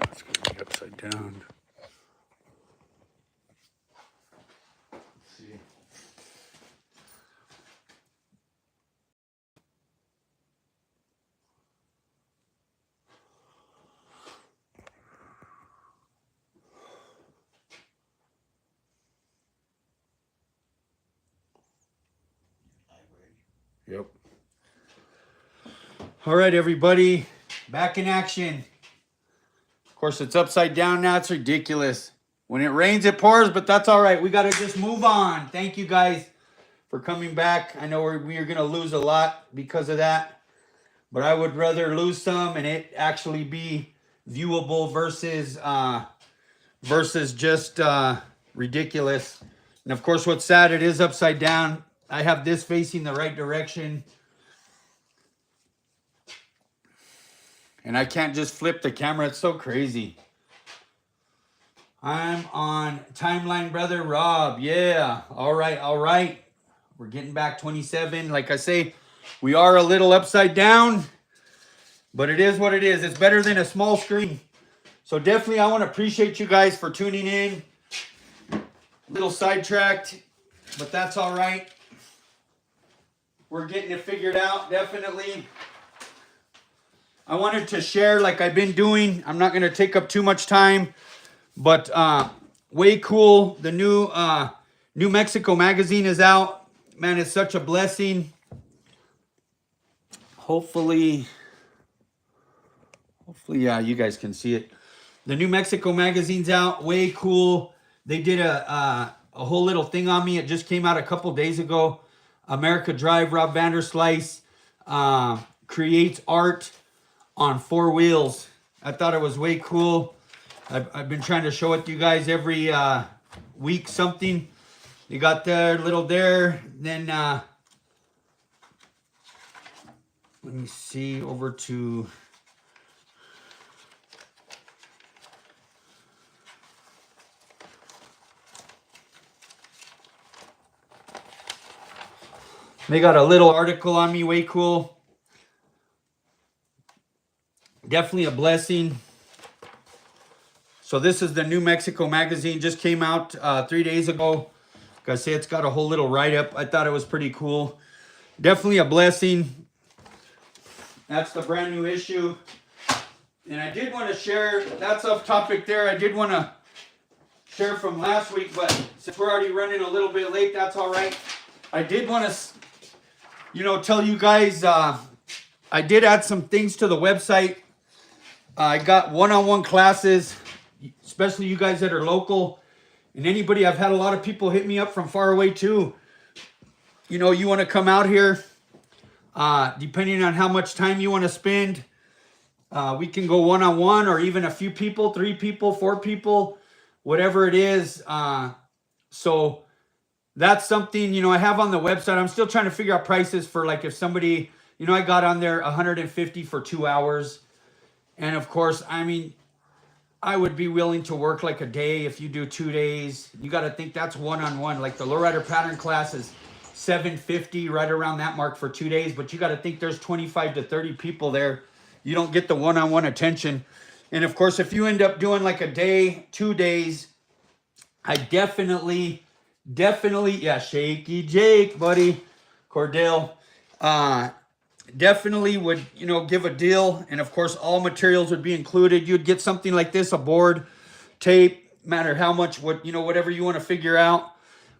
It's going to be upside down. Let's see. Yep. All right, everybody, back in action. Of course, it's upside down now. It's ridiculous. When it rains, it pours, but that's all right. We got to just move on. Thank you guys for coming back. I know we are going to lose a lot because of that, but I would rather lose some and it actually be viewable versus just ridiculous. And of course, what's sad, it is upside down. I have this facing the right direction. And I can't just flip the camera. It's so crazy. I'm on timeline, brother Rob. Yeah. All right. All right. We're getting back 27. Like I say, we are a little upside down, but it is what it is. It's better than a small screen. So definitely I want to appreciate you guys for tuning in. A little sidetracked, but that's all right. We're getting it figured out, definitely. I wanted to share like I've been doing. I'm not going to take up too much time, but way cool. The new New Mexico magazine is out. Man, it's such a blessing. Hopefully, yeah, you guys can see it. The New Mexico magazine's out. Way cool. They did a whole little thing on me. It just came out a couple days ago. America Drive, Rob Vanderslice creates art on 4 wheels. I thought it was way cool. I've been trying to show it to you guys every week something. You got there, little there. Then let me see, over to they got a little article on me, way cool. Definitely a blessing. So this is the New Mexico magazine, just came out 3 days ago. Like I say, it's got a whole little write-up. I thought it was pretty cool. Definitely a blessing. That's the brand new issue. And I did want to share, that's off topic there. I did want to share from last week, but since we're already running a little bit late, that's all right. I did want to, tell you guys, I did add some things to the website. I got one-on-one classes, especially you guys that are local. And anybody, I've had a lot of people hit me up from far away too. You want to come out here, depending on how much time you want to spend. We can go one-on-one or even a few people, 3 people, 4 people, whatever it is. So that's something, I have on the website. I'm still trying to figure out prices for like if somebody, I got on there $150 for 2 hours. And of course, I mean, I would be willing to work like a day if you do 2 days. You got to think that's one-on-one. Like the lowrider pattern class is $750, right around that mark for 2 days. But you got to think there's 25 to 30 people there. You don't get the one-on-one attention. And of course, if you end up doing like a day, 2 days, I definitely, yeah, Shaky Jake, buddy, Cordell, definitely would, give a deal. And of course, all materials would be included. You'd get something like this, a board, tape, matter how much, whatever you want to figure out,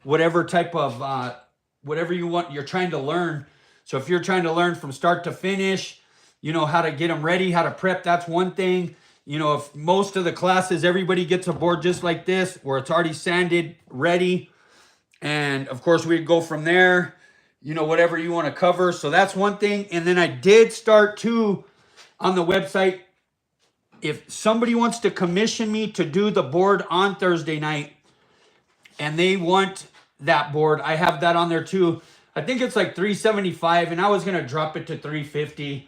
whatever type of, whatever you want, you're trying to learn. So if you're trying to learn from start to finish, how to get them ready, how to prep, that's one thing. If most of the classes, everybody gets a board just like this, where it's already sanded, ready. And of course, we'd go from there, whatever you want to cover. So that's one thing. And then I did start too on the website. If somebody wants to commission me to do the board on Thursday night and they want that board, I have that on there too. I think it's like $375, and I was going to drop it to $350.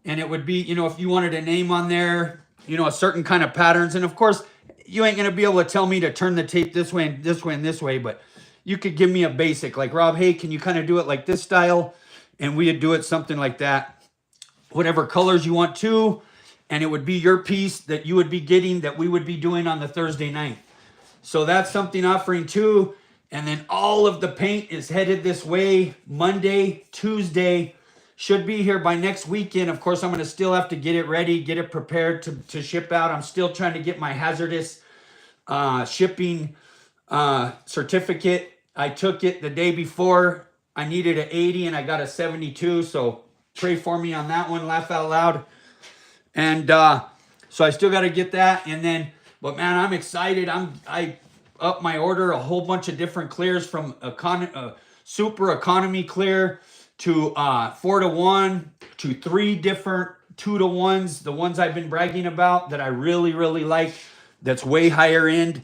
And it would be, if you wanted a name on there, a certain kind of patterns. And of course, you ain't going to be able to tell me to turn the tape this way and this way and this way, but you could give me a basic, like, Rob, hey, can you kind of do it like this style? And we'd do it something like that. Whatever colors you want to. and it would be your piece that you would be getting that we would be doing on the Thursday night. So that's something offering too. And then all of the paint is headed this way. Monday, Tuesday, should be here by next weekend. Of course, I'm going to still have to get it ready, get it prepared to ship out. I'm still trying to get my hazardous shipping certificate. I took it the day before. I needed an 80 and I got a 72. So pray for me on that one. Laugh out loud. And so I still got to get that. And then, but man, I'm excited. I up my order a whole bunch of different clears from super economy clear to 4-to-1 to 3 different 2-to-1s. The ones I've been bragging about that I really, really like. That's way higher end.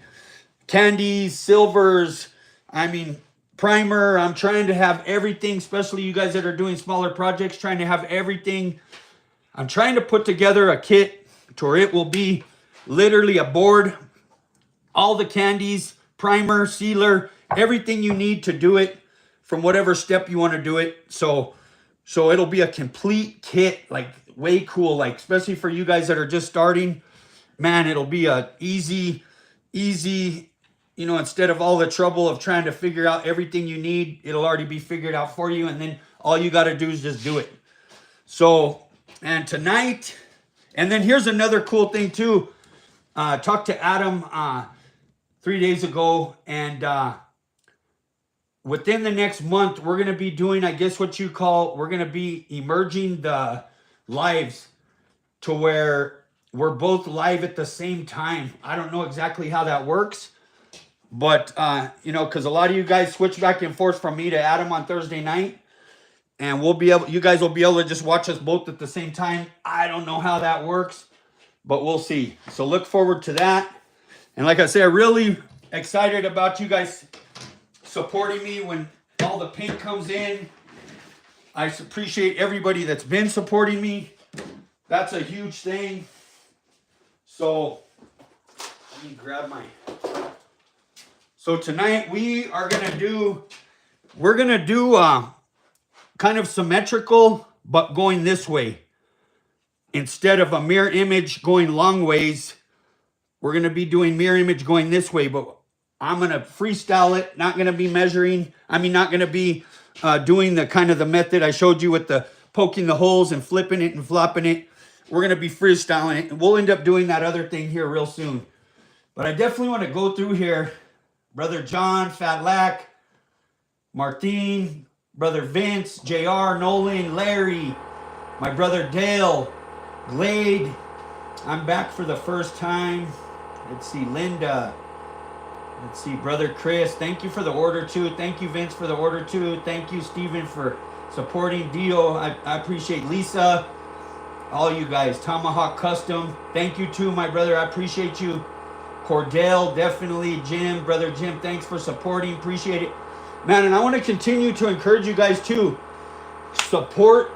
Candies, silvers, I mean, primer. I'm trying to have everything, especially you guys that are doing smaller projects, trying to have everything. I'm trying to put together a kit to where it will be literally a board, all the candies, primer, sealer, everything you need to do it from whatever step you want to do it. So it'll be a complete kit, like way cool, like especially for you guys that are just starting. Man, it'll be a easy, you know, instead of all the trouble of trying to figure out everything you need, it'll already be figured out for you. And then all you got to do is just do it. So, and tonight, and then here's another cool thing too. Talked to Adam 3 days ago, and within the next month, we're going to be doing, I guess what you call, we're going to be emerging the lives to where we're both live at the same time. I don't know exactly how that works, but, you know, because a lot of you guys switch back and forth from me to Adam on Thursday night, and we'll be able, you guys will be able to just watch us both at the same time. I don't know how that works, but we'll see. So look forward to that. And like I say, I'm really excited about you guys supporting me when all the paint comes in. I appreciate everybody that's been supporting me. That's a huge thing. So let me grab my... So tonight we are going to do... We're going to do kind of symmetrical, but going this way. Instead of a mirror image going long ways, we're going to be doing mirror image going this way, but I'm going to freestyle it, not going to be measuring. I mean, not going to be doing the kind of the method I showed you with the poking the holes and flipping it and flopping it. We're going to be freestyling it, and we'll end up doing that other thing here real soon. But I definitely want to go through here. Brother John, Fat Lack, Martine, Brother Vince, JR, Nolan, Larry, my brother Dale, Glade. I'm back for the first time. Let's see, Linda. Let's see, Brother Chris. Thank you for the order too. Thank you, Vince, for the order too. Thank you, Stephen, for supporting Dio. I appreciate Lisa. All you guys. Tomahawk Custom. Thank you too, my brother. I appreciate you. Cordell, definitely. Jim, Brother Jim, thanks for supporting. Appreciate it. Man, and I want to continue to encourage you guys too. Support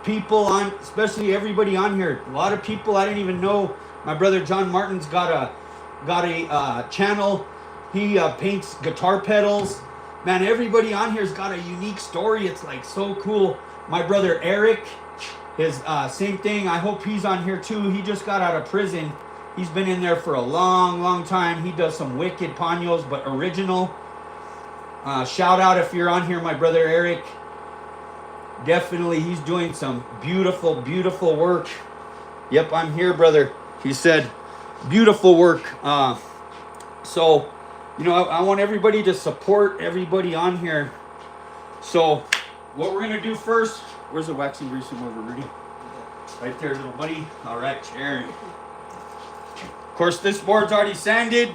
people on, especially everybody on here. A lot of people I didn't even know. My brother John Martin's got a channel. He paints guitar pedals. Man, everybody on here's got a unique story. It's like so cool. My brother Eric, his same thing. I hope he's on here too. He just got out of prison. He's been in there for a long time. He does some wicked paños, but original. Shout out if you're on here, my brother Eric. Definitely, he's doing some beautiful work. Yep, I'm here, brother. He said, beautiful work. So, you know, I want everybody to support everybody on here. So, what we're going to do first, where's the waxing grease remover, Rudy? Right there, little buddy. All right, Cherry. Of course, this board's already sanded.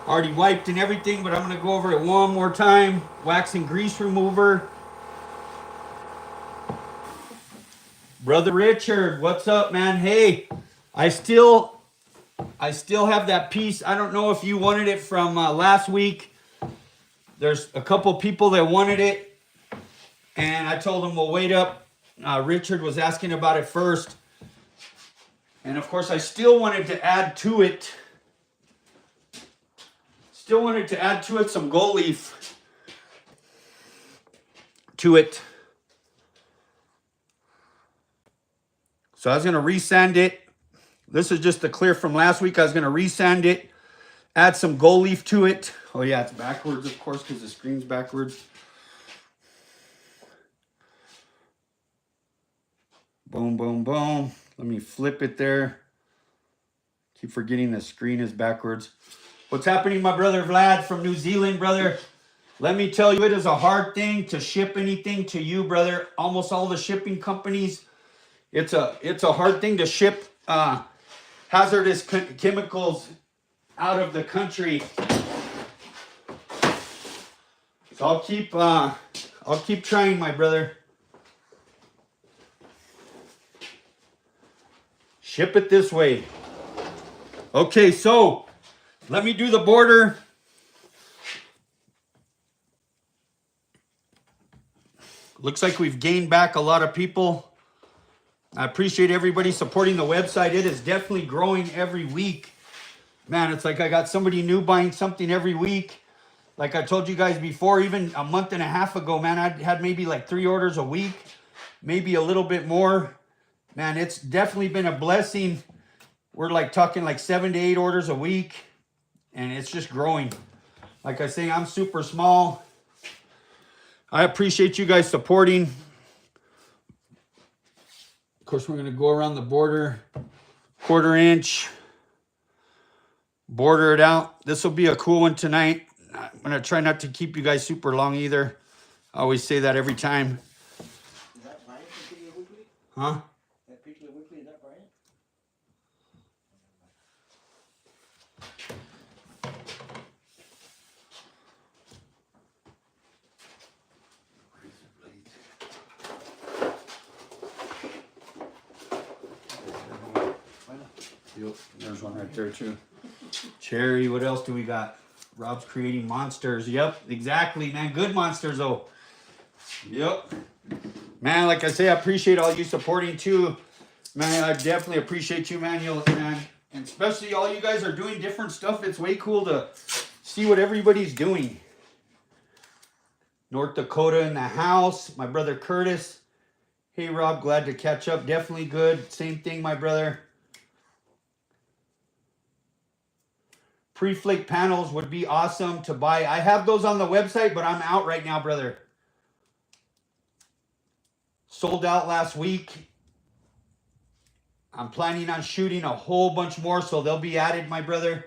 Already wiped and everything, but I'm going to go over it one more time. Wax and grease remover. Brother Richard, what's up, man? Hey, I still have that piece. I don't know if you wanted it from last week. There's a couple people that wanted it, and I told them we'll wait up. Richard was asking about it first. And of course, I still wanted to add to it. Some gold leaf to it. So I was going to resand it. This is just the clear from last week. I was going to resand it, add some gold leaf to it. Oh yeah, it's backwards, of course, because the screen's backwards. Boom, boom, boom. Let me flip it there. Keep forgetting the screen is backwards. What's happening, my brother Vlad from New Zealand, brother? Let me tell you, it is a hard thing to ship anything to you, brother. Almost all the shipping companies, it's a hard thing to ship hazardous chemicals out of the country. So I'll keep trying, my brother. Ship it this way. Okay, so let me do the border. Looks like we've gained back a lot of people. I appreciate everybody supporting the website. It is definitely growing every week. Man, it's like I got somebody new buying something every week. Like I told you guys before, even a month and a half ago, man, I had maybe like 3 orders a week, maybe a little bit more. Man, it's definitely been a blessing. We're like talking like 7 to 8 orders a week, and it's just growing. Like I say, I'm super small. I appreciate you guys supporting. Of course, we're going to go around the border, 1/4 inch, border it out. This will be a cool one tonight. I'm going to try not to keep you guys super long either. I always say that every time. Is that Brian from Particular Weekly? Huh? That Particular Weekly, is that Brian? Yep, there's one right there too. Cherry, what else do we got? Rob's creating monsters. Yep, exactly, man. Good monsters, though. Yep. Man, like I say, I appreciate all you supporting too. Man, I definitely appreciate you, man. Man, and especially all you guys are doing different stuff. It's way cool to see what everybody's doing. North Dakota in the house. My brother Curtis. Hey, Rob, glad to catch up. Definitely good. Same thing, my brother. Pre-flake panels would be awesome to buy. I have those on the website, but I'm out right now, brother. Sold out last week. I'm planning on shooting a whole bunch more, so they'll be added, my brother.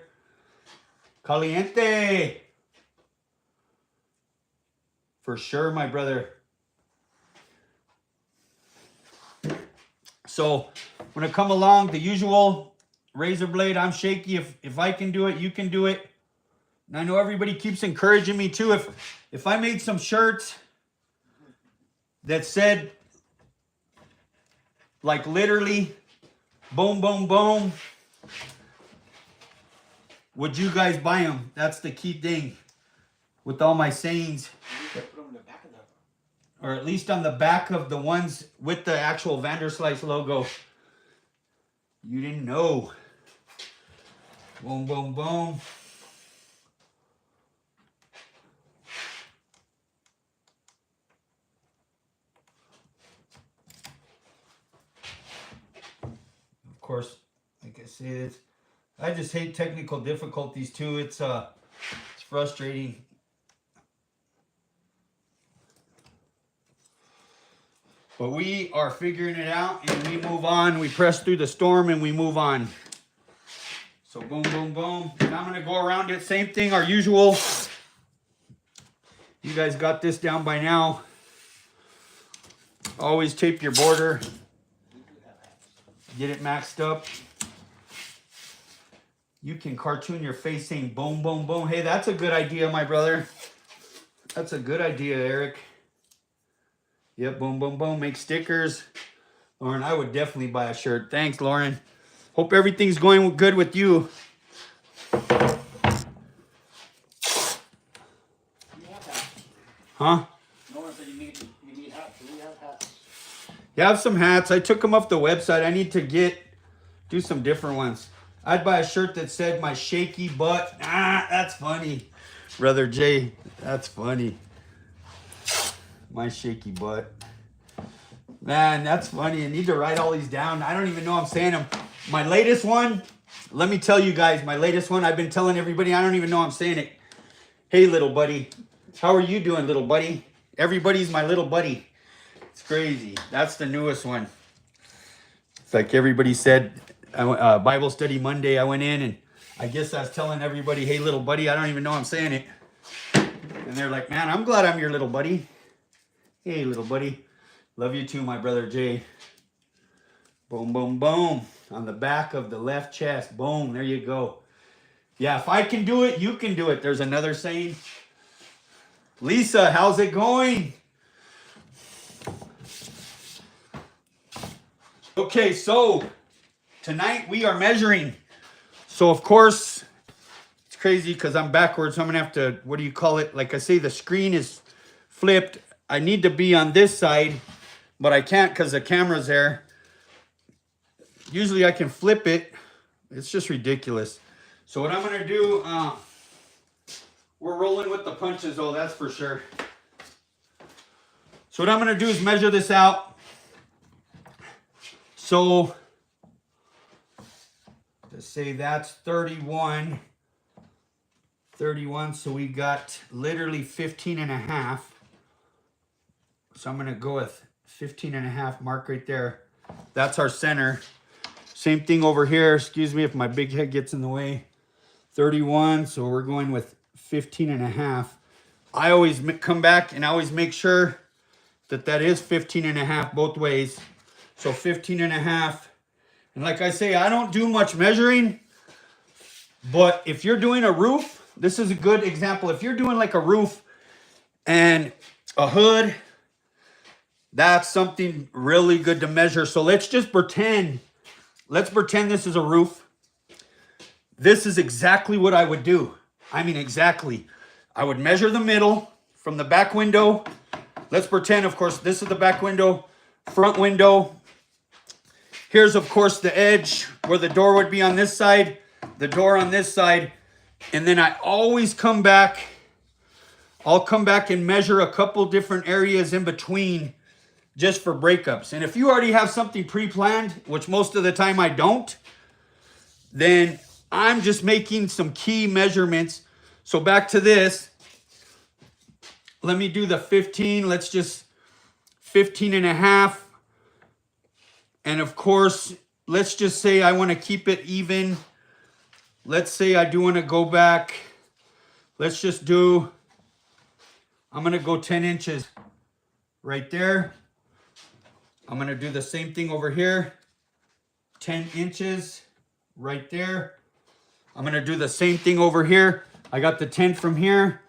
Caliente. For sure, my brother. So, when I come along, the usual razor blade, I'm shaky. If I can do it, you can do it. And I know everybody keeps encouraging me too. If I made some shirts that said, like literally, boom, boom, boom, would you guys buy them? That's the key thing with all my sayings. Put them in the back of the... Or at least on the back of the ones with the actual Vanderslice logo. You didn't know. Boom, boom, boom. Of course, like I said, I just hate technical difficulties too. It's frustrating. But we are figuring it out and we move on. We press through the storm and we move on. So boom, boom, boom. And I'm going to go around it. Same thing, our usual. You guys got this down by now. Always tape your border. Get it maxed up. You can cartoon your face saying boom, boom, boom. Hey, that's a good idea, my brother. That's a good idea, Eric. Yep, boom, boom, boom. Make stickers. Lauren, I would definitely buy a shirt. Thanks, Lauren. Hope everything's going good with you. Huh? Lauren said you need hats. Do we have hats? You have some hats. I took them off the website. I need to do some different ones. I'd buy a shirt that said my shaky butt. Ah, that's funny. Brother Jay, that's funny. My shaky butt. Man, that's funny. I need to write all these down. I don't even know I'm saying them. My latest one, let me tell you guys, my latest one, I've been telling everybody, I don't even know I'm saying it. Hey, little buddy. How are you doing, little buddy? Everybody's my little buddy. It's crazy. That's the newest one. It's like everybody said, Bible study Monday, I went in and I guess I was telling everybody, hey, little buddy, I don't even know I'm saying it. And they're like, man, I'm glad I'm your little buddy. Hey, little buddy. Love you too, my brother Jay. Boom, boom, boom. On the back of the left chest. Boom, there you go. Yeah, if I can do it, you can do it. There's another saying. Lisa, how's it going? Okay, so tonight we are measuring. So of course, it's crazy because I'm backwards. So I'm gonna have to, what do you call it? Like I say, the screen is flipped. I need to be on this side, but I can't because the camera's there. Usually I can flip it. It's just ridiculous. So what I'm gonna do, we're rolling with the punches though, that's for sure. So what I'm gonna do is measure this out. So, to say that's 31, so we got literally 15 and a half. So I'm going to go with 15 and a half, mark right there. That's our center. Same thing over here, excuse me if my big head gets in the way. 31, so we're going with 15 and a half. I always come back and I always make sure that that is 15 and a half both ways. So 15 and a half. And like I say, I don't do much measuring, but if you're doing a roof, this is a good example. If you're doing like a roof and a hood, that's something really good to measure. So let's just pretend, this is a roof. This is exactly what I would do. I mean, exactly. I would measure the middle from the back window. Let's pretend, of course, this is the back window, front window. Here's, of course, the edge where the door would be on this side, the door on this side. And then I always come back. I'll come back and measure a couple different areas in between just for breakups. And if you already have something pre-planned, which most of the time I don't, then I'm just making some key measurements. So back to this. Let me do the 15. Let's just 15 and a half. And of course, let's just say I want to keep it even. Let's say I do want to go back. Let's just do, I'm going to go 10 inches right there. I'm going to do the same thing over here. 10 inches right there. I'm going to do the same thing over here. I got the 10 from here.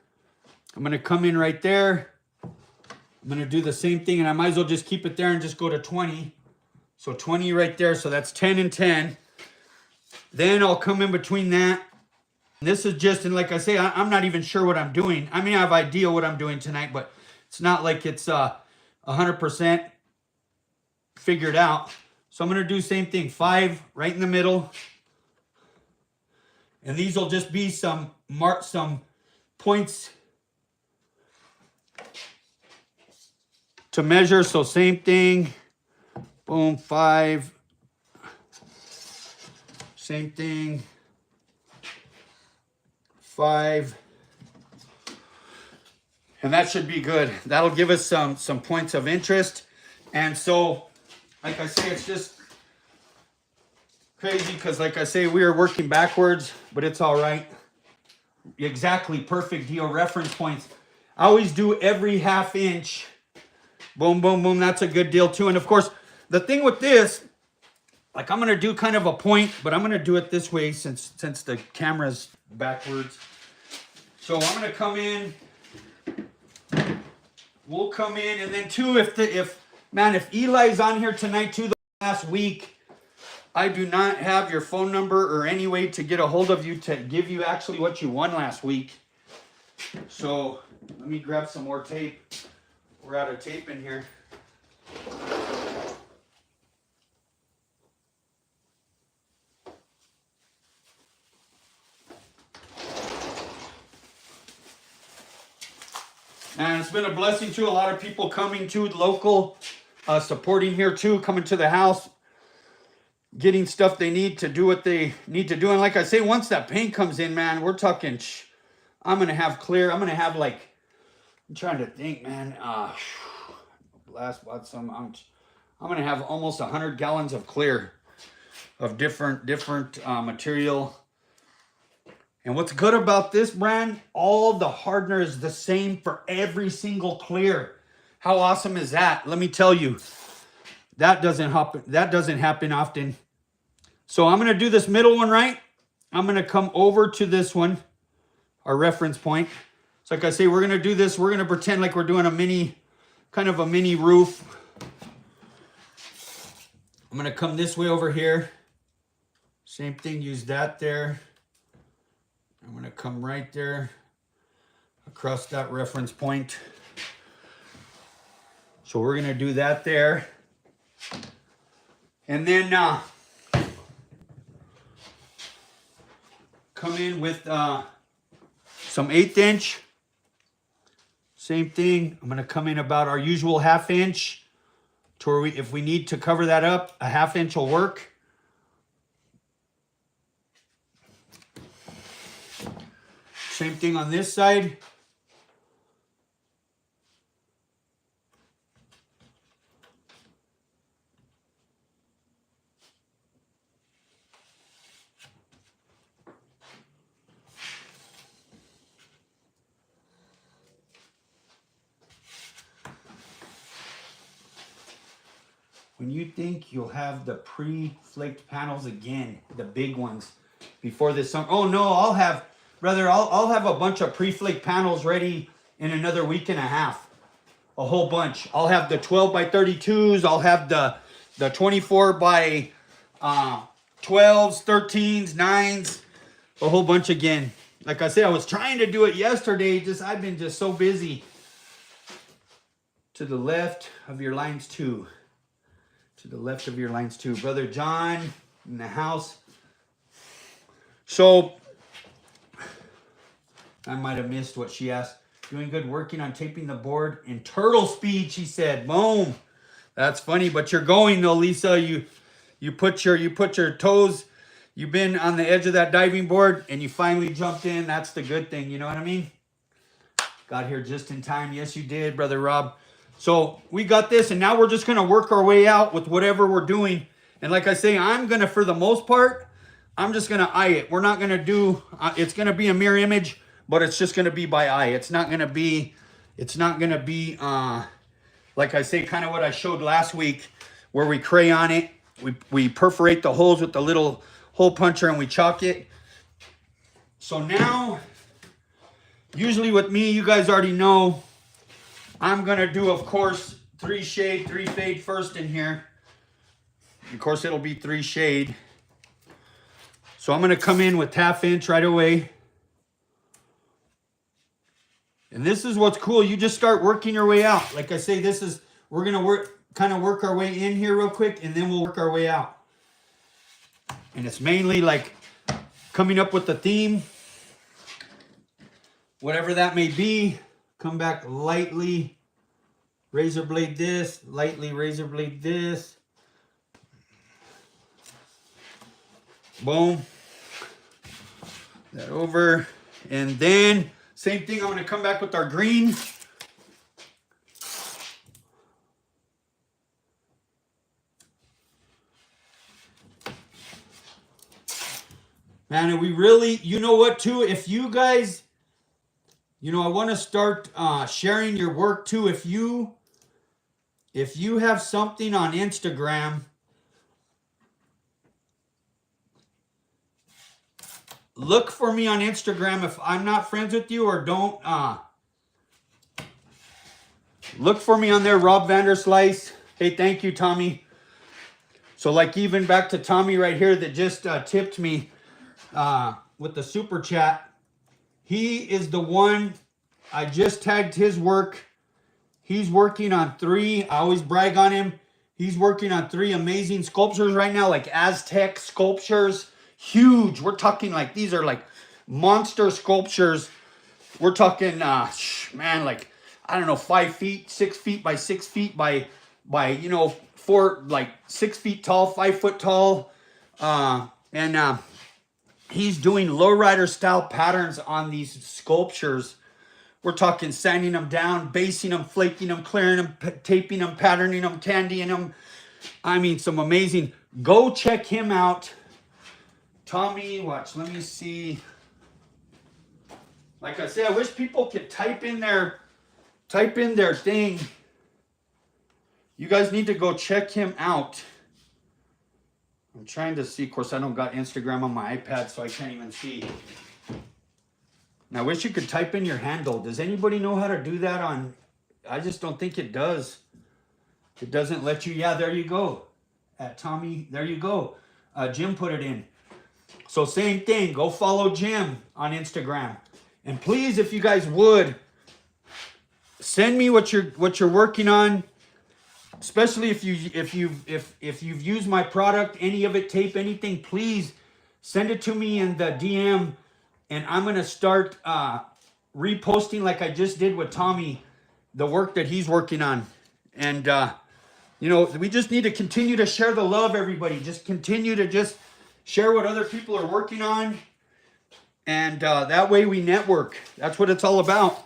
I'm going to come in right there. I'm going to do the same thing, and I might as well just keep it there and just go to 20. So 20 right there, so that's 10 and 10. Then I'll come in between that. This is just, and like I say, I'm not even sure what I'm doing. I mean, I have an idea what I'm doing tonight, but it's not like it's 100% figured out. So I'm going to do the same thing, 5 right in the middle. And these will just be some points to measure. So same thing. Boom, 5. Same thing. 5. And that should be good. That'll give us some points of interest. And so, like I say, it's just crazy because, like I say, we are working backwards, but it's all right. Exactly, perfect deal. Reference points. I always do every half inch. Boom, boom, boom. That's a good deal too. And of course, the thing with this, like I'm going to do kind of a point, but I'm going to do it this way since the camera's backwards. So I'm going to come in. We'll come in, and then too, if Eli's on here tonight too, the last week, I do not have your phone number or any way to get a hold of you to give you actually what you won last week. So let me grab some more tape. We're out of tape in here. And it's been a blessing to a lot of people coming to local. supporting here too, coming to the house, getting stuff they need to do what they need to do. And like I say, once that paint comes in, man, we're talking, I'm going to have clear. I'm going to have like, I'm trying to think, man. Last bought some. I'm going to have almost 100 gallons of clear of different material. And what's good about this brand, all the hardener is the same for every single clear. How awesome is that? Let me tell you, that doesn't happen often. So I'm going to do this middle one right. I'm going to come over to this one, our reference point. So like I say, we're going to do this. We're going to pretend like we're doing a mini, kind of a mini roof. I'm going to come this way over here. Same thing, use that there. I'm going to come right there across that reference point. So we're going to do that there. And then come in with some 1/8 inch. Same thing. I'm going to come in about our usual 1/2 inch to where if we need to cover that up, a 1/2 inch will work. Same thing on this side. When you think you'll have the pre-flaked panels again, the big ones, before this summer. Oh no, I'll have a bunch of pre-flaked panels ready in another week and a half. A whole bunch. I'll have the 12 by 32s. I'll have the 24 by 12s, 13s, 9s. A whole bunch again. Like I said, I was trying to do it yesterday. I've been just so busy. To the left of your lines too. To the left of your lines too. Brother John in the house. So, I might have missed what she asked. Doing good working on taping the board in turtle speed, she said. Boom. That's funny, but you're going though, Lisa. You put your toes, you've been on the edge of that diving board and you finally jumped in. That's the good thing, you know what I mean? Got here just in time. Yes, you did, Brother Rob. So we got this, and now we're just going to work our way out with whatever we're doing. And like I say, I'm going to, for the most part, I'm just going to eye it. We're not going to do, it's going to be a mirror image, but it's just going to be by eye. It's not going to be, like I say, kind of what I showed last week, where we crayon it. We perforate the holes with the little hole puncher and we chalk it. So now, usually with me, you guys already know, I'm going to do, of course, 3 shade, 3 fade first in here. Of course, it'll be 3 shade. So I'm going to come in with 1/2 inch right away. And this is what's cool. You just start working your way out. Like I say, we're going to kind of work our way in here real quick, and then we'll work our way out. And it's mainly like coming up with the theme, whatever that may be. Come back lightly, razor blade this, lightly razor blade this. Boom. That over. And then, same thing, I'm going to come back with our green. Man, and we really, you know what, too? If you guys... You know, I want to start sharing your work too. If you have something on Instagram, look for me on Instagram if I'm not friends with you, or don't look for me on there, Rob Vanderslice. Hey, thank you, Tommy. So like even back to Tommy right here that just tipped me with the super chat. He is the one, I just tagged his work. He's working on 3, I always brag on him. He's working on 3 amazing sculptures right now, like Aztec sculptures. Huge. We're talking like, these are like monster sculptures. We're talking, man, like, I don't know, 5 feet, 6 feet by 6 feet by by, you know, 6 feet tall, 5 foot tall. And he's doing lowrider style patterns on these sculptures. We're talking sanding them down, basing them, flaking them, clearing them, taping them, patterning them, candying them. I mean, some amazing. Go check him out. Tommy, watch, let me see. Like I said, I wish people could type in their thing. You guys need to go check him out. I'm trying to see. Of course, I don't got Instagram on my iPad, so I can't even see. And I wish you could type in your handle. Does anybody know how to do that on? I just don't think it does. It doesn't let you. Yeah, there you go. Tommy, there you go. Jim put it in. So same thing. Go follow Jim on Instagram. And please, if you guys would, send me what you're working on. Especially if you've used my product, any of it, tape, anything, please send it to me in the DM. And I'm going to start reposting like I just did with Tommy, the work that he's working on. And, you know, we just need to continue to share the love, everybody. Just continue to just share what other people are working on. And that way we network. That's what it's all about.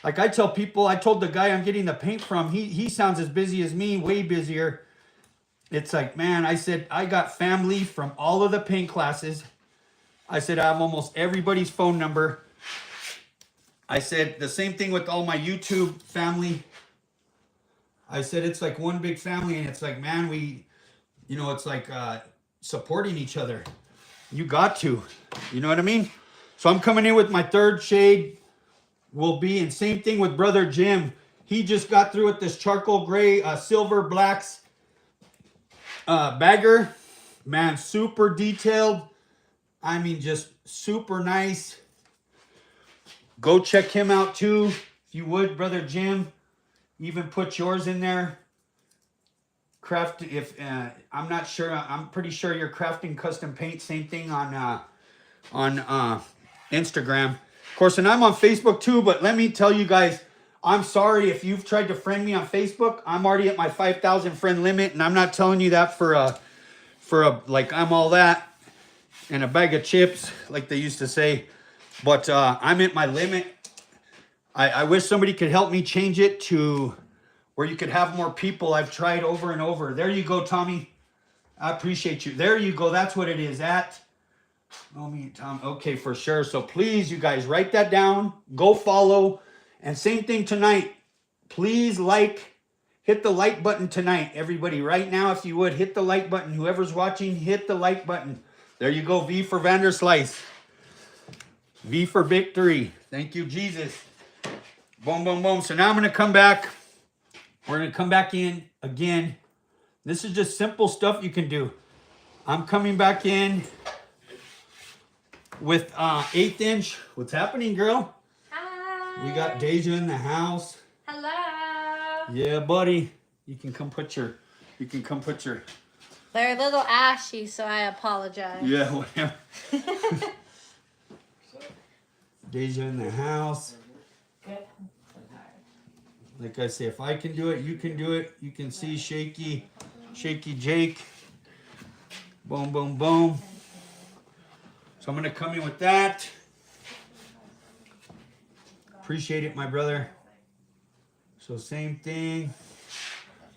Like I tell people, I told the guy I'm getting the paint from, he sounds as busy as me, way busier. It's like, man, I said, I got family from all of the paint classes. I said, I have almost everybody's phone number. I said, the same thing with all my YouTube family. I said, it's like one big family, and it's like, man, you know, it's like supporting each other. You got to, you know what I mean? So I'm coming in with my third shade. Will be, and same thing with brother Jim. He just got through with this charcoal gray, silver blacks bagger. Man, super detailed. I mean, just super nice. Go check him out too, if you would, brother Jim. Even put yours in there. Craft, if I'm not sure, I'm pretty sure you're crafting custom paint. Same thing on Instagram. Of course, and I'm on Facebook too, but let me tell you guys, I'm sorry if you've tried to friend me on Facebook. I'm already at my 5,000 friend limit, and I'm not telling you that for a like I'm all that and a bag of chips, like they used to say. But I'm at my limit. I wish somebody could help me change it to where you could have more people. I've tried over and over. There you go, Tommy. I appreciate you. There you go. That's what it is at. Oh, me and Tom. Okay, for sure. So please, you guys, write that down. Go follow. And same thing tonight. Please hit the like button tonight. Everybody, right now, if you would, hit the like button. Whoever's watching, hit the like button. There you go. V for Vanderslice. V for victory. Thank you, Jesus. Boom, boom, boom. So now I'm going to come back. We're going to come back in again. This is just simple stuff you can do. I'm coming back in with 1/8 inch. What's happening, girl? Hi. We got Deja in the house. Hello. Yeah, buddy. You can come put your. They're a little ashy, so I apologize. Yeah, whatever. Deja in the house. Like I say, if I can do it, you can do it. You can see Shaky Jake. Boom, boom, boom. So I'm going to come in with that. Appreciate it, my brother. So same thing.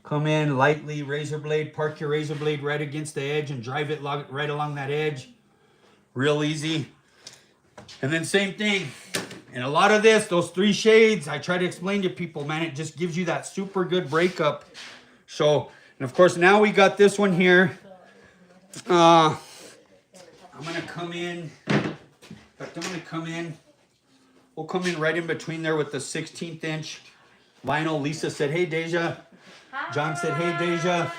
Come in lightly, razor blade. Park your razor blade right against the edge and drive it right along that edge. Real easy. And then same thing. And a lot of this, those 3 shades, I try to explain to people, man, it just gives you that super good breakup. So, and of course, now we got this one here. I'm going to come in. In fact, I'm going to come in. We'll come in right in between there with the 16th inch vinyl. Lisa said, hey, Deja. Hi. John said, hey, Deja.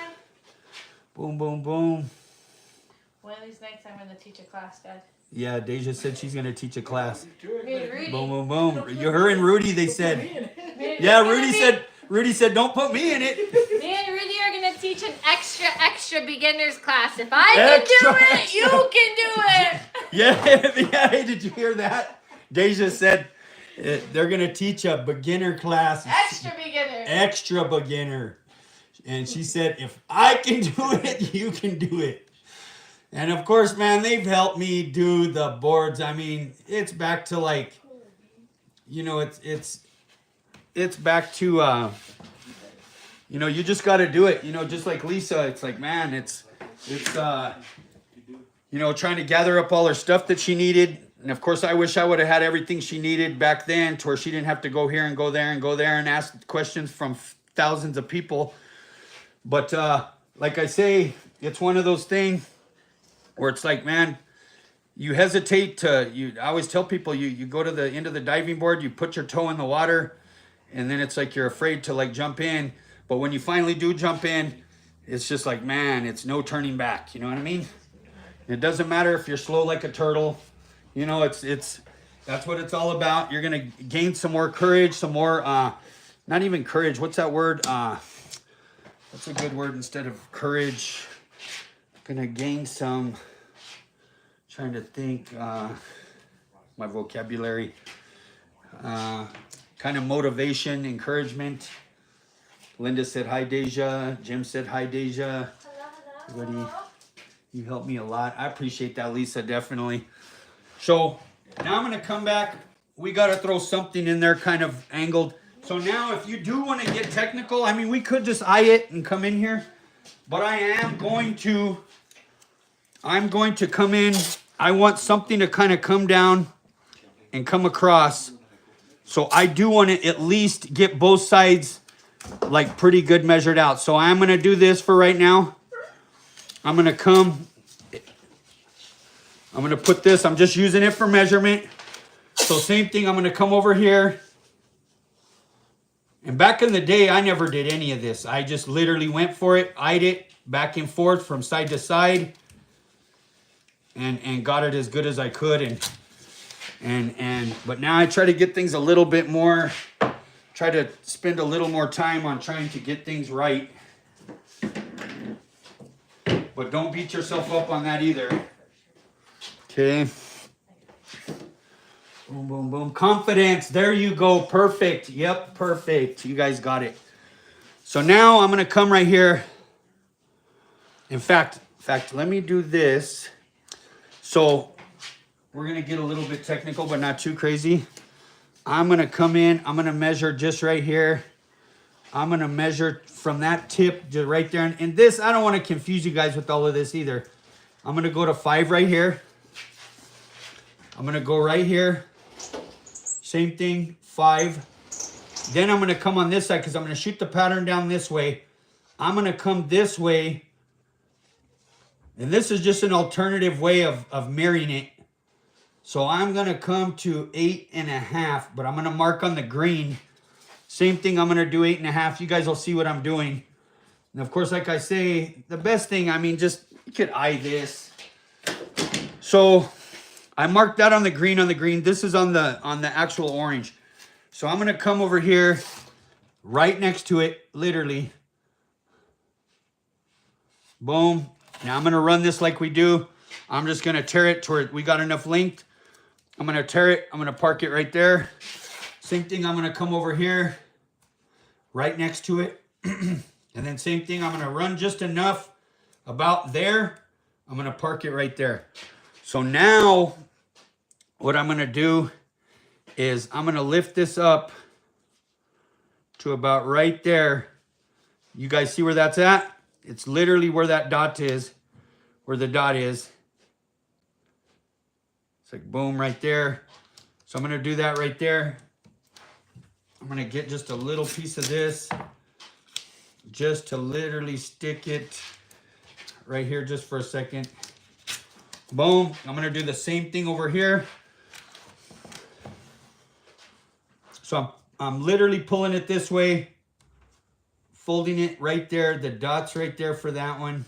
Boom, boom, boom. One of these nights I'm going to teach a class, Dad. Yeah, Deja said she's going to teach a class. Me and Rudy. Boom, boom, boom. You're her and Rudy, they said. Yeah, Rudy said, don't put me in it. Me and Rudy are going to teach an extra beginner's class. If I can do it, you can do it. Yeah, hey, did you hear that? Deja said they're going to teach a beginner class. Extra beginner. Extra beginner. And she said, if I can do it, you can do it. And of course, man, they've helped me do the boards. I mean, it's back to like, you know, it's back to, you know, you just got to do it. You know, just like Lisa, it's like, man, it's, you know, trying to gather up all her stuff that she needed. And of course, I wish I would have had everything she needed back then to where she didn't have to go here and go there and go there and ask questions from thousands of people. But like I say, it's one of those things where it's like, man, you hesitate to, I always tell people, you go to the end of the diving board, you put your toe in the water, and then it's like you're afraid to like jump in. But when you finally do jump in, it's just like, man, it's no turning back. You know what I mean? It doesn't matter if you're slow like a turtle. You know, it's that's what it's all about. You're going to gain some more courage, some more, not even courage. What's that word? What's a good word instead of courage? Going to gain some, trying to think, my vocabulary, kind of motivation, encouragement. Linda said hi, Deja. Jim said hi, Deja. Everybody, you helped me a lot. I appreciate that, Lisa, definitely. So now I'm going to come back. We got to throw something in there kind of angled. So now if you do want to get technical, I mean, we could just eye it and come in here. But I'm going to come in. I want something to kind of come down and come across. So I do want to at least get both sides like pretty good measured out. So I'm going to do this for right now. I'm going to put this, I'm just using it for measurement. So same thing, I'm going to come over here. And back in the day, I never did any of this. I just literally went for it, eyed it back and forth from side to side. And got it as good as I could. But now I try to get things a little bit more, try to spend a little more time on trying to get things right. But don't beat yourself up on that either. Okay. Boom, boom, boom. Confidence. There you go. Perfect. Yep, perfect. You guys got it. So now I'm going to come right here. In fact, let me do this. So we're going to get a little bit technical, but not too crazy. I'm going to come in. I'm going to measure just right here. I'm going to measure from that tip to right there. And this, I don't want to confuse you guys with all of this either. I'm going to go to 5 right here. I'm going to go right here. Same thing, 5. Then I'm going to come on this side because I'm going to shoot the pattern down this way. I'm going to come this way. And this is just an alternative way of mirroring it. So I'm going to come to 8.5, but I'm going to mark on the green. Same thing, I'm going to do 8.5. You guys will see what I'm doing. And of course, like I say, the best thing, I mean, just, you could eye this. So I marked that on the green, This is on the actual orange. So I'm going to come over here, right next to it, literally. Boom. Now I'm going to run this like we do. I'm just going to tear it to where we got enough length. I'm going to tear it. I'm going to park it right there. Same thing, I'm going to come over here, right next to it. And then same thing, I'm going to run just enough about there. I'm going to park it right there. So now what I'm going to do is I'm going to lift this up to about right there. You guys see where that's at? It's literally where that dot is, where the dot is. It's like boom right there. So I'm going to do that right there. I'm going to get just a little piece of this just to literally stick it right here just for a second. Boom. I'm going to do the same thing over here. So I'm literally pulling it this way, folding it right there. The dot's right there for that one.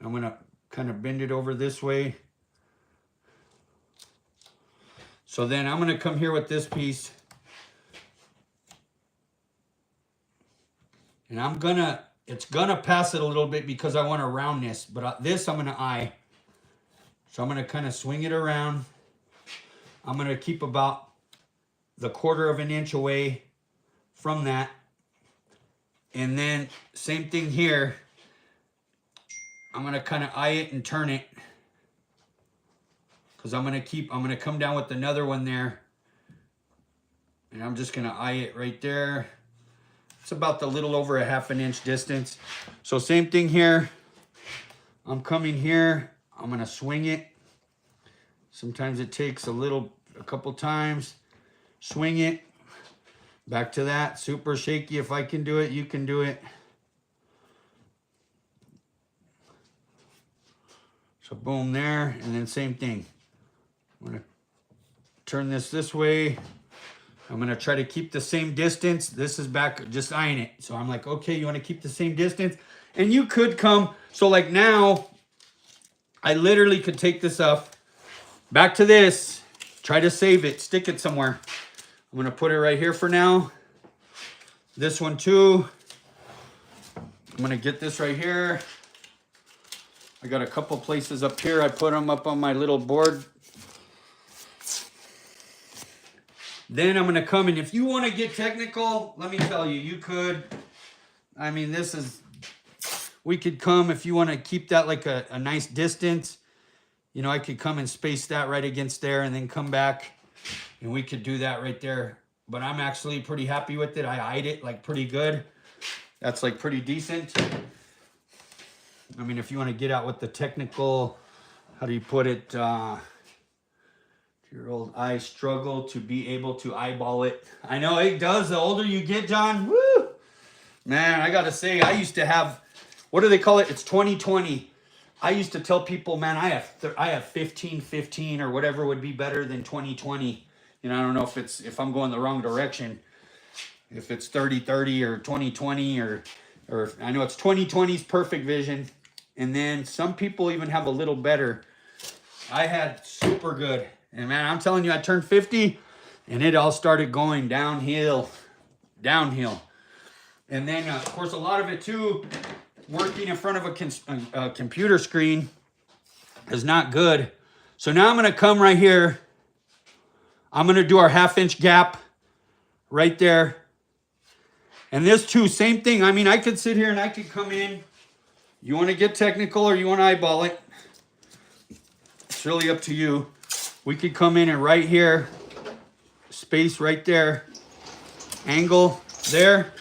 I'm going to kind of bend it over this way. So then I'm going to come here with this piece. And it's going to pass it a little bit because I want to round this. But this I'm going to eye. So I'm going to kind of swing it around. I'm going to keep about the 1/4 of an inch away from that. And then same thing here. I'm gonna kind of eye it and turn it. Because I'm gonna come down with another one there. And I'm just gonna eye it right there. It's about the little over a 1/2 inch distance. So same thing here. I'm coming here. I'm gonna swing it. Sometimes it takes a couple times. Swing it. Back to that. Super shaky. If I can do it, you can do it. So boom there. And then same thing. I'm gonna turn this way. I'm gonna try to keep the same distance. This is back, just eyeing it. So I'm like, okay, you wanna keep the same distance? And you could come, so like now, I literally could take this up, back to this, try to save it, stick it somewhere. I'm gonna put it right here for now. This one too. I'm gonna get this right here. I got a couple places up here. I put them up on my little board. Then I'm gonna come, and if you wanna get technical, let me tell you, you could. I mean, we could come, if you wanna keep that like a nice distance, you know, I could come and space that right against there and then come back, and we could do that right there. But I'm actually pretty happy with it. I eyed it like pretty good. That's like pretty decent. I mean, if you wanna get out with the technical, how do you put it? Your old eye struggle to be able to eyeball it. I know it does. The older you get, John, woo! Man, I gotta say, I used to have, what do they call it? It's 20/20. I used to tell people, man, I have 15/15 or whatever would be better than 20/20. You know, I don't know if I'm going the wrong direction. If it's 30/30 or 20/20 or I know it's 20/20's perfect vision. And then some people even have a little better. I had super good. And man, I'm telling you, I turned 50 and it all started going downhill. And then, of course, a lot of it too, working in front of a computer screen is not good. So now I'm going to come right here. I'm going to do our 1/2 inch gap right there. And this too, same thing. I mean, I could sit here and I could come in. You want to get technical or you want to eyeball it? It's really up to you. We could come in and right here, space right there, angle there,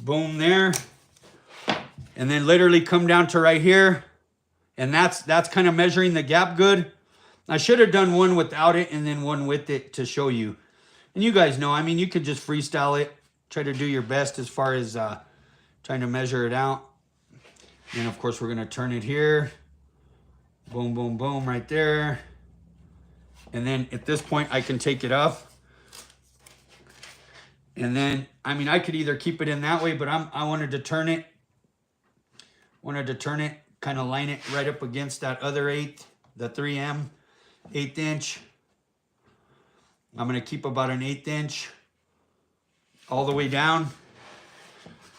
boom there, and then literally come down to right here, and that's kind of measuring the gap good. I should have done one without it and then one with it to show you. And you guys know, I mean, you could just freestyle it, try to do your best as far as trying to measure it out. And of course, we're gonna turn it here. Boom, boom, boom, right there. And then at this point, I can take it up. And then, I mean, I could either keep it in that way, but I wanted to turn it. Kind of line it right up against that other 8, the 3M, 1/8 inch. I'm gonna keep about an 1/8 inch all the way down.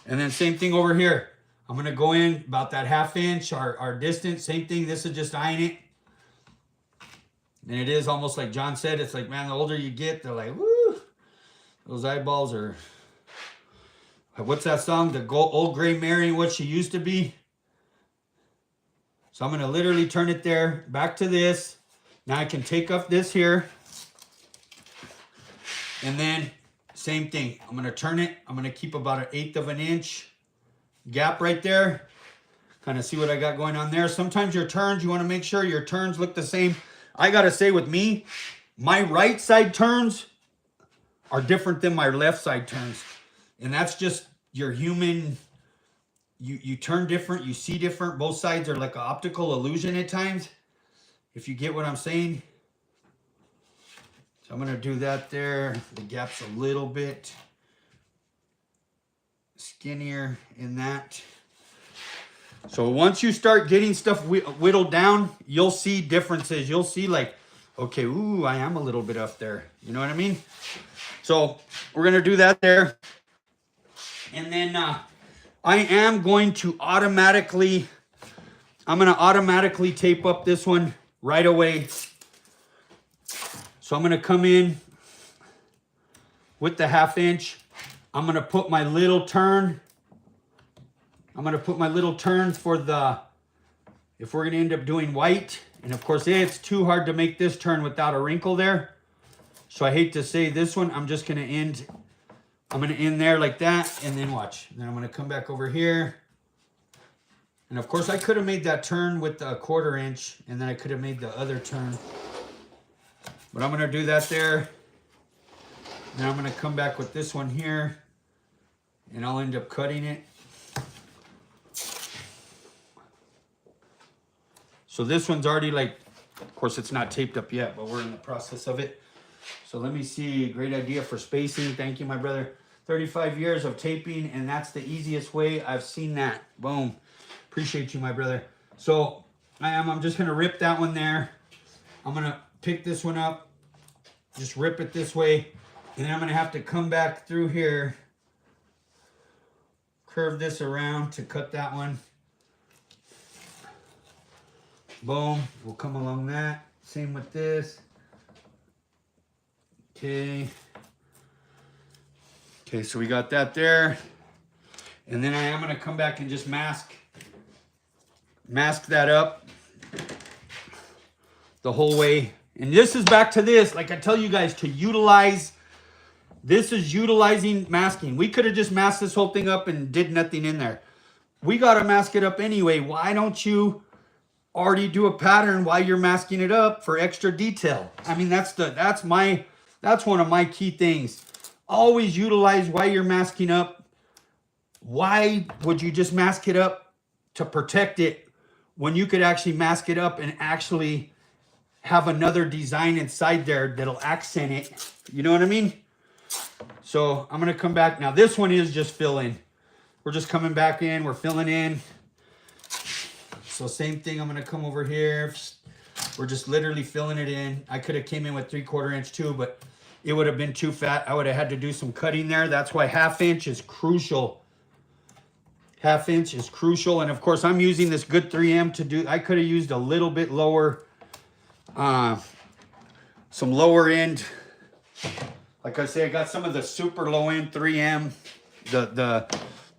And then same thing over here. I'm gonna go in about that 1/2 inch, our distance, same thing. This is just eyeing it. And it is almost like John said, it's like, man, the older you get, they're like, woo, those eyeballs are, what's that song? The old gray Mary, what she used to be. So I'm gonna literally turn it there, back to this. Now I can take up this here. And then same thing, I'm gonna turn it. I'm gonna keep about 1/8 of an inch gap right there. Kind of see what I got going on there. Sometimes your turns, you want to make sure your turns look the same. I gotta say with me, my right side turns are different than my left side turns. And that's just your human, you turn different, you see different. Both sides are like an optical illusion at times, if you get what I'm saying. So I'm gonna do that there. The gap's a little bit skinnier in that. So once you start getting stuff whittled down, you'll see differences. You'll see like, okay, ooh, I am a little bit up there. You know what I mean? So we're gonna do that there. And then I am going to automatically tape up this one right away. So I'm gonna come in with the 1/2 inch. I'm going to put my little turn. I'm going to put my little turn for the, if we're going to end up doing white. And of course, it's too hard to make this turn without a wrinkle there. So I hate to say this one, I'm just going to end, I'm going to end there like that. And then watch. Then I'm going to come back over here. And of course, I could have made that turn with a 1/4 inch. And then I could have made the other turn. But I'm going to do that there. Now I'm going to come back with this one here. And I'll end up cutting it. So this one's already like, of course it's not taped up yet, but we're in the process of it. So let me see, great idea for spacing. Thank you, my brother. 35 years of taping, and that's the easiest way I've seen that. Boom. Appreciate you, my brother. So I'm just gonna rip that one there. I'm gonna pick this one up, just rip it this way, and then I'm gonna have to come back through here, curve this around to cut that one. Boom, we'll come along that. Same with this. Okay. Okay, so we got that there. And then I am going to come back and just mask that up the whole way. And this is back to this, like I tell you guys, to utilize, this is utilizing masking. We could have just masked this whole thing up and did nothing in there. We got to mask it up anyway. Why don't you already do a pattern while you're masking it up for extra detail? I mean, that's one of my key things. Always utilize while you're masking up. Why would you just mask it up to protect it when you could actually mask it up and actually have another design inside there that'll accent it? You know what I mean? So I'm going to come back. Now this one is just fill in. We're just coming back in. We're filling in. So same thing, I'm going to come over here. We're just literally filling it in. I could have came in with 3/4 inch too, but it would have been too fat. I would have had to do some cutting there. That's why 1/2 inch is crucial. 1/2 inch is crucial. And of course, I'm using this good 3M to do. I could have used a little bit lower, some lower end. Like I say, I got some of the super low end 3M, the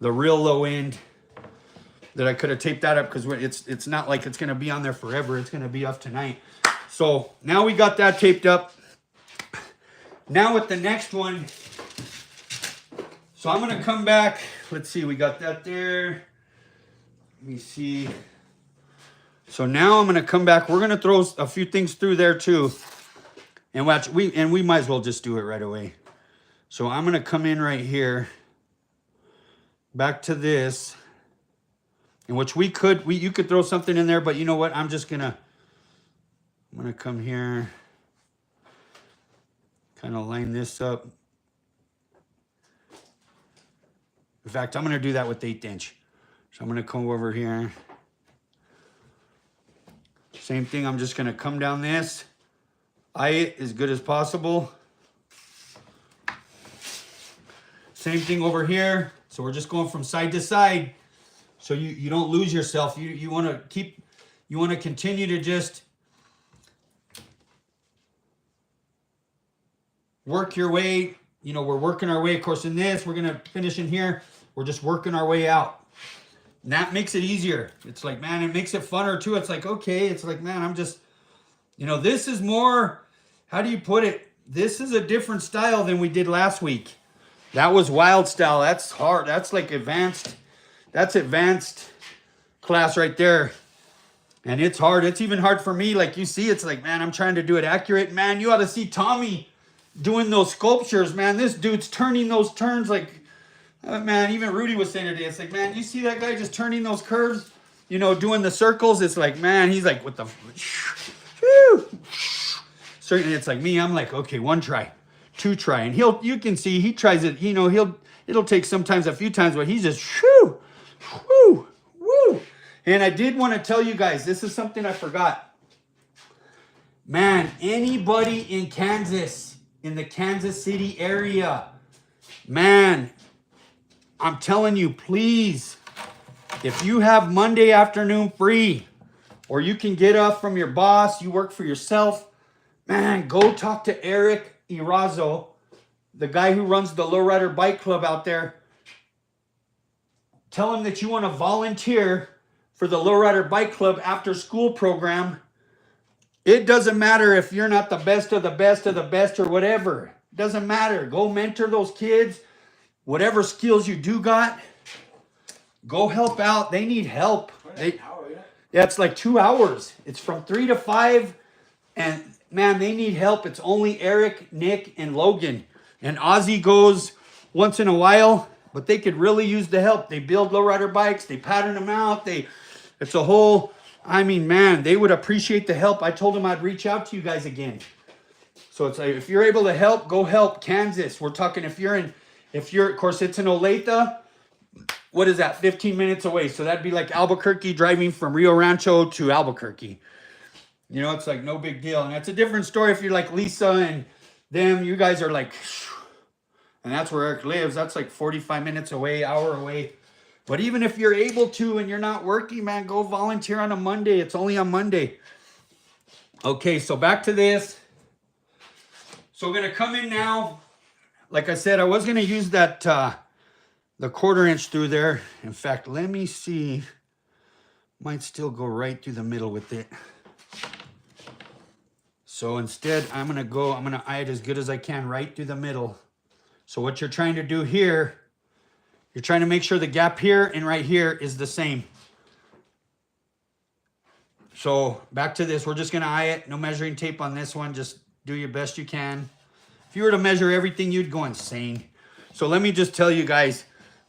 real low end. That I could have taped that up because it's not like it's going to be on there forever. It's going to be off tonight. So now we got that taped up. Now with the next one. So I'm going to come back. Let's see. We got that there. Let me see. So now I'm going to come back. We're going to throw a few things through there too. And watch. We might as well just do it right away. So I'm going to come in right here. Back to this. In which you could throw something in there, but you know what? I'm gonna come here, kind of line this up. In fact, I'm gonna do that with 1/8 inch. So I'm gonna come over here. Same thing, I'm just gonna come down this, eye it as good as possible. Same thing over here. So we're just going from side to side. So you don't lose yourself. You want to continue to just work your way. You know, we're working our way. Of course, in this, we're going to finish in here. We're just working our way out. And that makes it easier. It's like, man, it makes it funner too. It's like, okay, it's like, man, I'm just, you know, this is more, how do you put it? This is a different style than we did last week. That was wild style. That's hard. That's like advanced. That's advanced class right there. And it's hard. It's even hard for me. Like you see, it's like, man, I'm trying to do it accurate. Man, you ought to see Tommy doing those sculptures, man. This dude's turning those turns like, man, even Rudy was saying today, it's like, man, you see that guy just turning those curves, you know, doing the circles. It's like, man, he's like, what the, certainly it's like me. I'm like, okay, 1 try, 2 try. And you can see, he tries it, you know, it'll take sometimes a few times, but he's just, whoo, whoo, whoo. And I did want to tell you guys, this is something I forgot. Man, anybody in Kansas, in the Kansas City area, man, I'm telling you, please, if you have Monday afternoon free, or you can get up from your boss, you work for yourself, man, go talk to Eric Irazo. the guy who runs the Lowrider Bike Club out there, tell him that you want to volunteer for the Lowrider Bike Club after school program. It doesn't matter if you're not the best of the best of the best or whatever. It doesn't matter. Go mentor those kids. Whatever skills you do got, go help out. They need help. Yeah, it's like 2 hours. It's from 3 to 5. And man, they need help. It's only Eric, Nick, and Logan. And Ozzy goes once in a while, but they could really use the help. They build lowrider bikes. They pattern them out. It's a whole, I mean, man, they would appreciate the help. I told them I'd reach out to you guys again. So it's like, if you're able to help, go help. Kansas. We're talking if you're, of course, it's in Olathe. What is that? 15 minutes away. So that'd be like Albuquerque, driving from Rio Rancho to Albuquerque. You know, it's like no big deal. And that's a different story if you're like Lisa and them. You guys are like, and that's where Eric lives. That's like 45 minutes away, hour away. But even if you're able to and you're not working, man, go volunteer on a Monday. It's only on Monday. Okay, so back to this. So we're going to come in now. Like I said, I was going to use that, the 1/4 inch through there. In fact, let me see. Might still go right through the middle with it. So instead, I'm going to eye it as good as I can right through the middle. So what you're trying to do here, you're trying to make sure the gap here and right here is the same. So back to this, we're just going to eye it. No measuring tape on this one. Just do your best you can. If you were to measure everything, you'd go insane. So let me just tell you guys,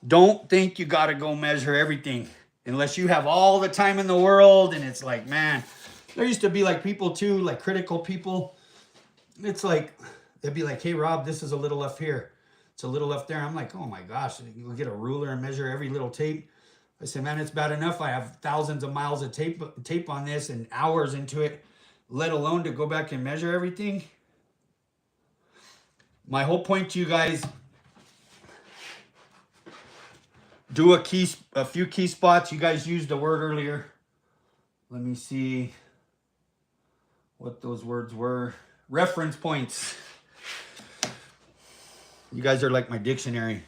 don't think you got to go measure everything unless you have all the time in the world. And it's like, man, there used to be like people too, like critical people. It's like, they'd be like, hey, Rob, this is a little left here. It's a little left there. I'm like, oh my gosh, you get a ruler and measure every little tape. I said, man, it's bad enough. I have thousands of miles of tape on this and hours into it, let alone to go back and measure everything. My whole point to you guys, do a few key spots. You guys used the word earlier. Let me see what those words were. Reference points. You guys are like my dictionary.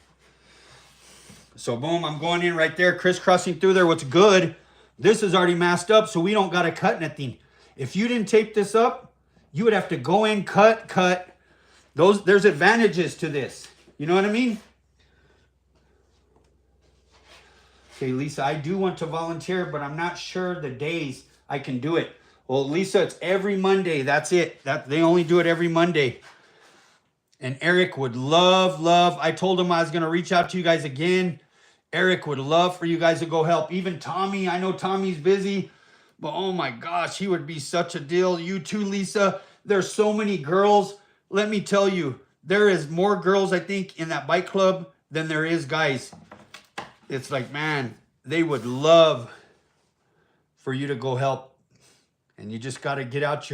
So boom, I'm going in right there, crisscrossing through there. What's good, this is already masked up, so we don't got to cut anything. If you didn't tape this up, you would have to go in, cut. There's advantages to this. You know what I mean? Okay, Lisa, I do want to volunteer, but I'm not sure the days I can do it. Well, Lisa, it's every Monday. That's it. They only do it every Monday. And Eric would love, I told him I was going to reach out to you guys again. Eric would love for you guys to go help. Even Tommy, I know Tommy's busy, but oh my gosh, he would be such a deal. You too, Lisa. There's so many girls. Let me tell you, there is more girls, I think, in that bike club than there is guys. It's like, man, they would love for you to go help. And you just got to get out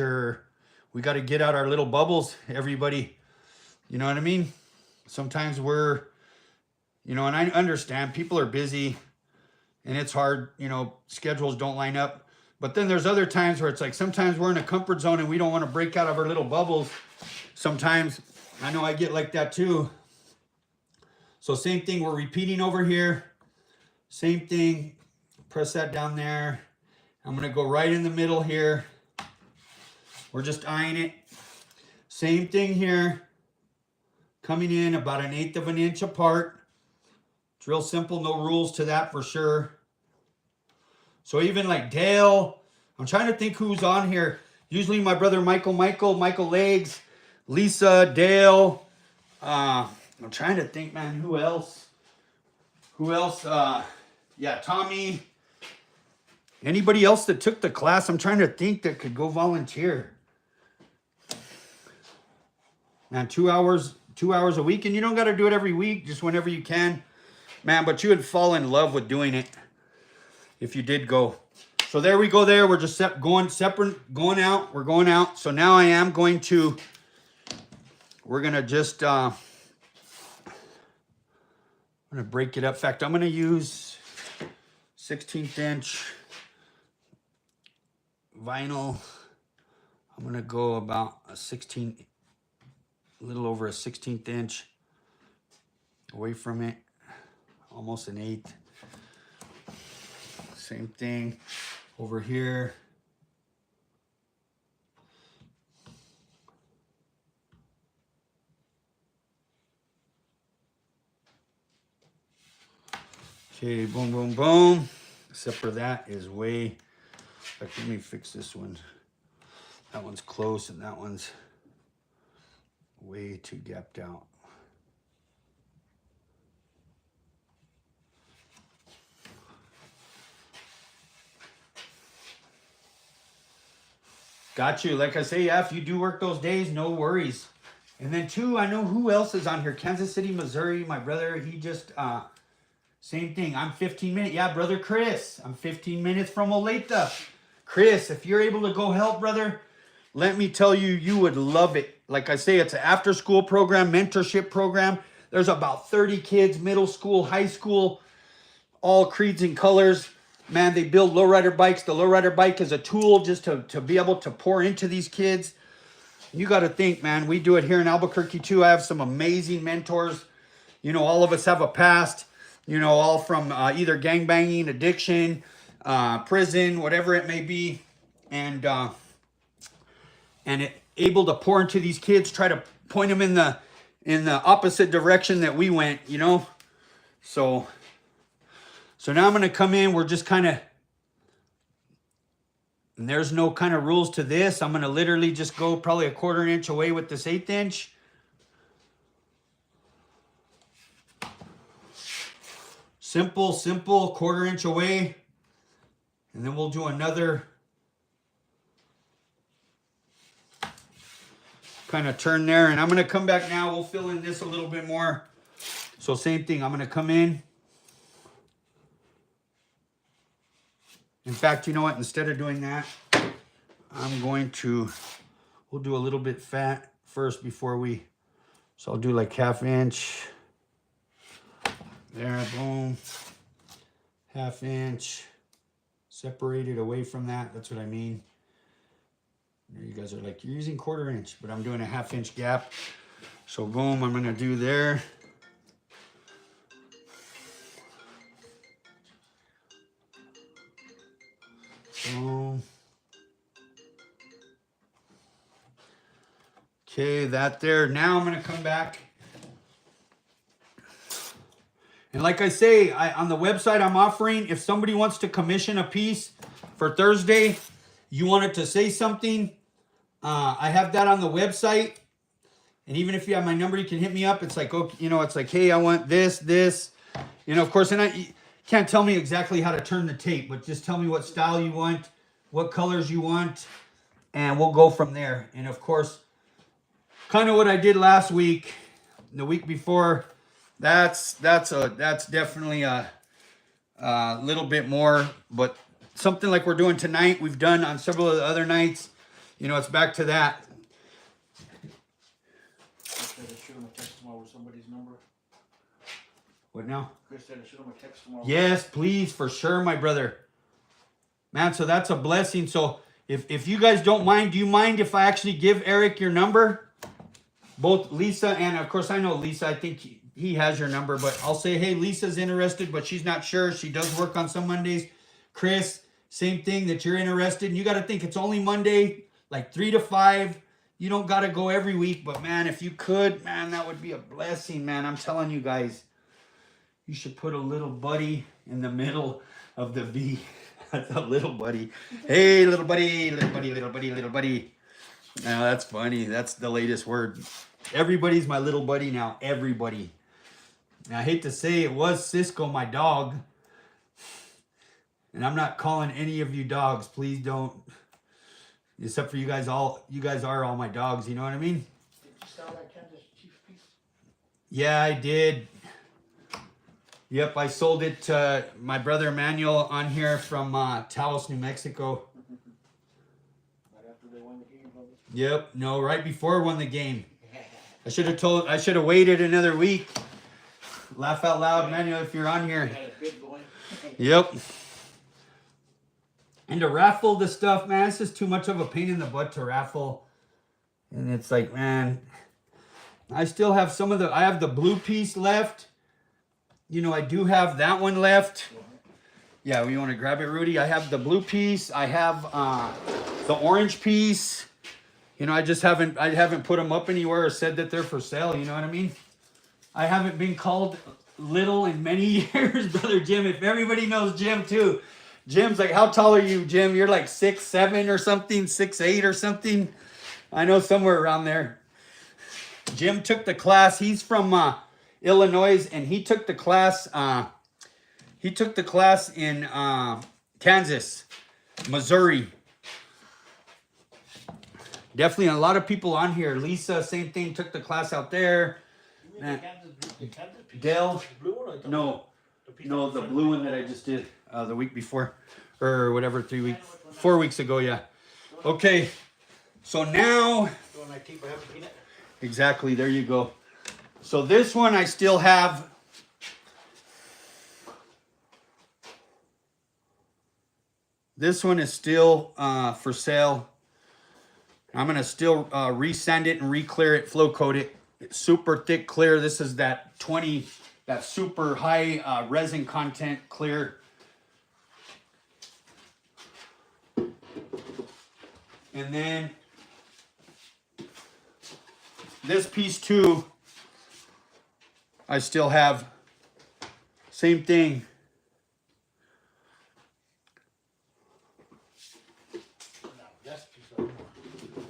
we got to get out our little bubbles, everybody. You know what I mean? Sometimes we're, and I understand people are busy and it's hard, schedules don't line up. But then there's other times where it's like, sometimes we're in a comfort zone and we don't want to break out of our little bubbles. Sometimes, I know I get like that too. So same thing, we're repeating over here. Same thing, press that down there. I'm going to go right in the middle here. We're just eyeing it. Same thing here. Coming in about 1/8 of an inch apart. It's real simple, no rules to that for sure. So even like Dale, I'm trying to think who's on here. Usually my brother Michael Legs, Lisa, Dale. I'm trying to think, man, who else? Yeah, Tommy. Anybody else that took the class? I'm trying to think that could go volunteer. Man, 2 hours a week, and you don't got to do it every week, just whenever you can. Man, but you would fall in love with doing it if you did go. So there we go there. We're just going out. We're going out. So now I am going to, we're going to just, I'm going to break it up. In fact, I'm going to use 16th inch vinyl. I'm going to go about a little over a 16th inch. away from it. Almost an 8. Same thing over here. Okay, boom, boom, boom. Except for that is way, like, let me fix this one. That one's close and that one's way too gapped out. Got you. Like I say, yeah, if you do work those days, no worries. And then 2, I know who else is on here. Kansas City, Missouri. My brother, he just, same thing. I'm 15 minutes. Yeah, brother Chris. I'm 15 minutes from Olathe. Chris, if you're able to go help, brother, let me tell you, you would love it. Like I say, it's an after-school program, mentorship program. There's about 30 kids, middle school, high school, all creeds and colors. Man, they build lowrider bikes. The lowrider bike is a tool just to be able to pour into these kids. You got to think, man, we do it here in Albuquerque too. I have some amazing mentors. You know, all of us have a past, you know, all from either gangbanging, addiction, prison, whatever it may be. And able to pour into these kids, try to point them in the opposite direction that we went, you know. So now I'm going to come in. We're just kind of, and there's no kind of rules to this. I'm going to literally just go probably a 1/4 inch away with this 1/8 inch. Simple, 1/4 inch away. And then we'll do another kind of turn there. And I'm going to come back now. We'll fill in this a little bit more. So same thing. I'm going to come in. In fact, you know what? Instead of doing that, I'm going to, we'll do a little bit fat first before we, so I'll do like 1/2 inch. There, boom. 1/2 inch. Separated away from that. That's what I mean. You guys are like, you're using 1/4 inch, but I'm doing a 1/2 inch gap. So boom, I'm going to do there. Boom. Okay, that there. Now I'm going to come back. And like I say, on the website I'm offering, if somebody wants to commission a piece for Thursday, you want it to say something, I have that on the website. And even if you have my number, you can hit me up. It's like, okay, you know, it's like, hey, I want this. You know, of course, and you can't tell me exactly how to turn the tape, but just tell me what style you want, what colors you want, and we'll go from there. And of course, kind of what I did last week, the week before, that's definitely a little bit more, but something like we're doing tonight, we've done on several of the other nights. You know, it's back to that. Chris said I shoot him a text tomorrow with somebody's number. What now? Chris said I shoot him a text tomorrow. Yes, please, for sure, my brother. Man, so that's a blessing. So if you guys don't mind, do you mind if I actually give Eric your number? Both Lisa and, of course, I know Lisa. I think he has your number, but I'll say, hey, Lisa's interested, but she's not sure. She does work on some Mondays. Chris, same thing, that you're interested. And you got to think it's only Monday, like 3 to 5. You don't got to go every week, but man, if you could, man, that would be a blessing, man. I'm telling you guys, you should put a little buddy in the middle of the V. That's a little buddy. Hey, little buddy, little buddy, little buddy, little buddy. Now that's funny. That's the latest word. Everybody's my little buddy now. Everybody. Now, I hate to say it was Cisco, my dog. And I'm not calling any of you dogs. Please don't. Except for you guys all. You guys are all my dogs. You know what I mean? Did you sell that Kansas Chief piece? Yeah, I did. Yep, I sold it to my brother Emmanuel on here from Taos, New Mexico. Right after they won the game, probably. Yep, no, right before I won the game. I should have waited another week. Laugh out loud, Emmanuel, if you're on here. Had a bid going. Yep. And to raffle the stuff, man, it's just too much of a pain in the butt to raffle. And it's like, man, I still have I have the blue piece left. you know, I do have that one left. Yeah, you want to grab it, Rudy? I have the blue piece. I have the orange piece. You know, I haven't put them up anywhere or said that they're for sale. You know what I mean? I haven't been called little in many years, brother Jim. If everybody knows Jim too. Jim's like, how tall are you, Jim? You're like 6'7" or something, 6'8" or something. I know somewhere around there. Jim took the class. He's from Illinois, and he took the class. He took the class in Kansas, Missouri. Definitely a lot of people on here. Lisa, same thing, took the class out there. You mean the Kansas piece? Dell, The blue one or the no, piece no, on the front? blue one that I just did the week before, or whatever, 4 weeks ago, yeah. Okay, so now, The one I keep, I haven't seen it. exactly, there you go. So this one I still have. This one is still for sale. I'm gonna still resand it and re-clear it, flow coat it. It's super thick clear. This is that super high resin content clear. And then this piece too, I still have, same thing. No, that's the piece I want.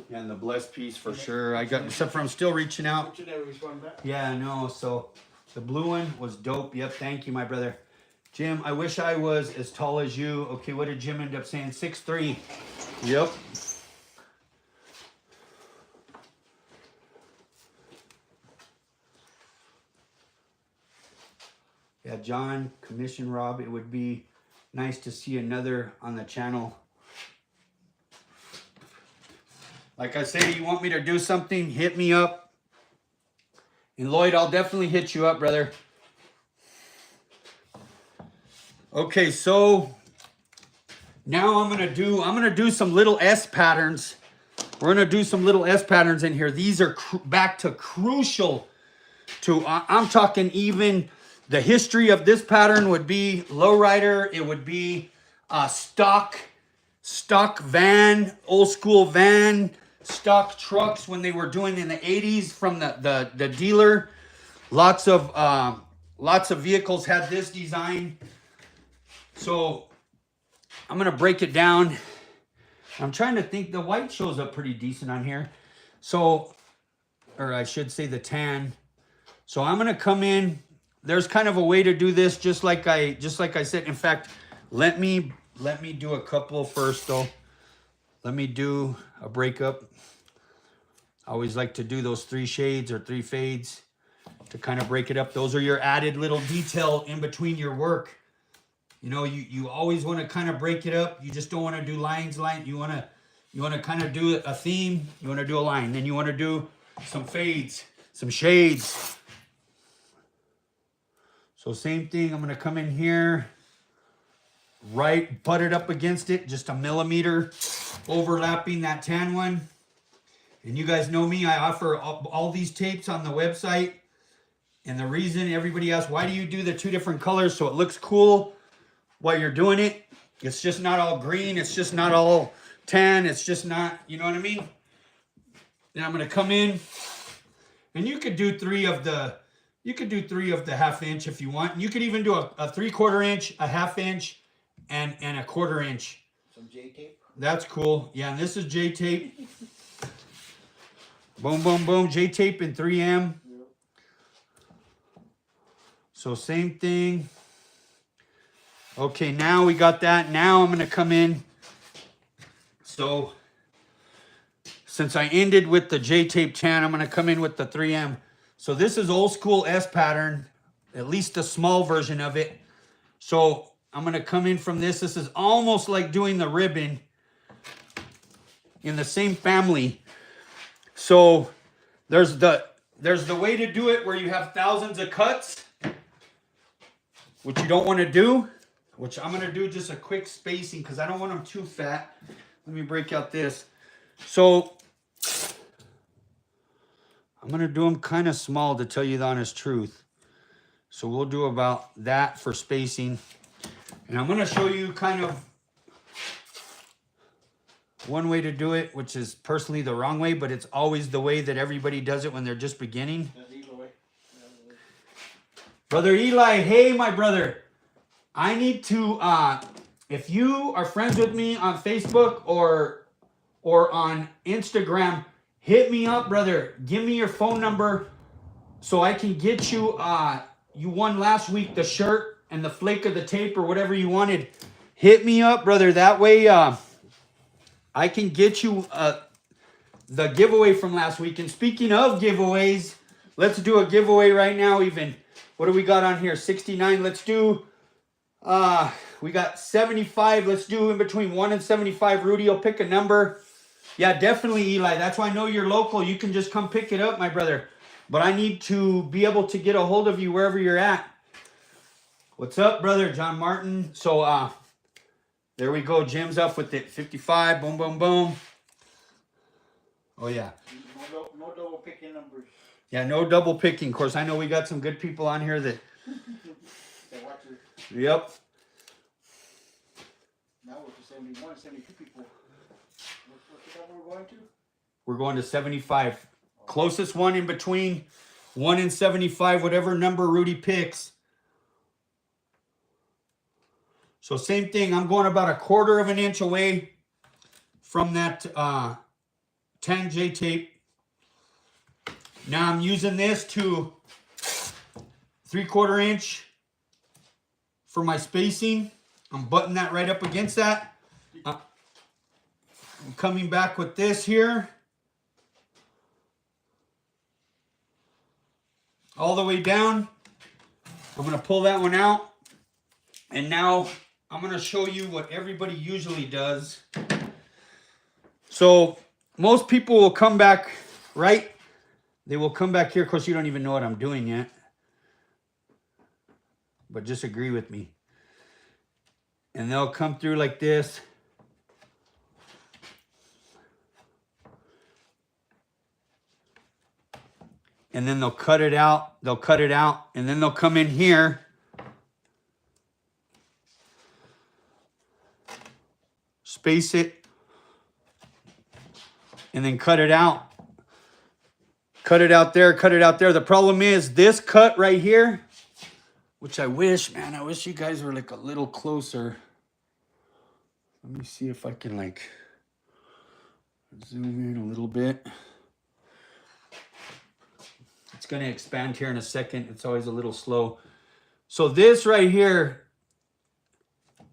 Yeah, and the blessed piece for sure. I got, except for I'm still reaching out. Don't you never respond back? Yeah, no, so the blue one was dope. Yep, thank you, my brother. Jim, I wish I was as tall as you. Okay, what did Jim end up saying? 6'3". Yep. Yeah, John, commission Rob, it would be nice to see another on the channel. Like I say, you want me to do something, hit me up. And Lloyd, I'll definitely hit you up, brother. Okay, so now I'm gonna do some little S patterns. We're gonna do some little S patterns in here. These are back to crucial to, I'm talking even the history of this pattern would be lowrider. It would be stock van, old school van, stock trucks when they were doing in the 80s from the dealer. Lots of vehicles had this design. So I'm gonna break it down. I'm trying to think, the white shows up pretty decent on here. So, or I should say the tan. So I'm gonna come in. There's kind of a way to do this, just like I said. In fact, let me do a couple first though. Let me do a breakup. I always like to do those 3 shades or 3 fades to kind of break it up. Those are your added little detail in between your work. You know, you always want to kind of break it up. You just don't want to do lines. You want to kind of do a theme. You want to do a line. Then you want to do some fades, some shades. So same thing. I'm going to come in here, right, butt it up against it, just a millimeter, overlapping that tan one. And you guys know me. I offer all these tapes on the website. And the reason everybody asks, why do you do the 2 different colors? So it looks cool while you're doing it. It's just not all green. It's just not all tan. It's just not, you know what I mean? Then I'm going to come in, and you could do 3 of the, you could do 3 of the 1/2 inch if you want. And you could even do a 3/4 inch, a 1/2 inch, and a 1/4 inch. Some J tape. That's cool. Yeah, and this is J tape. Boom, boom, boom. J tape in 3M. Yep. So same thing. Okay, now we got that. Now I'm going to come in. So since I ended with the J tape tan, I'm going to come in with the 3M. So this is old school S pattern, at least the small version of it. So I'm going to come in from this. This is almost like doing the ribbon in the same family. So there's the way to do it where you have thousands of cuts, which you don't want to do, which I'm going to do just a quick spacing because I don't want them too fat. Let me break out this. So I'm going to do them kind of small, to tell you the honest truth. So we'll do about that for spacing. And I'm going to show you kind of one way to do it, which is personally the wrong way, but it's always the way that everybody does it when they're just beginning. Brother Eli, hey, my brother. I need to, if you are friends with me on Facebook or on Instagram, hit me up, brother. Give me your phone number so I can get you, you won last week the shirt and the flake of the tape or whatever you wanted. Hit me up, brother. That way I can get you the giveaway from last week. And speaking of giveaways, let's do a giveaway right now even. What do we got on here? 69. Let's do, we got 75. Let's do in between 1 and 75. Rudy, you'll pick a number. Yeah, definitely, Eli. That's why I know you're local. You can just come pick it up, my brother. But I need to be able to get a hold of you wherever you're at. What's up, brother? John Martin. So, there we go. Jim's up with it. 55. Boom, boom, boom. Oh, yeah. No double picking numbers. Yeah, no double picking. Of course, I know we got some good people on here that... Yep. Now we're to 71, 72 people. What's the number we're going to? We're going to 75. Closest one in between 1 and 75, whatever number Rudy picks. So same thing. I'm going about 1/4 of an inch away from that 10J tape. Now I'm using this to 3/4 inch for my spacing. I'm buttoning that right up against that. I'm coming back with this here. All the way down. I'm going to pull that one out. And now I'm going to show you what everybody usually does. So most people will come back, right? They will come back here. Of course, you don't even know what I'm doing yet. But just agree with me. And they'll come through like this. And then they'll cut it out. They'll cut it out. And then they'll come in here. Space it. And then cut it out. Cut it out there. Cut it out there. The problem is this cut right here, which I wish, man, I wish you guys were like a little closer. Let me see if I can like zoom in a little bit. It's going to expand here in a second. It's always a little slow. So this right here,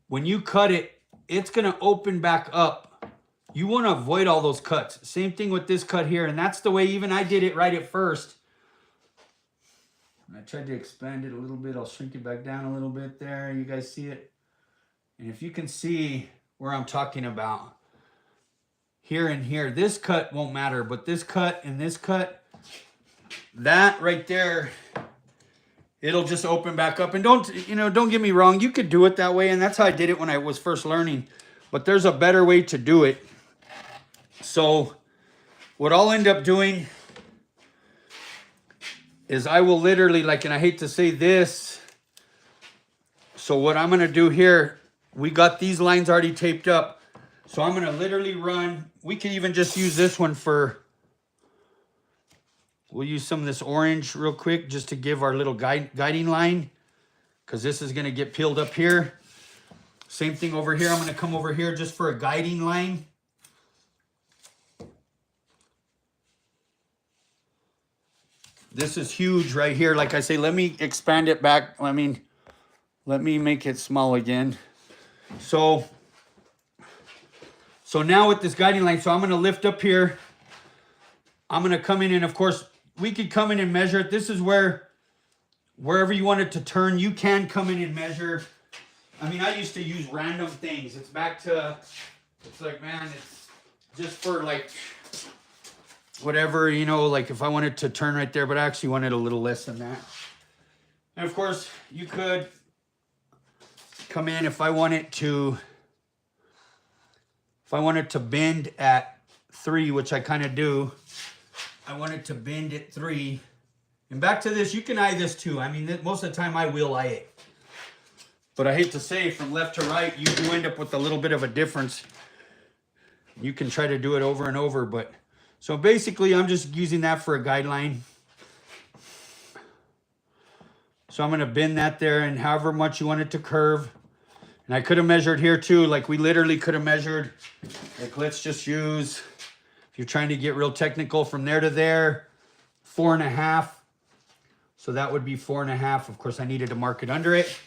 when you cut it, it's going to open back up. You want to avoid all those cuts. Same thing with this cut here. And that's the way even I did it right at first. I tried to expand it a little bit. I'll shrink it back down a little bit there. You guys see it? And if you can see where I'm talking about, here and here, this cut won't matter. But this cut and this cut, that right there, it'll just open back up. And don't get me wrong, you could do it that way, and that's how I did it when I was first learning. But there's a better way to do it. So what I'll end up doing is I will literally, like, and I hate to say this, so what I'm going to do here, we got these lines already taped up. So I'm going to literally run, we can even just use this one for, we'll use some of this orange real quick just to give our little guiding line, because this is going to get peeled up here. Same thing over here. I'm going to come over here just for a guiding line. This is huge right here. Like I say, let me expand it back. Let me make it small again. So now with this guiding line, so I'm going to lift up here. I'm going to come in, and of course, we could come in and measure it. This is where, wherever you want it to turn, you can come in and measure. I mean, I used to use random things. It's back to, it's like, man, it's just for like, whatever, you know, like if I wanted to turn right there, but I actually wanted a little less than that. And of course, you could come in if I wanted to bend at 3, which I kind of do. I want it to bend at 3. And back to this, you can eye this too. I mean, most of the time I will eye it. But I hate to say, from left to right, you do end up with a little bit of a difference. You can try to do it over and over, but... So basically, I'm just using that for a guideline. So I'm going to bend that there, and however much you want it to curve. And I could have measured here too, like we literally could have measured. Like let's just use, if you're trying to get real technical, from there to there, 4.5. So that would be 4.5. Of course, I needed to mark it under it.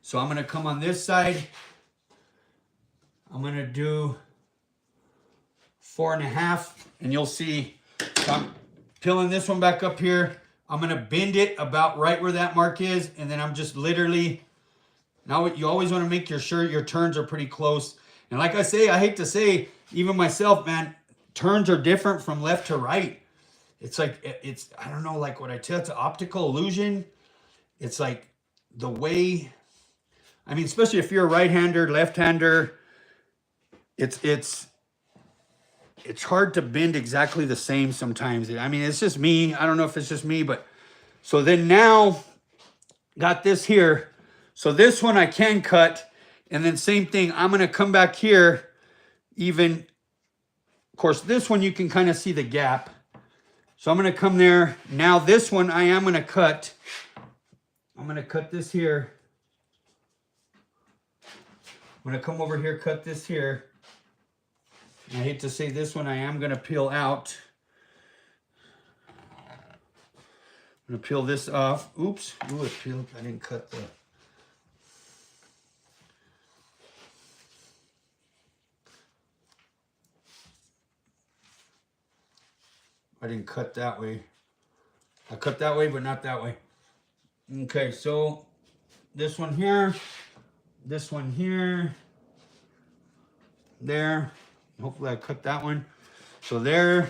So I'm going to come on this side. I'm going to do 4.5, and you'll see, so I'm peeling this one back up here. I'm going to bend it about right where that mark is, and then I'm just literally, now you always want to make sure your turns are pretty close. And like I say, I hate to say, even myself, man, turns are different from left to right. It's like, I don't know, like what I tell, it's an optical illusion. It's like the way, I mean, especially if you're a right-hander, left-hander, it's hard to bend exactly the same sometimes. I mean, it's just me. I don't know if it's just me, but so then now got this here. So this one I can cut, and then same thing. I'm going to come back here even. Of course, this one you can kind of see the gap. So I'm going to come there. Now this one I am going to cut. I'm going to cut this here. I'm going to come over here, cut this here. I hate to say this one, I am going to peel out. I'm going to peel this off. Oops. Ooh, it peeled. I didn't cut the... I didn't cut that way. I cut that way, but not that way. Okay, so this one here. This one here. There. Hopefully I cut that one. So there.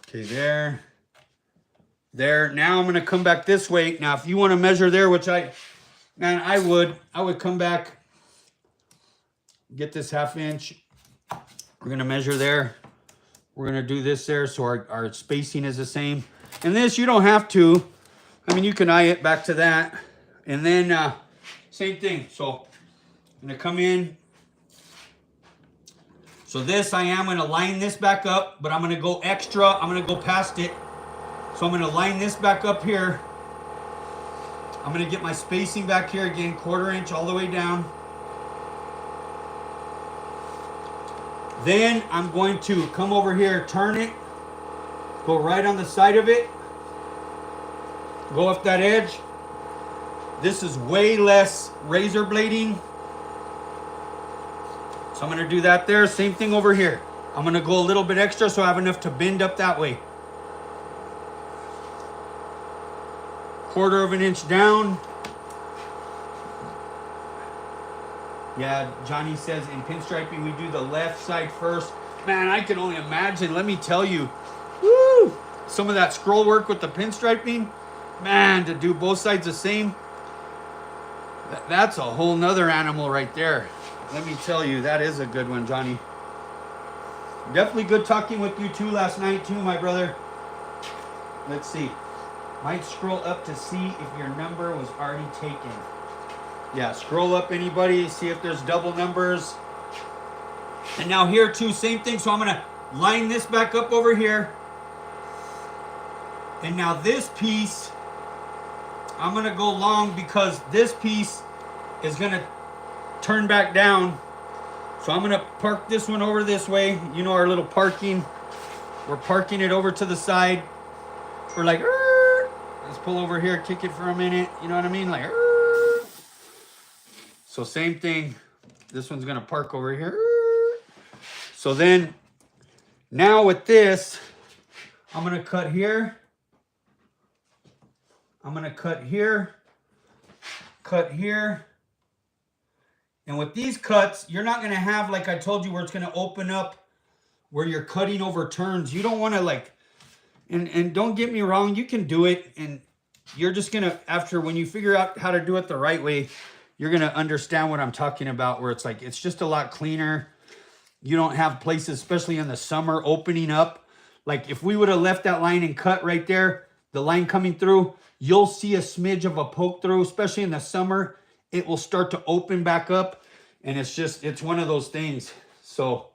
Okay, there. There. Now I'm going to come back this way. Now, if you want to measure there, which I would come back, get this 1/2 inch. We're going to measure there. We're going to do this there so our spacing is the same. And this, you don't have to. I mean, you can eye it back to that. And then... same thing. So I'm going to come in. So this, I am going to line this back up, but I'm going to go extra. I'm going to go past it. So I'm going to line this back up here. I'm going to get my spacing back here again, 1/4 inch all the way down. Then I'm going to come over here, turn it, go right on the side of it, go up that edge. This is way less razor blading. So I'm going to do that there. Same thing over here. I'm going to go a little bit extra so I have enough to bend up that way. 1/4 inch down. Yeah, Johnny says in pinstriping we do the left side first. Man, I can only imagine. Let me tell you. Woo! Some of that scroll work with the pinstriping. Man, to do both sides the same. That's a whole nother animal right there. Let me tell you, that is a good one, Johnny. Definitely good talking with you too last night too, my brother. Let's see. Might scroll up to see if your number was already taken. Yeah, scroll up anybody, see if there's double numbers. And now here too, same thing. So I'm going to line this back up over here. And now this piece, I'm going to go long because this piece is going to turn back down. So I'm going to park this one over this way. You know our little parking. We're parking it over to the side. We're like, let's pull over here, kick it for a minute. You know what I mean? Like, so same thing. This one's going to park over here. So then, now with this, I'm going to cut here. I'm going to cut here. Cut here. And with these cuts, you're not going to have, like I told you, where it's going to open up where you're cutting over turns. You don't want to like, and don't get me wrong, you can do it. And you're just going to, after, when you figure out how to do it the right way, you're going to understand what I'm talking about, where it's like, it's just a lot cleaner. you don't have places, especially in the summer, opening up. Like if we would have left that line and cut right there, the line coming through, you'll see a smidge of a poke through, especially in the summer. It will start to open back up, and it's one of those things. So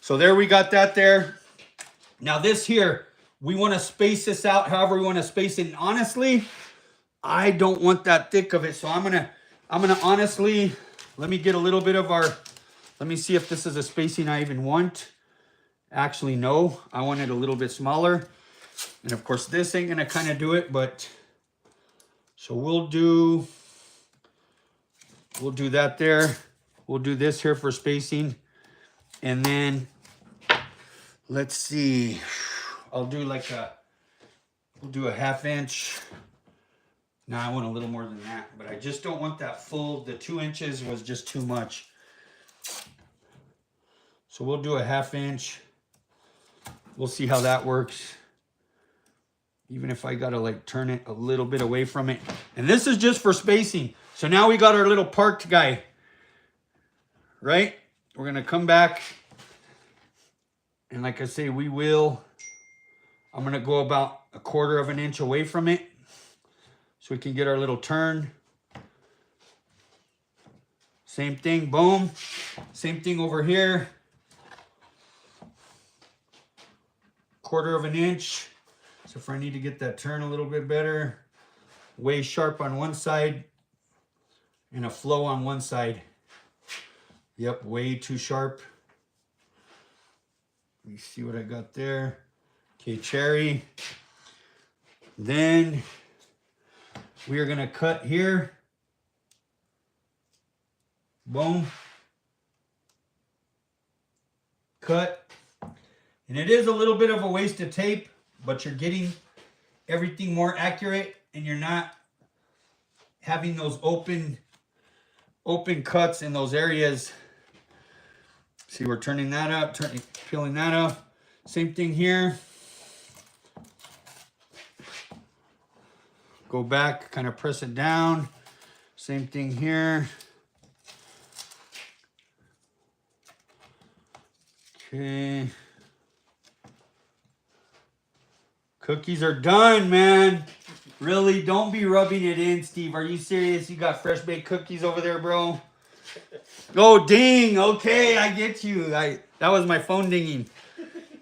there we got that there. Now this here, we want to space this out however we want to space it. And honestly, I don't want that thick of it. So I'm gonna honestly, let me get a little bit of let me see if this is a spacing I even want. Actually, no, I want it a little bit smaller. And of course, this ain't gonna kind of do it, but so we'll do that there. We'll do this here for spacing. And then let's see, we'll do a 1/2 inch. Now I want a little more than that, but I just don't want that full. The 2 inches was just too much. So we'll do a 1/2 inch. We'll see how that works. Even if I gotta like turn it a little bit away from it. And this is just for spacing. So now we got our little parked guy, right? We're gonna come back. And like I say, I'm gonna go about 1/4 inch away from it so we can get our little turn. Same thing, boom. Same thing over here. 1/4 inch. So if I need to get that turn a little bit better, way sharp on one side and a flow on one side. Yep, way too sharp. Let me see what I got there. Okay, cherry. Then we are gonna cut here. Boom. Cut. And it is a little bit of a waste of tape, but you're getting everything more accurate and you're not having those open cuts in those areas. See, we're turning that up, peeling that off. Same thing here. Go back, kind of press it down. Same thing here. Okay. Cookies are done, man. Really, don't be rubbing it in, Steve. Are you serious? You got fresh baked cookies over there, bro? Oh, ding. Okay, I get you. That was my phone dinging.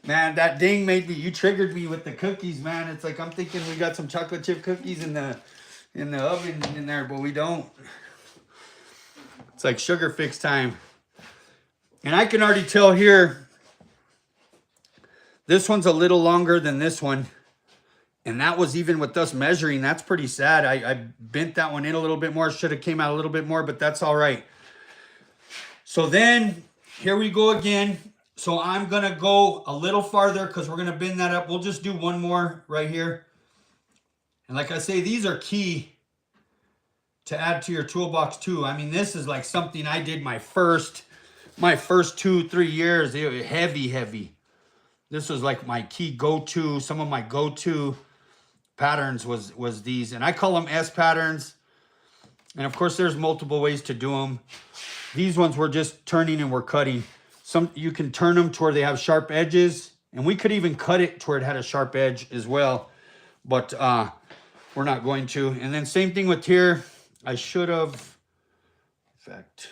Man, that ding you triggered me with the cookies, man. It's like I'm thinking we got some chocolate chip cookies in the oven in there, but we don't. It's like sugar fix time. And I can already tell here, this one's a little longer than this one. And that was even with us measuring. That's pretty sad. I bent that one in a little bit more. Should have came out a little bit more, but that's all right. So then, here we go again. So I'm going to go a little farther because we're going to bend that up. We'll just do one more right here. And like I say, these are key to add to your toolbox too. I mean, this is like something I did my first 2-3 years. It was heavy. This was like my key go-to. Some of my go-to patterns was these. And I call them S patterns. And of course, there's multiple ways to do them. These ones we're just turning and we're cutting. Some you can turn them to where they have sharp edges. And we could even cut it to where it had a sharp edge as well. But we're not going to. And then same thing with here. I should have, in fact,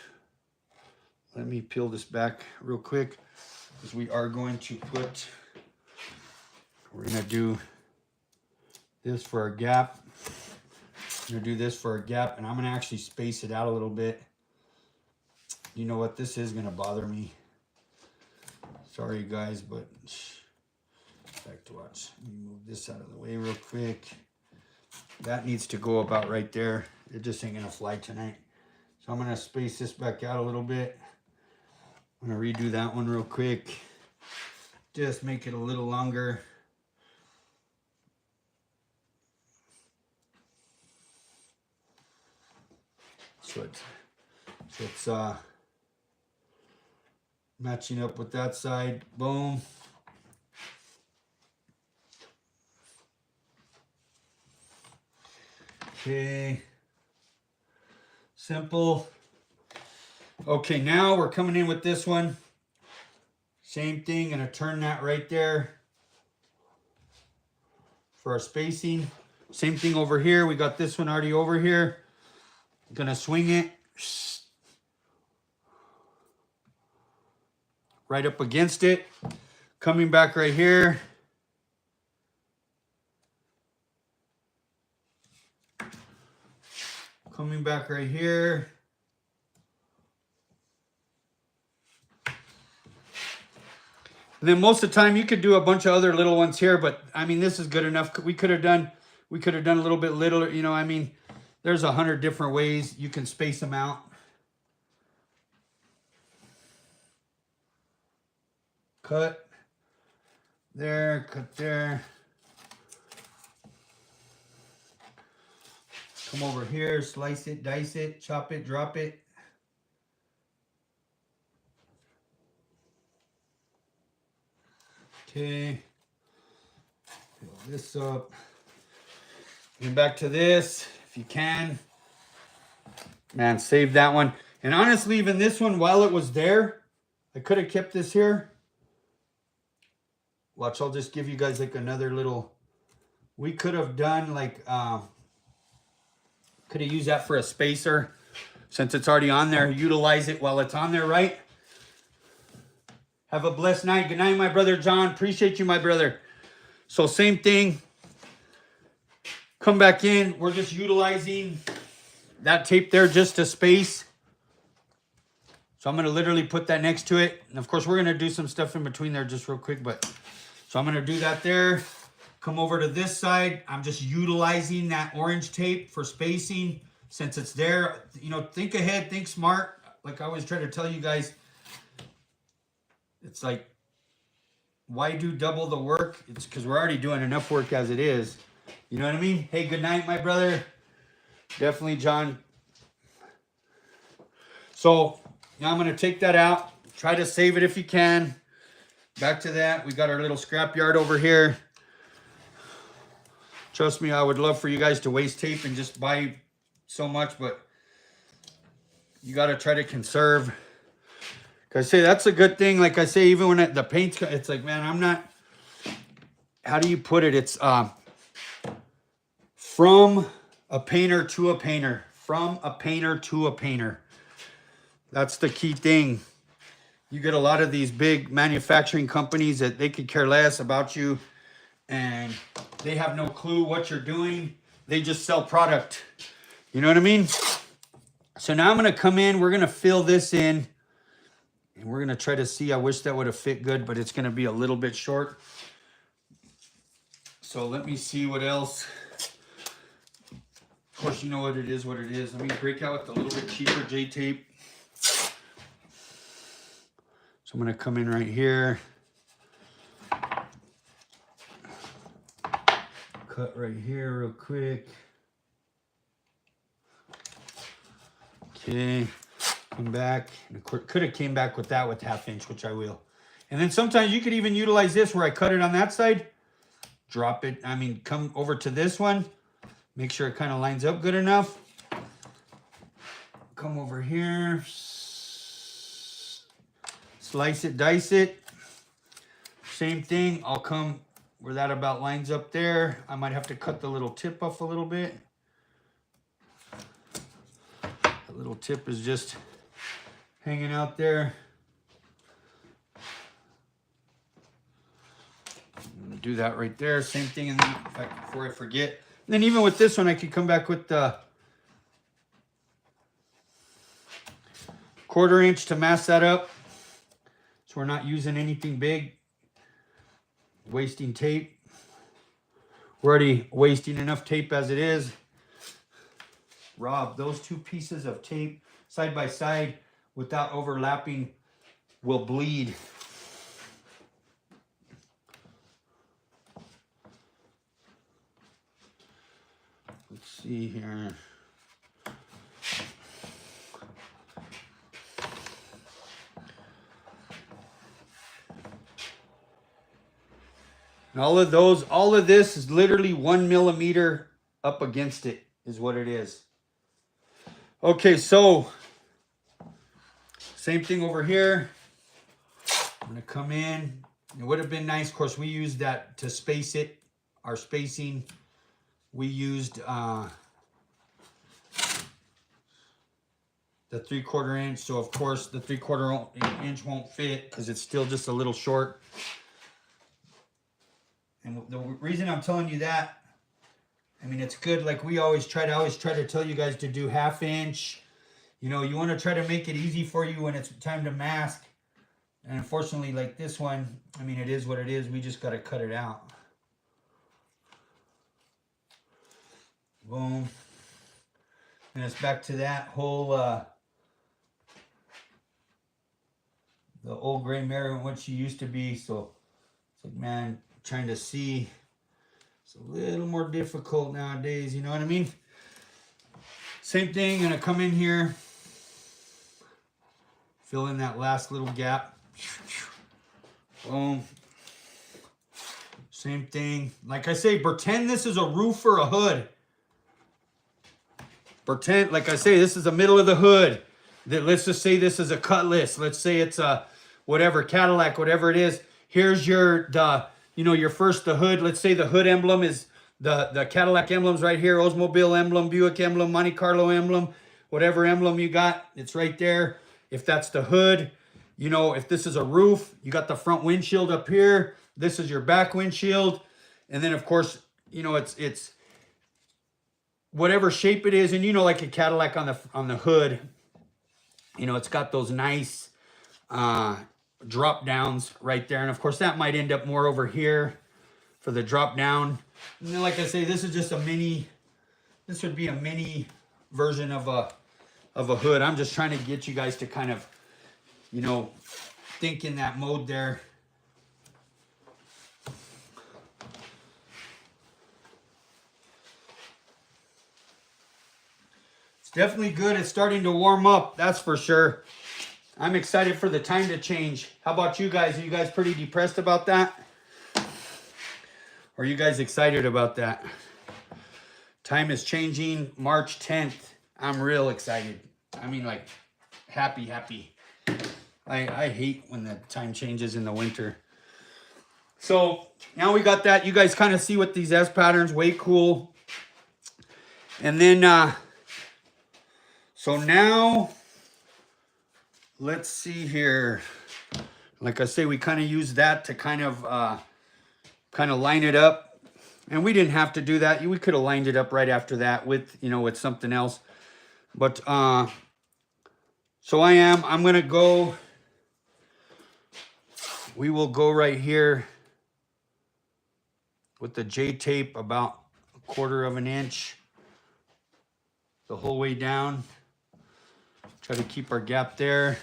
let me peel this back real quick. Because we are going to we're going to do this for our gap. I'm going to do this for our gap, and I'm going to actually space it out a little bit. You know what? This is going to bother me. Sorry, guys, but back to watch. Let me move this out of the way real quick. That needs to go about right there. It just ain't going to fly tonight. So I'm going to space this back out a little bit. I'm going to redo that one real quick. Just make it a little longer. So it's matching up with that side. Boom. Okay. Simple. Okay, now we're coming in with this one. Same thing, gonna turn that right there for our spacing. Same thing over here. We got this one already over here. Gonna swing it right up against it. Coming back right here. Coming back right here. And then most of the time you could do a bunch of other little ones here, but I mean, this is good enough. We could have done a little bit littler, you know, I mean, there's 100 different ways you can space them out. Cut there, cut there. Come over here, slice it, dice it, chop it, drop it. Okay, fill this up. And back to this, if you can. Man, save that one. And honestly, even this one, while it was there, I could have kept this here. Watch, I'll just give you guys like another little, we could have done like, could have used that for a spacer. Since it's already on there, utilize it while it's on there, right? Have a blessed night. Good night, my brother John. Appreciate you, my brother. So same thing. Come back in. We're just utilizing that tape there just to space. So I'm going to literally put that next to it. And of course, we're going to do some stuff in between there just real quick. But so I'm going to do that there. Come over to this side. I'm just utilizing that orange tape for spacing since it's there. You know, think ahead, think smart. Like I always try to tell you guys, it's like, why do double the work? It's because we're already doing enough work as it is. You know what I mean? Hey, good night, my brother. Definitely, John. So now I'm going to take that out. Try to save it if you can. Back to that. We got our little scrap yard over here. Trust me, I would love for you guys to waste tape and just buy so much, but you got to try to conserve. Like I say, that's a good thing. Like I say, even when the paint's, it's like, man, I'm not, how do you put it? It's from a painter to a painter. From a painter to a painter. That's the key thing. You get a lot of these big manufacturing companies that they could care less about you and they have no clue what you're doing. They just sell product. You know what I mean? So now I'm going to come in. We're going to fill this in. And we're going to try to see. I wish that would have fit good, but it's going to be a little bit short. So let me see what else. Of course, you know what it is, what it is. Let me break out with a little bit cheaper J-tape. So I'm going to come in right here. Cut right here real quick. Okay. Come back. Could have came back with that with 1/2 inch, which I will. And then sometimes you could even utilize this where I cut it on that side. Drop it. I mean, come over to this one. Make sure it kind of lines up good enough. Come over here. Slice it, dice it. Same thing. I'll come where that about lines up there. I might have to cut the little tip off a little bit. The little tip is just hanging out there. I'm gonna do that right there. Same thing. And then before I forget. And then even with this one, I could come back with the 1/4 inch to mask that up. So we're not using anything big. Wasting tape. We're already wasting enough tape as it is. Rob, those 2 pieces of tape side by side without overlapping will bleed. Let's see here. And all of this is literally 1 millimeter up against it is what it is. Okay, so Same thing over here. I'm gonna come in. It would have been nice, of course, we used that to space it. Our spacing, we used the 3/4 inch. So of course the 3/4 inch won't fit because it's still just a little short. And the reason I'm telling you that, I mean, it's good. Like we always try to tell you guys to do 1/2 inch. You know, you want to try to make it easy for you when it's time to mask. And unfortunately, like this one, I mean, it is what it is. We just got to cut it out. Boom. And it's back to that whole, the old gray mirror and what she used to be. So it's like, man, trying to see. It's a little more difficult nowadays. You know what I mean? Same thing. Gonna come in here. Fill in that last little gap. Boom. Same thing. Like I say, pretend this is a roof or a hood. Pretend, like I say, this is the middle of the hood. Let's just say this is a Cutlass. Let's say it's a whatever, Cadillac, whatever it is. Here's your, your the hood. Let's say the hood emblem is the Cadillac emblem's right here. Oldsmobile emblem, Buick emblem, Monte Carlo emblem, whatever emblem you got, it's right there. If that's the hood, you know, if this is a roof, you got the front windshield up here. This is your back windshield. And then of course, you know, it's whatever shape it is. And you know, like a Cadillac on the hood, you know, it's got those nice drop downs right there. And of course that might end up more over here for the drop down. And then like I say, this is just a mini, this would be a mini version of a hood. I'm just trying to get you guys to kind of, you know, think in that mode there. It's definitely good. It's starting to warm up, that's for sure. I'm excited for the time to change. How about you guys? Are you guys pretty depressed about that? Or are you guys excited about that? Time is changing, March 10th. I'm real excited. I mean, like, happy. I hate when the time changes in the winter. So now we got that. You guys kind of see what these S patterns, way cool. And then, so now, let's see here. Like I say, we kind of use that to kind of line it up. And we didn't have to do that. We could have lined it up right after that with, you know, with something else. But, so I'm going to go, we will go right here with the J tape about 1/4 inch the whole way down. Try to keep our gap there.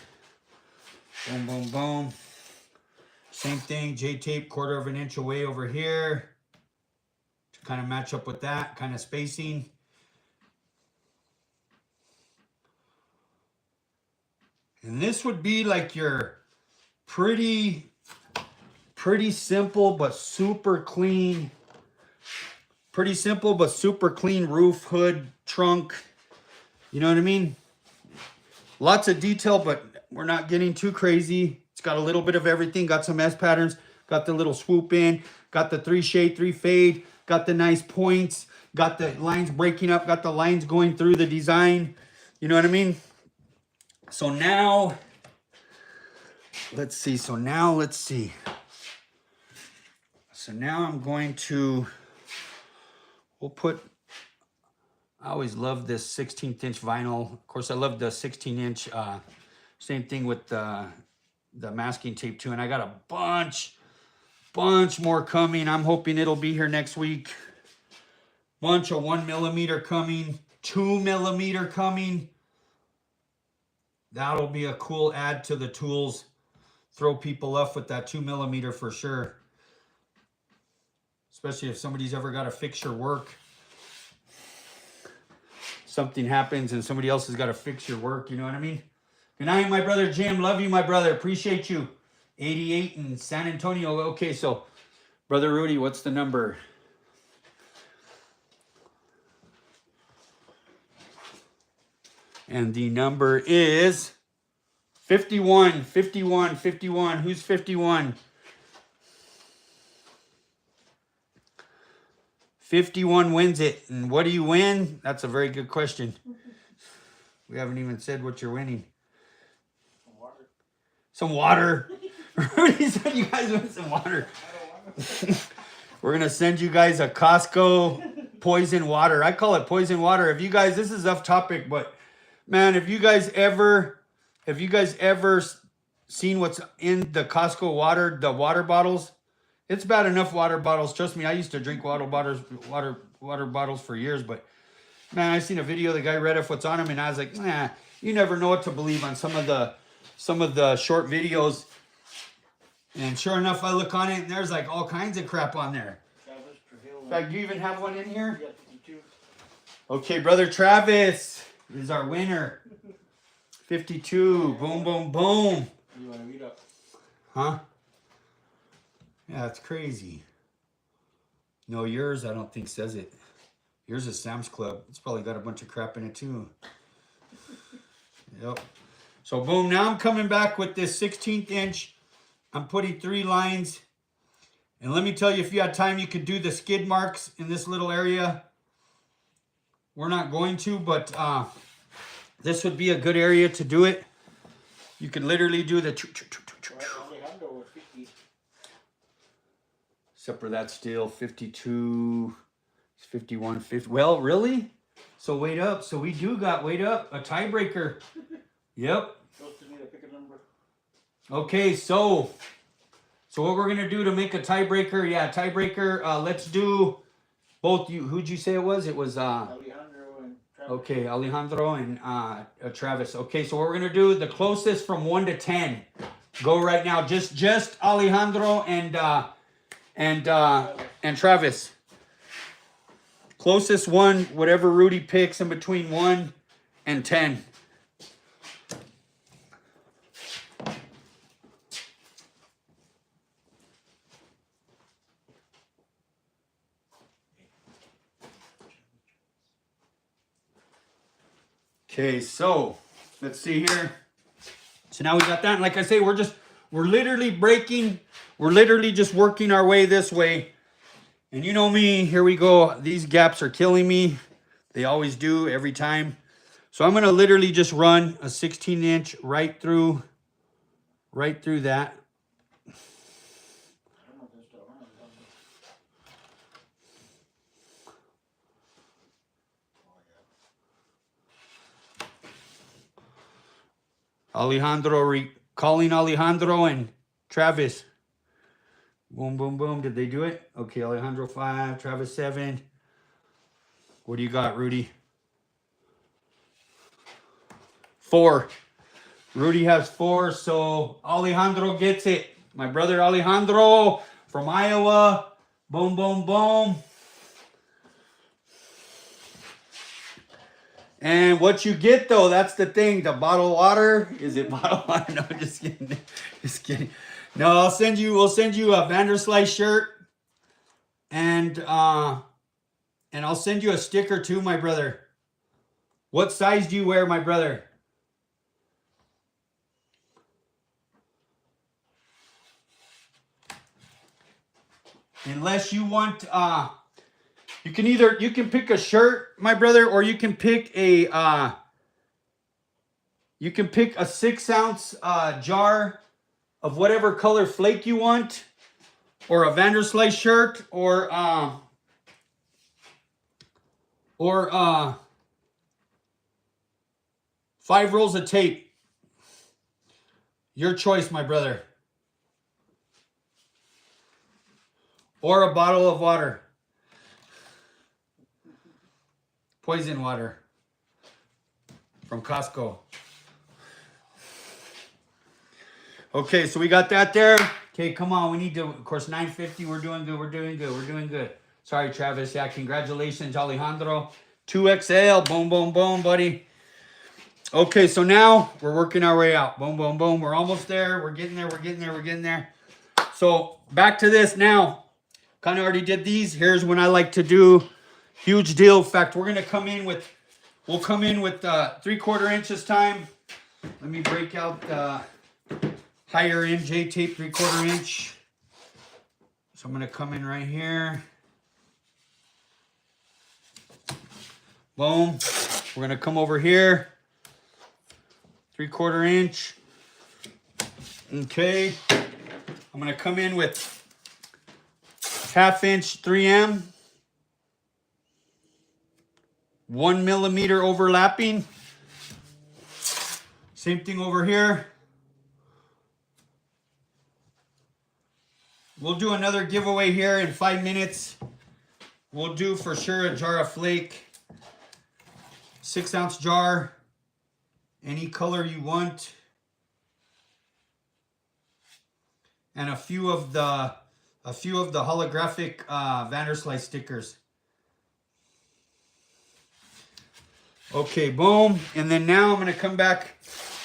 Boom, boom, boom. Same thing, J tape 1/4 inch away over here to kind of match up with that kind of spacing. And this would be like your pretty simple but super clean. Pretty simple but super clean roof, hood, trunk. You know what I mean? Lots of detail, but we're not getting too crazy. It's got a little bit of everything. Got some S patterns. Got the little swoop in. Got the 3 shade, 3 fade. Got the nice points. Got the lines breaking up. Got the lines going through the design. You know what I mean? So now, let's see. So now I'm going to, we'll put, I always love this 16th inch vinyl. Of course, I love the 16 inch, same thing with the masking tape too. And I got a bunch more coming. I'm hoping it'll be here next week. Bunch of 1mm coming, 2mm coming. That'll be a cool add to the tools. Throw people off with that 2mm for sure. Especially if somebody's ever got to fix your work. Something happens and somebody else has got to fix your work, you know what I mean? Good night, my brother Jim. Love you, my brother. Appreciate you. 88 in San Antonio. Okay, so Brother Rudy, what's the number? And the number is 51, 51, 51. Who's 51? 51 wins it. And what do you win? That's a very good question. We haven't even said what you're winning. Some water. Rudy said you guys win some water. We're going to send you guys a Costco poison water. I call it poison water. If you guys, this is off topic, but man, if you guys ever seen what's in the Costco water, the water bottles, it's bad enough water bottles. Trust me, I used to drink water bottles for years, but man, I seen a video, the guy read off what's on them, and I was like, nah, you never know what to believe on some of the short videos. And sure enough, I look on it, and there's like all kinds of crap on there. In fact, do you even have one in here? Yeah, 52. Okay, brother Travis is our winner. 52. Boom, boom, boom. You want to read up? Huh? Yeah, that's crazy. No, yours I don't think says it. Yours is Sam's Club. It's probably got a bunch of crap in it too. Yep. So boom, now I'm coming back with this 16th inch. I'm putting 3 lines. And let me tell you, if you had time, you could do the skid marks in this little area. We're not going to, but this would be a good area to do it. You could literally do the... Except for that still, 52, 51, 50. Well, really? So wait up. So we do got, wait up, a tiebreaker. Yep. Okay, so what we're going to do to make a tiebreaker, tiebreaker, let's do both you. Who'd you say it was? It was, Alejandro and Travis. Okay, Alejandro and Travis. Okay, so what we're going to do, the closest from 1 to 10. Go right now. Just Alejandro and Travis. Closest one, whatever Rudy picks, in between 1 and 10. Okay, so let's see here. So now we got that. And like I say, we're literally just working our way this way. And you know me, here we go. These gaps are killing me. They always do every time. So I'm going to literally just run a 16 inch right through that. Calling Alejandro and Travis. Boom, boom, boom. Did they do it? Okay, Alejandro 5, Travis 7. What do you got, Rudy? 4. Rudy has 4, so Alejandro gets it. My brother Alejandro from Iowa. Boom, boom, boom. And what you get, though, that's the thing. The bottled water. Is it bottled water? No, just kidding. Just kidding. No, we'll send you a Vanderslice shirt. And I'll send you a sticker too, my brother. What size do you wear, my brother? Unless you want you can pick a shirt, my brother, or you can pick a 6-ounce jar of whatever color flake you want, or a Vanderslice shirt, or 5 rolls of tape. Your choice, my brother. Or a bottle of water. Poison water from Costco. Okay, so we got that there. Okay, come on. We need to, of course, 950. We're doing good. We're doing good. We're doing good. Sorry, Travis. Yeah, congratulations, Alejandro. 2XL. Boom, boom, boom, buddy. Okay, so now we're working our way out. Boom, boom, boom. We're almost there. We're getting there. We're getting there. We're getting there. So back to this now. Kind of already did these. Here's when I like to do. Huge deal. In fact, we'll come in with 3/4 inch this time. Let me break out the higher end J-tape 3/4 inch. So I'm gonna come in right here. Boom. We're gonna come over here. 3/4 inch. Okay. I'm gonna come in with 1/2 inch 3M. 1 millimeter overlapping. Same thing over here. We'll do another giveaway here in 5 minutes. We'll do for sure a jar of flake. 6-ounce jar. Any color you want. And a few of the holographic Vanderslice stickers. Okay, boom. And then now I'm gonna come back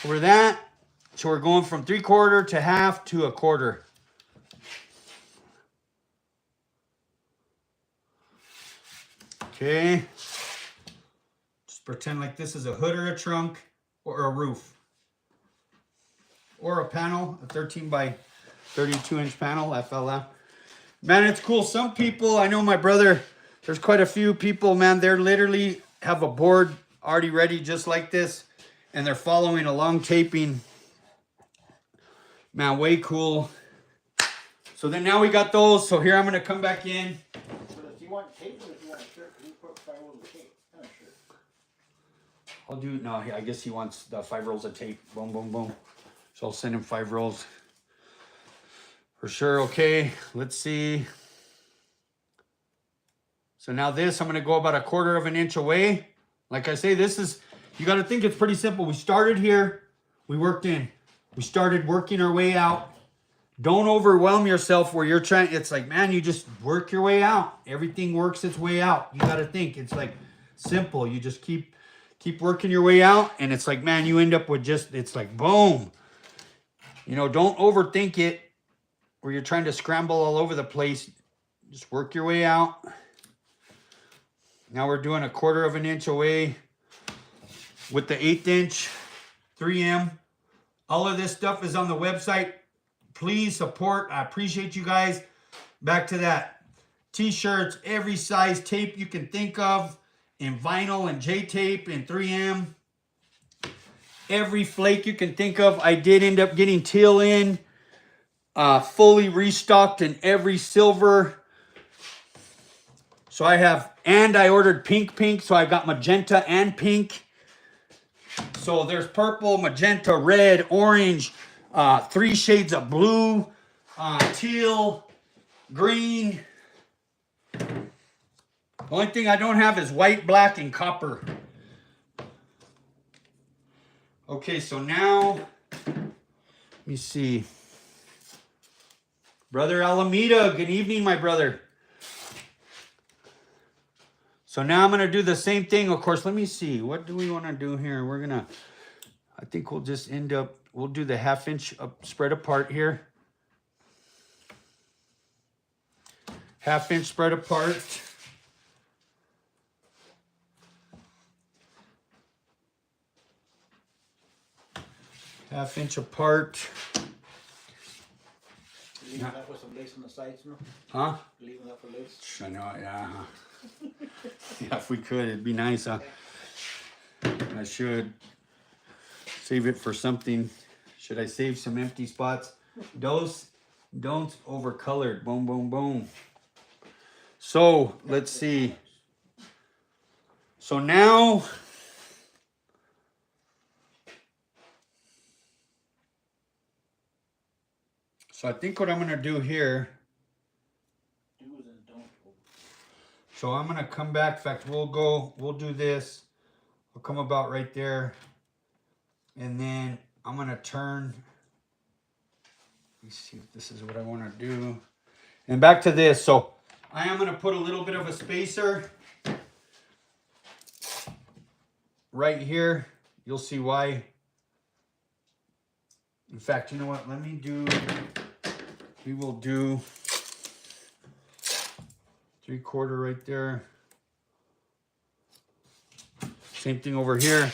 over that. So we're going from 3/4 to 1/2 to 1/4. Okay. Just pretend like this is a hood or a trunk or a roof. Or a panel, a 13 by 32 inch panel, FLF. Man, it's cool. Some people, I know my brother, there's quite a few people, man, they're literally have a board already ready just like this. And they're following along taping. Man, way cool. So then now we got those. So here I'm going to come back in. But if you want tape or if you want a shirt, you put 5 rolls of tape on a shirt. I'll do, no, I guess he wants the 5 rolls of tape. Boom, boom, boom. So I'll send him 5 rolls. For sure, okay. Let's see. So now this, I'm going to go about 1/4 inch away. Like I say, this is, you got to think it's pretty simple. We started here. We worked in. We started working our way out. Don't overwhelm yourself where you're trying. It's like, man, you just work your way out. Everything works its way out. You got to think. It's like simple. You just keep working your way out. And it's like, man, you end up with just, it's like, boom. You know, don't overthink it where you're trying to scramble all over the place. Just work your way out. Now we're doing 1/4 inch away with the 1/8 inch 3M. All of this stuff is on the website. Please support. I appreciate you guys. Back to that. T-shirts, every size tape you can think of in vinyl and J-tape and 3M. Every flake you can think of. I did end up getting teal in. Fully restocked in every silver. So I have, and I ordered pink, so I got magenta and pink. So there's purple, magenta, red, orange, 3 shades of blue, teal, green. The only thing I don't have is white, black, and copper. Okay, so now, let me see. Brother Alameda, good evening, my brother. So now I'm going to do the same thing. Of course, let me see. What do we want to do here? We're going to, I think we'll just end up, we'll do the 1/2 inch up, spread apart here. 1/2 inch spread apart. Half inch apart. Leaving that with some lace on the sides, no? Huh? Leaving that for lace. I know, yeah. Yeah, if we could, it'd be nice, huh? I should save it for something. Should I save some empty spots? Those don't overcolored. Boom, boom, boom. So let's see. So now, so I think what I'm gonna do here. Do's and don'ts. So I'm gonna come back. In fact, we'll do this. I'll come about right there. And then I'm gonna turn. Let me see if this is what I wanna do. And back to this. So I am gonna put a little bit of a spacer right here. You'll see why. In fact, you know what? Let me do, we will do 3/4 right there. Same thing over here.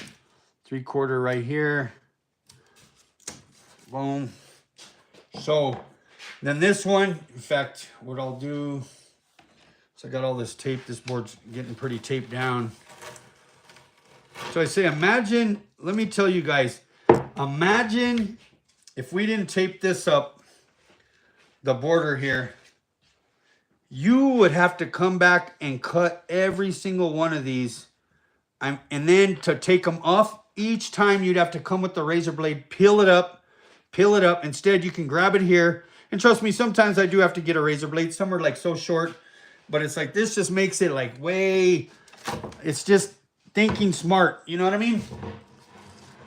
3/4 right here. Boom. So then this one, in fact, what I'll do, so I got all this tape, this board's getting pretty taped down. So I say, imagine, let me tell you guys, imagine if we didn't tape this up, the border here, you would have to come back and cut every single one of these. And then to take them off, each time you'd have to come with the razor blade, peel it up. Instead, you can grab it here. And trust me, sometimes I do have to get a razor blade. Some are like so short, but it's like, this just makes it like way, it's just thinking smart. You know what I mean?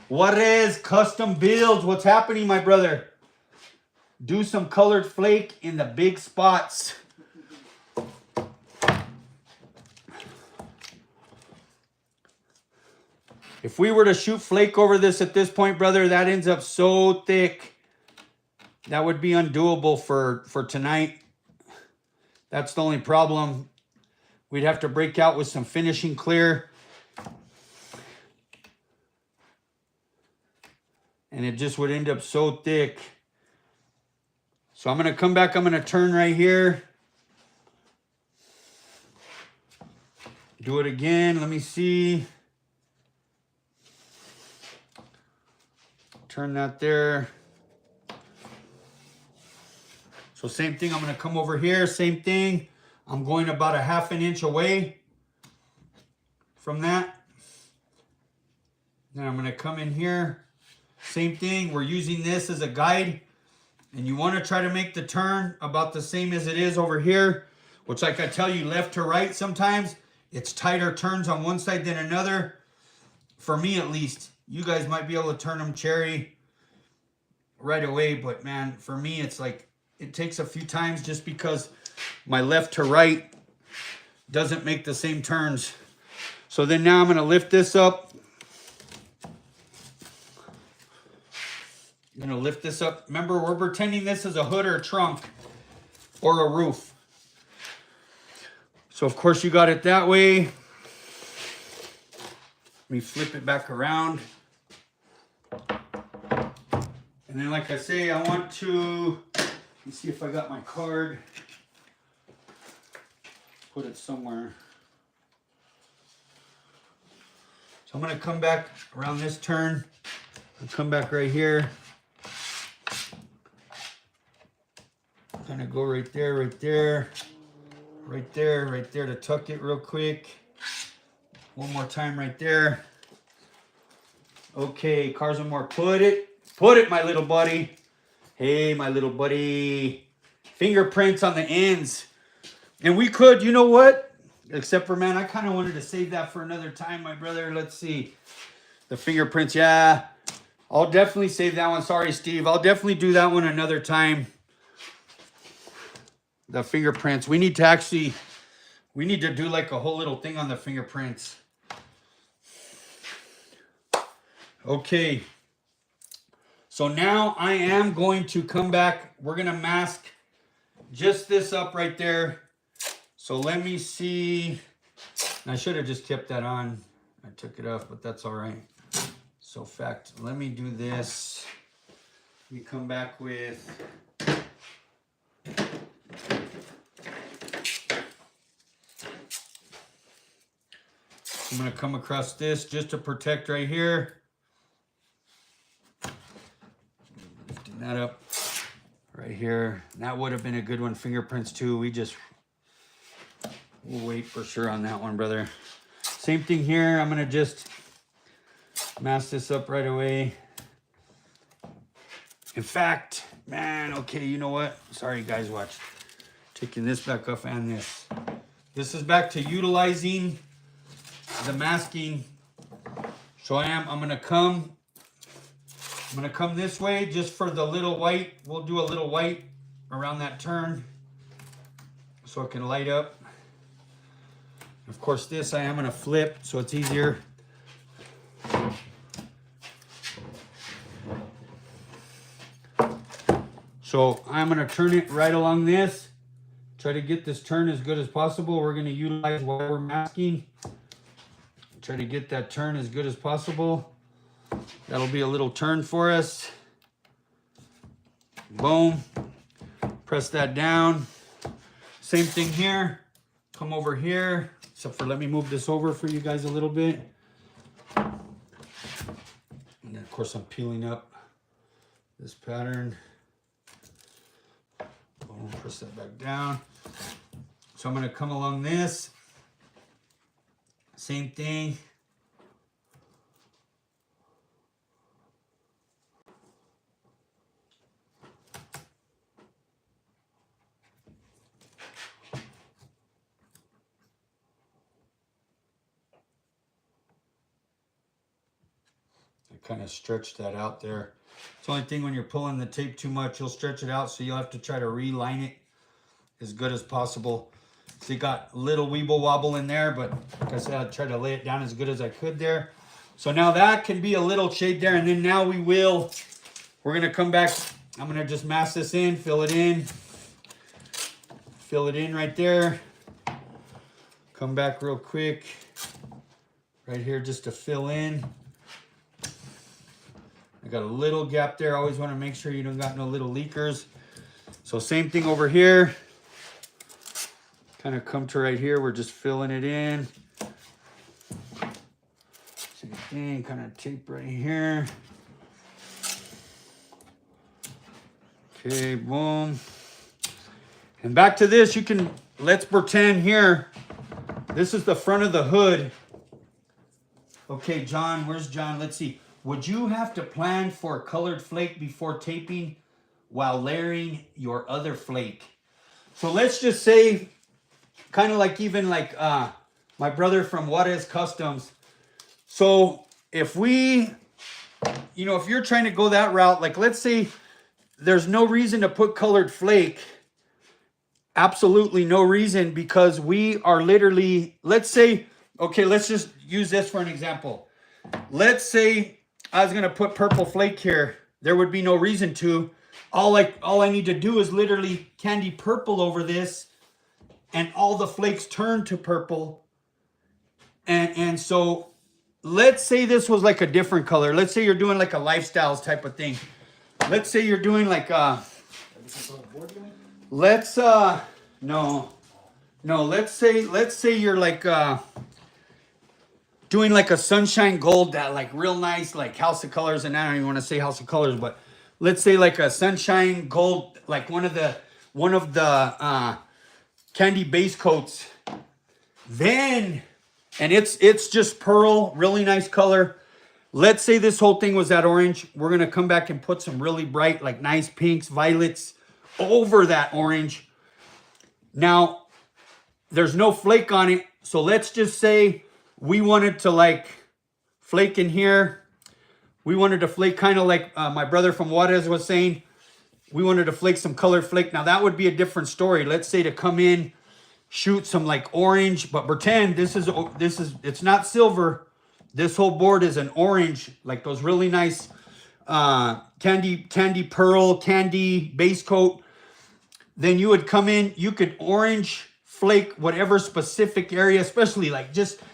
Juarez Custom Builds. What's happening, my brother? Do some colored flake in the big spots. If we were to shoot flake over this at this point, brother, that ends up so thick. That would be undoable for tonight. That's the only problem. We'd have to break out with some finishing clear. And it just would end up so thick. So I'm going to come back. I'm going to turn right here. Do it again. Let me see. Turn that there. So same thing. I'm going to come over here. Same thing. I'm going about a ½ inch away from that. Then I'm going to come in here. Same thing. We're using this as a guide. And you want to try to make the turn about the same as it is over here. Which, like I tell you, left to right sometimes. It's tighter turns on one side than another. For me, at least. You guys might be able to turn them cherry right away. But, man, for me, it's like it takes a few times just because my left to right doesn't make the same turns. So then now I'm going to lift this up. I'm going to lift this up. Remember, we're pretending this is a hood or a trunk or a roof. So, of course, you got it that way. Let me flip it back around. And then, like I say, I want to, let me see if I got my card. Put it somewhere. So I'm going to come back around this turn. I'll come back right here. Kind of go right there, right there. Right there, right there to tuck it real quick. One more time right there. Okay, cars and more. Put it, my little buddy. Hey, my little buddy. Fingerprints on the ends. And we could, you know what? Except for, man, I kind of wanted to save that for another time, my brother. Let's see. The fingerprints, yeah. I'll definitely save that one. Sorry, Steve. I'll definitely do that one another time. The fingerprints. We need to do like a whole little thing on the fingerprints. Okay. So now I am going to come back. We're going to mask just this up right there. So let me see. I should have just kept that on. I took it off, but that's all right. So fact, let me do this. We come back with... I'm going to come across this just to protect right here. Lifting that up right here. That would have been a good one. Fingerprints too. We'll wait for sure on that one, brother. Same thing here. I'm going to just mask this up right away. In fact, man, okay, you know what? Sorry, guys, watch. Taking this back off and this. This is back to utilizing the masking. So I'm gonna come this way just for the little white. We'll do a little white around that turn so it can light up. Of course, this I am gonna flip so it's easier. So I'm gonna turn it right along this. Try to get this turn as good as possible. We're gonna utilize while we're masking. Try to get that turn as good as possible. That'll be a little turn for us. Boom. Press that down. Same thing here. Come over here. Except for, let me move this over for you guys a little bit. And then of course I'm peeling up this pattern. Boom, press that back down. So I'm gonna come along this. Same thing. Kind of stretch that out there. It's the only thing when you're pulling the tape too much, you'll stretch it out, so you'll have to try to reline it as good as possible. So you got a little weeble wobble in there, but like I said, I tried to lay it down as good as I could there. So now that can be a little shade there, and then now we're gonna come back. I'm gonna just mask this in, fill it in right there. Come back real quick right here just to fill in. I got a little gap there. Always want to make sure you don't got no little leakers. So same thing over here. Kind of come to right here. We're just filling it in. Same thing. Kind of tape right here. Okay, boom. And back to this. Let's pretend here. This is the front of the hood. Okay, John, where's John? Let's see. Would you have to plan for colored flake before taping while layering your other flake? So let's just say, kind of like even like my brother from Juarez Customs. So if if you're trying to go that route, like let's say there's no reason to put colored flake. Absolutely no reason, because we are literally, let's say, okay, let's just use this for an example. Let's say I was gonna put purple flake here. There would be no reason to. All I need to do is literally candy purple over this, and all the flakes turn to purple. And so let's say this was like a different color. Let's say you're doing like a lifestyles type of thing. Let's say you're doing like let's say you're like doing like a sunshine gold, that like real nice like House of Colors, and I don't even want to say House of Colors, but let's say like a sunshine gold, like one of the candy base coats. Then, and it's just pearl, really nice color. Let's say this whole thing was that orange. We're gonna come back and put some really bright, like nice pinks, violets over that orange. Now, there's no flake on it, so let's just say we wanted to like flake in here. We wanted to flake kind of like my brother from Juarez was saying. We wanted to flake some colored flake. Now that would be a different story. Let's say to come in, shoot some like orange, but pretend it's not silver. This whole board is an orange, like those really nice candy pearl, candy base coat. Then you would come in, you could orange flake whatever specific area, especially like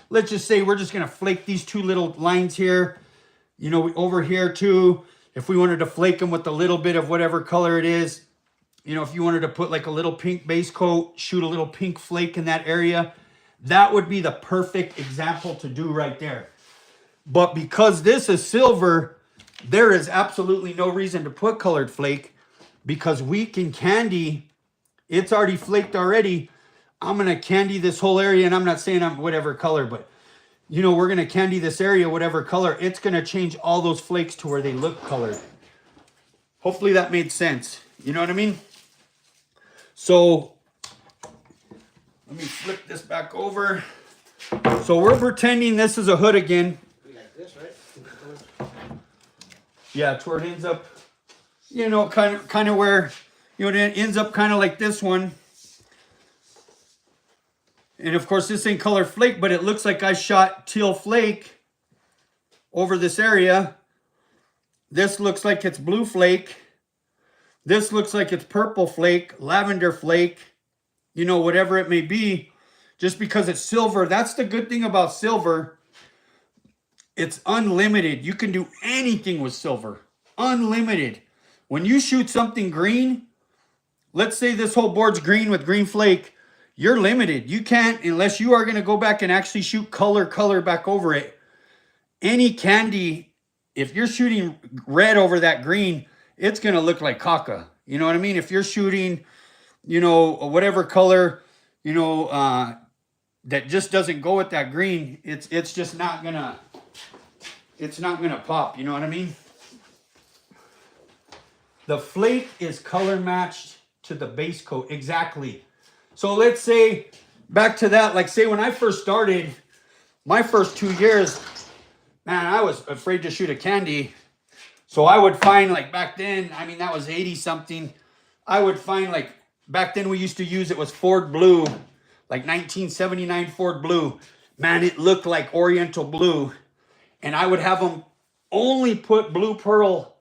let's just say we're just gonna flake these two little lines here, over here too. If we wanted to flake them with a little bit of whatever color it is, if you wanted to put like a little pink base coat, shoot a little pink flake in that area, that would be the perfect example to do right there. But because this is silver, there is absolutely no reason to put colored flake, because we can candy, it's already flaked already. I'm going to candy this whole area, and I'm not saying I'm whatever color, but we're going to candy this area whatever color. It's going to change all those flakes to where they look colored. Hopefully that made sense. You know what I mean? So let me flip this back over. So we're pretending this is a hood again. Like this, right? Yeah, to where it ends up, kind of where, it ends up kind of like this one. And of course, this ain't colored flake, but it looks like I shot teal flake over this area. This looks like it's blue flake. This looks like it's purple flake, lavender flake, whatever it may be. Just because it's silver, that's the good thing about silver. It's unlimited. You can do anything with silver. Unlimited. When you shoot something green, let's say this whole board's green with green flake, you're limited. You can't, unless you are going to go back and actually shoot color back over it. Any candy, if you're shooting red over that green, it's going to look like caca. You know what I mean? If you're shooting, you know, whatever color, you know, that just doesn't go with that green, it's just not gonna, it's not gonna pop. You know what I mean? The flake is color matched to the base coat. Exactly. So let's say, back to that, like say when I first started, my first 2 years, man, I was afraid to shoot a candy. So I would find, like back then, I mean, that was 80 something. I would find, like back then we used to use, it was Ford Blue, like 1979 Ford Blue. Man, it looked like Oriental Blue. And I would have them only put blue pearl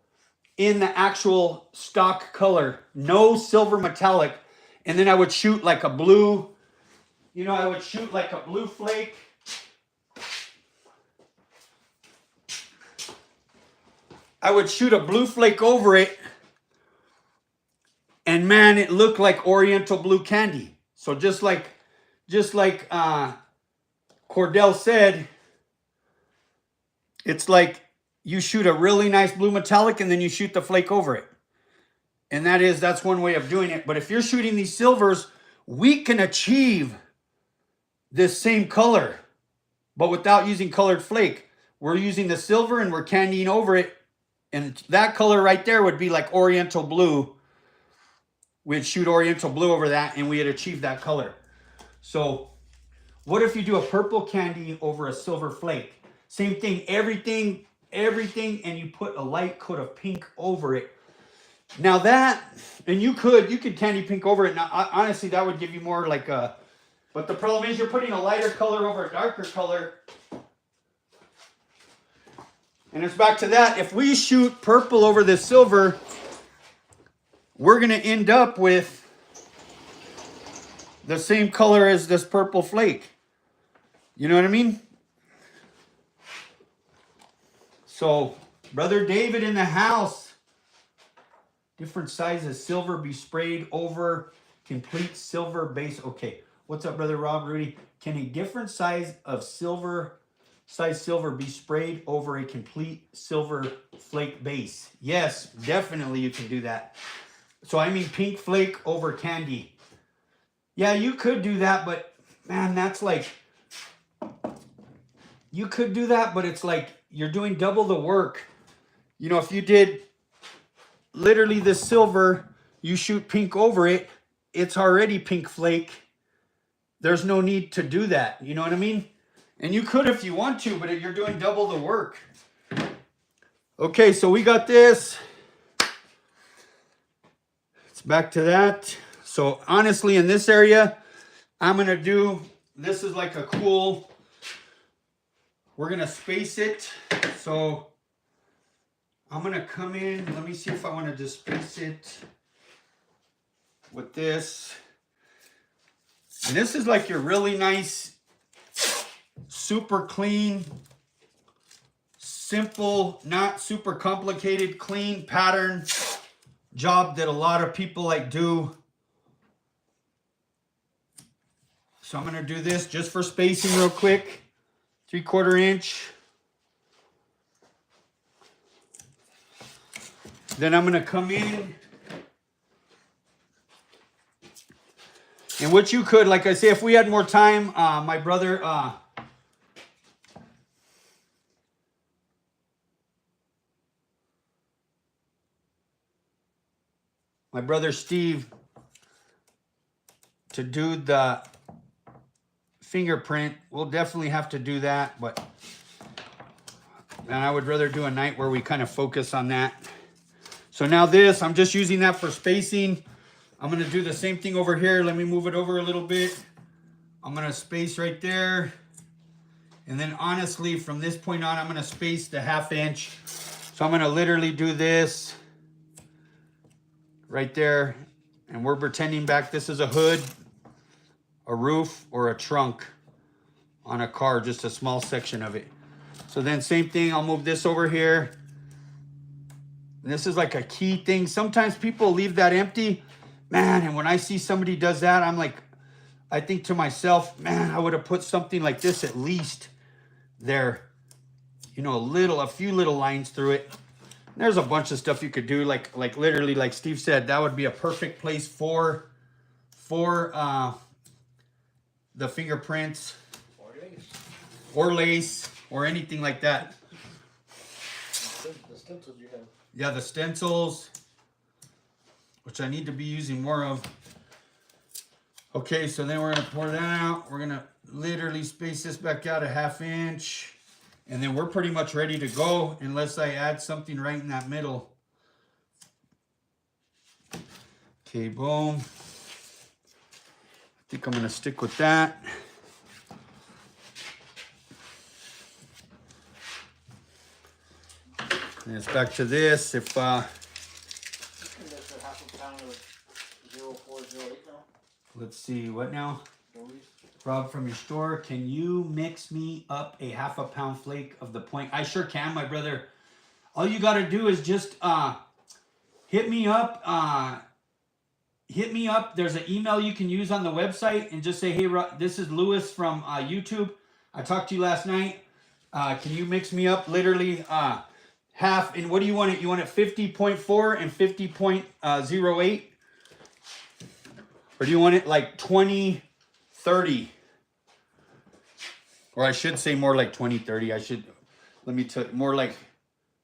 in the actual stock color, no silver metallic. And then I would shoot like a blue, you know, I would shoot like a blue flake. I would shoot a blue flake over it. And man, it looked like Oriental Blue candy. So just like Cordell said, it's like you shoot a really nice blue metallic and then you shoot the flake over it. And that's one way of doing it. But if you're shooting these silvers, we can achieve this same color, but without using colored flake. We're using the silver and we're candying over it. And that color right there would be like Oriental Blue. We'd shoot Oriental Blue over that and we'd achieve that color. So what if you do a purple candy over a silver flake? Same thing, everything, and you put a light coat of pink over it. Now that, and you could candy pink over it. Now, honestly, that would give you more like a, but the problem is you're putting a lighter color over a darker color. And it's back to that. If we shoot purple over this silver, we're going to end up with the same color as this purple flake. You know what I mean? So, Brother David in the house. Different sizes. Silver be sprayed over complete silver base. Okay. What's up, Brother Rob, Rudy? Can a different size of silver be sprayed over a complete silver flake base? Yes, definitely you can do that. So I mean pink flake over candy. Yeah, you could do that, but man, that's like, you could do that, but it's like you're doing double the work. You know, if you did literally the silver, you shoot pink over it, it's already pink flake. There's no need to do that. You know what I mean? And you could if you want to, but you're doing double the work. Okay, so we got this. It's back to that. So honestly, in this area, I'm going to do, this is like a cool, we're going to space it. So I'm going to come in. Let me see if I want to just space it with this. And this is like your really nice, super clean, simple, not super complicated, clean pattern job that a lot of people like do. So I'm going to do this just for spacing real quick. 3/4 inch. Then I'm going to come in. And what you could, like I say, if we had more time, my brother, Steve, to do the fingerprint, we'll definitely have to do that, but man, I would rather do a night where we kind of focus on that. So now this, I'm just using that for spacing. I'm going to do the same thing over here. Let me move it over a little bit. I'm going to space right there. And then honestly, from this point on, I'm going to space the 1/2 inch. So I'm going to literally do this right there. And we're pretending back this is a hood, a roof, or a trunk on a car, just a small section of it. So then same thing, I'll move this over here. And this is like a key thing. Sometimes people leave that empty, man. And when I see somebody does that, I'm like, I think to myself, man, I would have put something like this at least there. You know, a few little lines through it. There's a bunch of stuff you could do, like literally, like Steve said, that would be a perfect place for the fingerprints or lace or anything like that. The stencils you have. Yeah, the stencils, which I need to be using more of. Okay, so then we're gonna pour that out. We're gonna literally space this back out a 1/2 inch. And then we're pretty much ready to go unless I add something right in that middle. Okay, boom. I think I'm gonna stick with that. And it's back to this. If And that's a 1/2 pound of 0408 now. let's see, what now? Dories. Rob, from your store, can you mix me up a 1/2 pound flake of the point? I sure can, my brother. All you got to do is just hit me up. There's an email you can use on the website and just say, hey, this is Lewis from YouTube. I talked to you last night. Can you mix me up literally half? And what do you want it? You want it 50.4 and 50.08? Or do you want it like 20-30? Or I should say more like 20-30. More like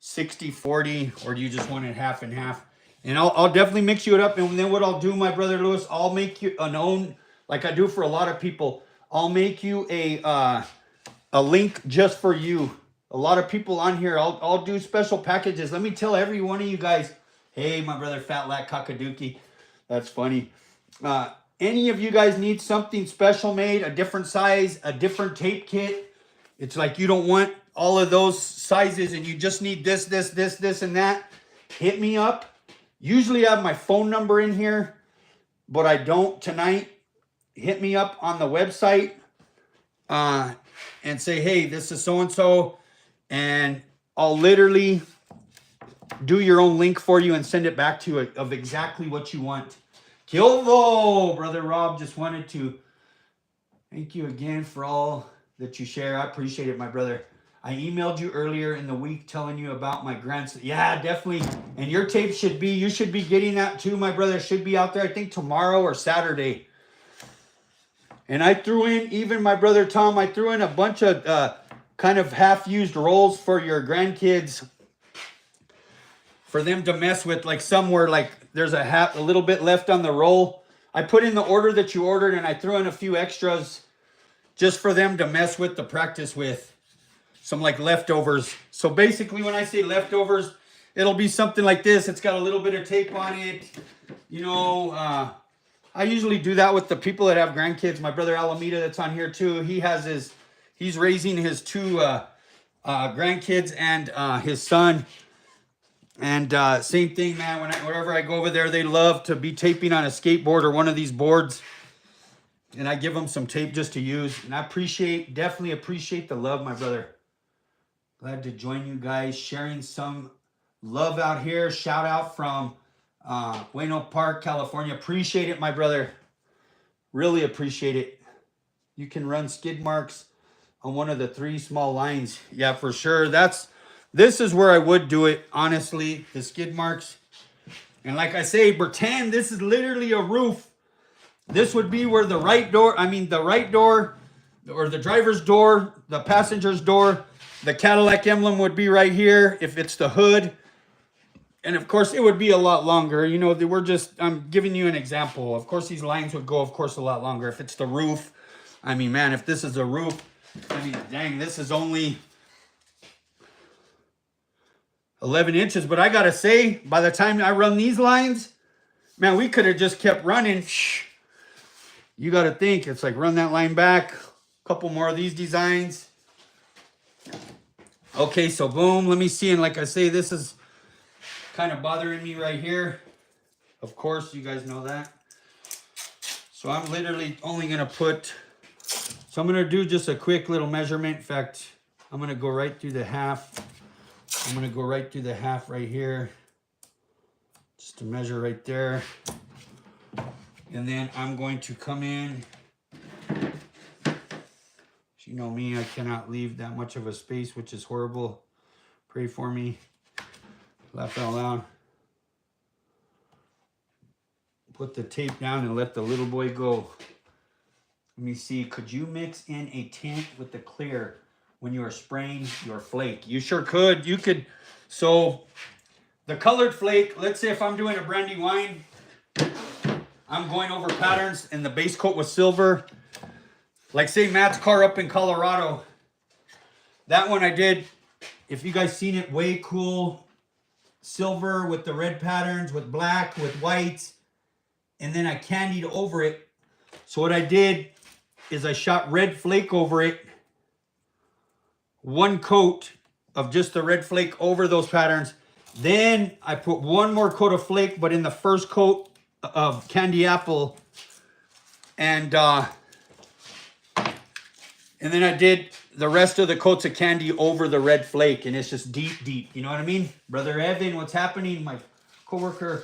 60-40, or do you just want it half and half? And I'll definitely mix you it up. And then what I'll do, my brother Lewis, I'll make you an own, like I do for a lot of people. I'll make you a link just for you. A lot of people on here, I'll do special packages. Let me tell every one of you guys, hey, my brother Fat Lat Kakaduki. That's funny. Any of you guys need something special made, a different size, a different tape kit. It's like you don't want all of those sizes and you just need this, and that. Hit me up. Usually I have my phone number in here, but I don't tonight. Hit me up on the website and say, hey, this is so-and-so. And I'll literally do your own link for you and send it back to you of exactly what you want. Kilvo, brother Rob, just wanted to thank you again for all that you share. I appreciate it, my brother. I emailed you earlier in the week telling you about my grandson. Yeah, definitely. And your tape you should be getting that too, my brother. It should be out there, I think tomorrow or Saturday. And I threw in, even my brother Tom, I threw in a bunch of kind of half-used rolls for your grandkids, for them to mess with. Like somewhere, like there's a little bit left on the roll. I put in the order that you ordered, and I threw in a few extras just for them to mess with, to practice with. Some like leftovers. So basically when I say leftovers, it'll be something like this. It's got a little bit of tape on it. You know, I usually do that with the people that have grandkids. My brother Alameda that's on here too. He's raising his 2 grandkids and his son. And same thing, man. Whenever I go over there, they love to be taping on a skateboard or one of these boards. And I give them some tape just to use. And I definitely appreciate the love, my brother. Glad to join you guys, sharing some love out here. Shout out from Bueno Park, California. Appreciate it, my brother. Really appreciate it. You can run skid marks on one of the 3 small lines. Yeah, for sure. This is where I would do it, honestly, the skid marks. And like I say, pretend this is literally a roof. This would be where the right door, or the driver's door, the passenger's door, the Cadillac emblem would be right here if it's the hood. And of course, it would be a lot longer. You know, I'm giving you an example. Of course, these lines would go, of course, a lot longer. If it's the roof, I mean, man, if this is a roof, I mean, dang, this is only 11 inches. But I got to say, by the time I run these lines, man, we could have just kept running. You got to think, it's like run that line back. A couple more of these designs. Okay, so boom, let me see. And like I say, this is kind of bothering me right here. Of course, you guys know that. So I'm literally only going to so I'm going to do just a quick little measurement. In fact, I'm going to go right through the half. I'm going to go right through the half right here. Just a measure right there. And then I'm going to come in. You know me, I cannot leave that much of a space, which is horrible. Pray for me. Laugh out loud. Put the tape down and let the little boy go. Let me see. Could you mix in a tint with the clear when you are spraying your flake? You sure could. You could. So the colored flake, let's say if I'm doing a brandy wine, I'm going over patterns and the base coat was silver. Like say Matt's car up in Colorado. That one I did, if you guys seen it, way cool. Silver with the red patterns, with black, with whites. And then I candied over it. So what I did is I shot red flake over it. One coat of just the red flake over those patterns. Then I put one more coat of flake, but in the first coat of candy apple. And then I did the rest of the coats of candy over the red flake. And it's just deep, deep. You know what I mean? Brother Evan, what's happening? My coworker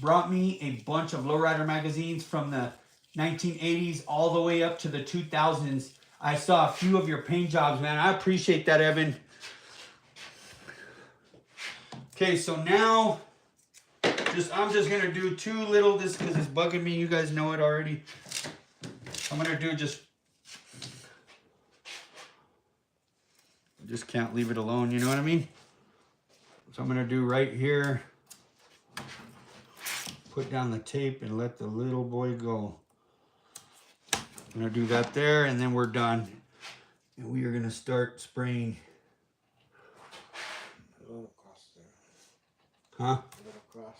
brought me a bunch of lowrider magazines from the 1980s all the way up to the 2000s. I saw a few of your paint jobs, man. I appreciate that, Evan. Okay, so now I'm just gonna do too little this because it's bugging me. You guys know it already. I'm gonna do just can't leave it alone, you know what I mean? So I'm gonna do right here. Put down the tape and let the little boy go. I'm gonna do that there and then we're done. And we are gonna start spraying. A little cross there. Huh? A little cross.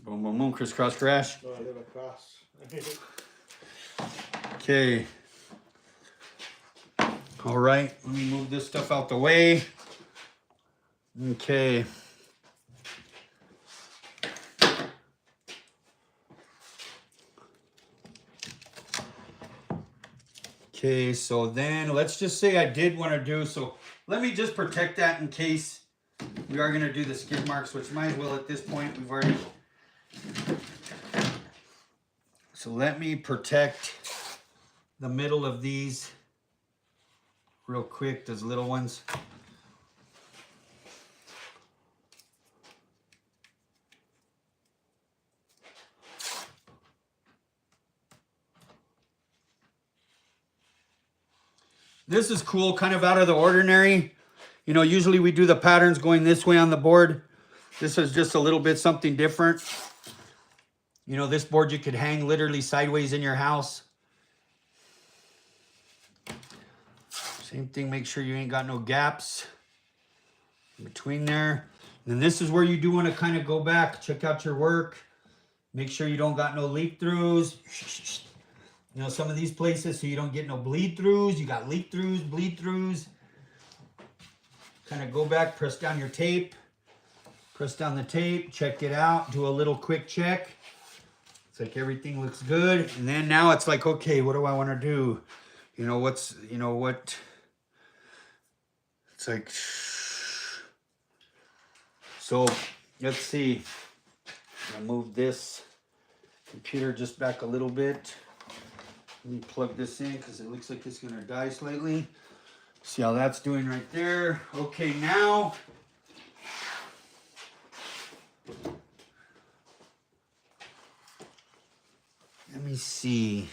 Boom, boom, boom, crisscross crash. No, a little cross. Okay. All right, let me move this stuff out the way. Okay. Okay, so then let's just say I did want to do, so let me just protect that in case we are going to do the skid marks, which might as well at this point, we've already. So let me protect the middle of these real quick, those little ones. This is cool, kind of out of the ordinary. You know, usually we do the patterns going this way on the board. This is just a little bit something different. You know, this board you could hang literally sideways in your house. Same thing, make sure you ain't got no gaps in between there. And this is where you do want to kind of go back, check out your work. Make sure you don't got no leak throughs. You know, some of these places, so you don't get no bleed throughs. You got leak throughs, bleed throughs. Kind of go back, press down your tape. Press down the tape, check it out, do a little quick check. It's like everything looks good. And then now it's like, okay, what do I want to do? You know, what? It's like, so let's see. I'm gonna move this computer just back a little bit. Let me plug this in because it looks like it's gonna die slightly. See how that's doing right there. Okay, now let me see.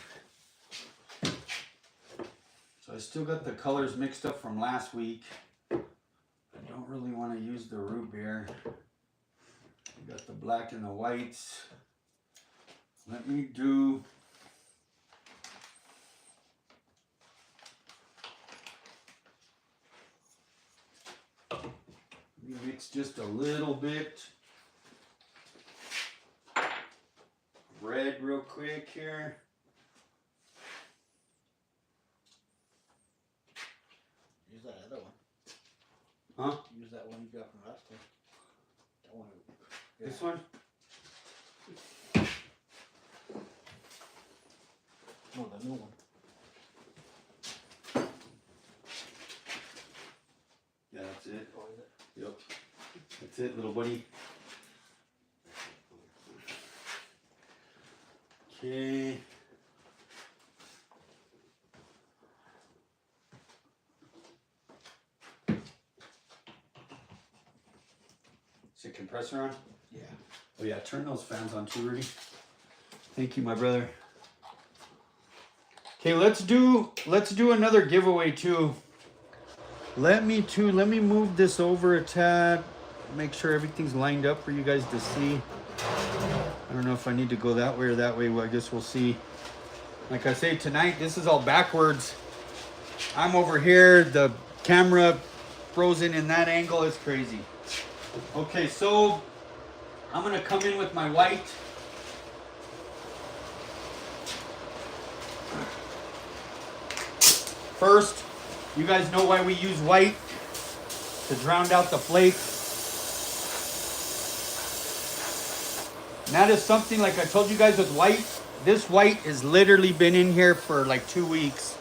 So I still got the colors mixed up from last week. I don't really want to use the root beer. Got the black and the whites. Let me do. Mix just a little bit red real quick here. Use that other one. Huh? Use that one you got from last time. That one. Yeah. This one? No, the new one. Yeah, that's it. Oh, is it? Yep. That's it, little buddy. Okay. Is the compressor on? Yeah. Oh yeah, turn those fans on too, Rudy. Thank you, my brother. Okay, let's do another giveaway too. Let me move this over a tad. Make sure everything's lined up for you guys to see. I don't know if I need to go that way or that way. Well, I guess we'll see. Like I say, tonight, this is all backwards. I'm over here, the camera frozen in that angle. It's crazy. Okay, so I'm gonna come in with my white. First, you guys know why we use white? To drown out the flake. And that is something, like I told you guys with white, this white has literally been in here for like 2 weeks.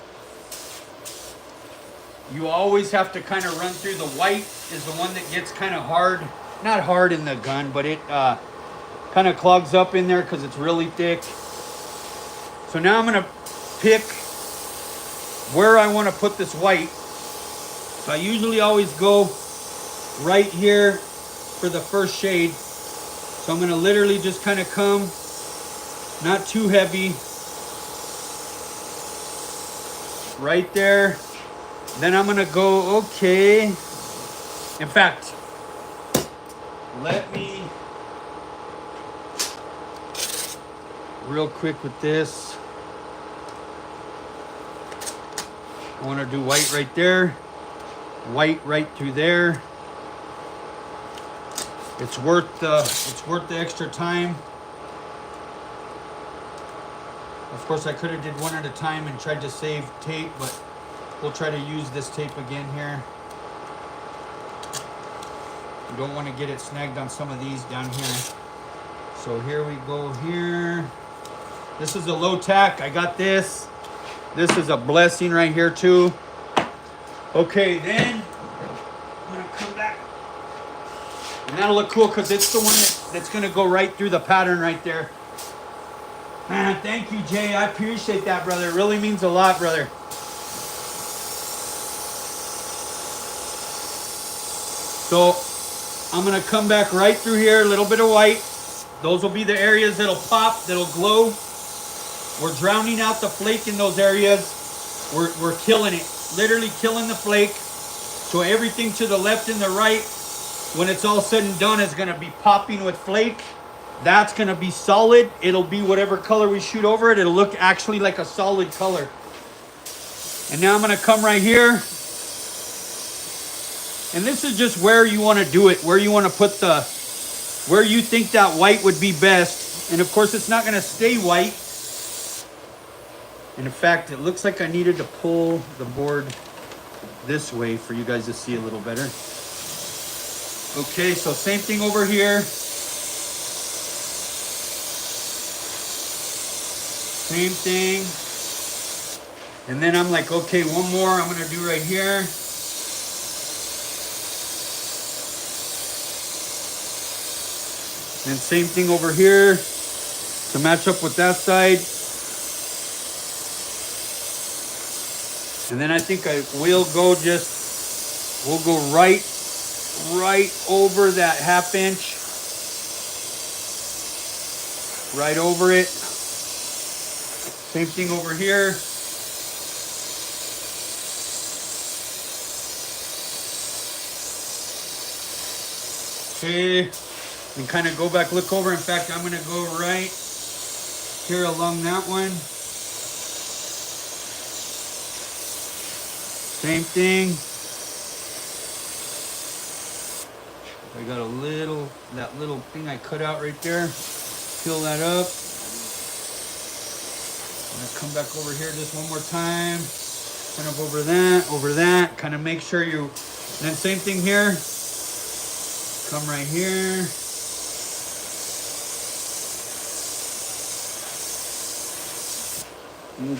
You always have to kind of run through. The white is the one that gets kind of hard. Not hard in the gun, but it kind of clogs up in there because it's really thick. So now I'm going to pick where I want to put this white. So I usually always go right here for the first shade. So I'm going to literally just kind of come, not too heavy, right there. Then I'm going to go, okay. In fact, let me, real quick with this. I want to do white right there, white right through there. It's worth the extra time. Of course, I could have did one at a time and tried to save tape, but we'll try to use this tape again here. You don't want to get it snagged on some of these down here. So here we go here. This is a low tack. I got this. This is a blessing right here too. Okay, then I'm gonna come back. And that'll look cool because it's the one that's gonna go right through the pattern right there. Man, thank you, Jay. I appreciate that, brother. It really means a lot, brother. So I'm gonna come back right through here, a little bit of white. Those will be the areas that'll pop, that'll glow. We're drowning out the flake in those areas. We're killing it, literally killing the flake. So everything to the left and the right, when it's all said and done, is gonna be popping with flake. That's gonna be solid. It'll be whatever color we shoot over it. It'll look actually like a solid color. And now I'm gonna come right here. And this is just where you wanna do it, where you wanna put where you think that white would be best. And of course, it's not gonna stay white. And in fact, it looks like I needed to pull the board this way for you guys to see a little better. Okay, so same thing over here. Same thing. And then I'm like, okay, one more I'm gonna do right here. And same thing over here to match up with that side. And then I think we'll go right over that ½ inch. Right over it. Same thing over here. Okay. And kind of go back, look over. In fact, I'm going to go right here along that one. Same thing. I got that little thing I cut out right there. Fill that up. I'm gonna come back over here just one more time. Kind of over that. Kind of make sure you, and then same thing here. Come right here.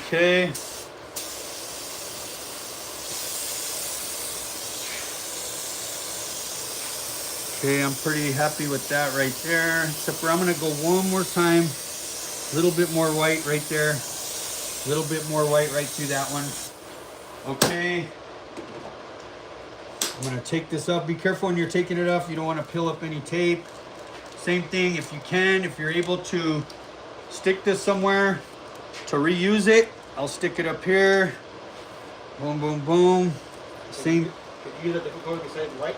Okay. Okay, I'm pretty happy with that right there. Except for I'm gonna go one more time A little bit more white right there. A little bit more white right through that one. Okay. I'm gonna take this up. Be careful when you're taking it off. You don't want to peel up any tape. Same thing, if you can, if you're able to stick this somewhere to reuse it, I'll stick it up here. Boom, boom, boom. Same. Could you use a different color besides white?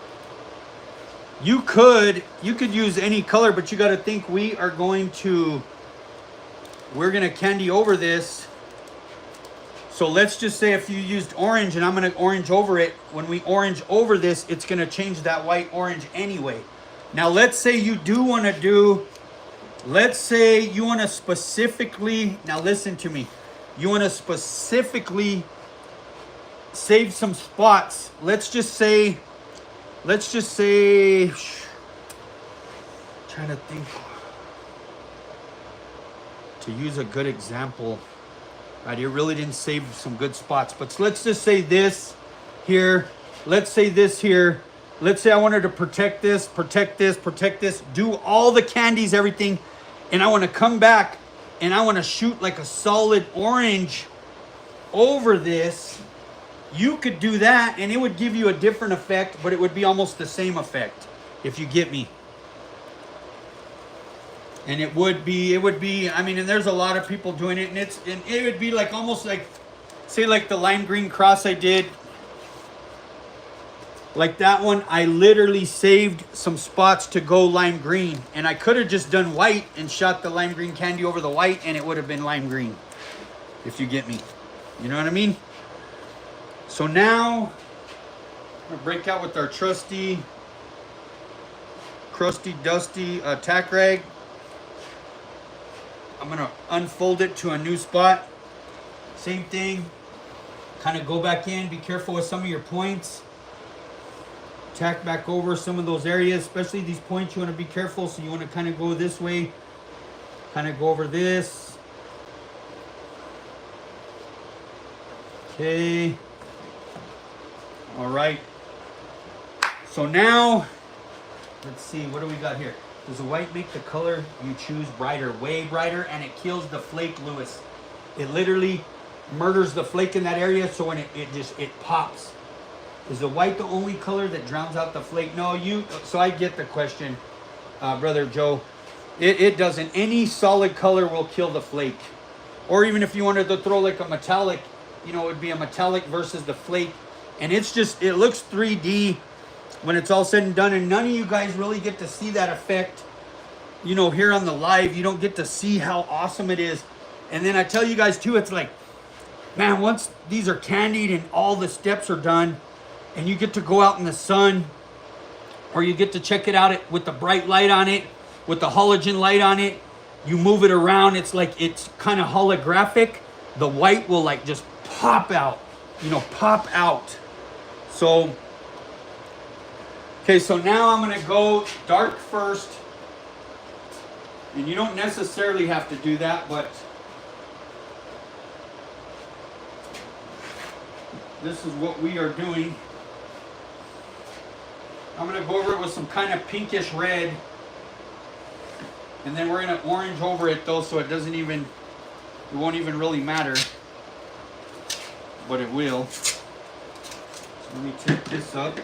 You could use any color, but you got to think we're gonna candy over this. So let's just say if you used orange and I'm gonna orange over it, when we orange over this, it's gonna change that white orange anyway. Now let's say you do wanna let's say you wanna specifically, now listen to me, you wanna specifically save some spots. Let's just say, trying to think to use a good example. Right, it really didn't save some good spots, but let's just say this here. Let's say this here. Let's say I wanted to protect this, do all the candies, everything, and I want to come back and I want to shoot like a solid orange over this. You could do that and it would give you a different effect, but it would be almost the same effect, if you get me. And it would be, I mean, and there's a lot of people doing it, and it would be like almost like, say like the lime green cross I did. Like that one, I literally saved some spots to go lime green. And I could have just done white and shot the lime green candy over the white, and it would have been lime green. If you get me. You know what I mean? So now, we're gonna break out with our trusty, crusty, dusty tack rag. I'm gonna unfold it to a new spot. Same thing. Kind of go back in. Be careful with some of your points. Tack back over some of those areas, especially these points. You want to be careful. So you want to kind of go this way. Kind of go over this. Okay. All right. So now, let's see. What do we got here? Does the white make the color you choose brighter, way brighter, and it kills the flake, Lewis? It literally murders the flake in that area, so when it pops. Is the white the only color that drowns out the flake? No, so I get the question, Brother Joe. It doesn't. Any solid color will kill the flake. Or even if you wanted to throw like a metallic, it would be a metallic versus the flake. And it looks 3D when it's all said and done, and none of you guys really get to see that effect, here on the live. You don't get to see how awesome it is. And then I tell you guys too, it's like, man, once these are candied and all the steps are done, and you get to go out in the sun, or you get to check it out with the bright light on it, with the halogen light on it, you move it around, it's like, it's kind of holographic. The white will like just pop out, pop out. So, okay, so now I'm going to go dark first. And you don't necessarily have to do that, but this is what we are doing. I'm going to go over it with some kind of pinkish red. And then we're going to orange over it though, so it won't even really matter. But it will. So let me take this up.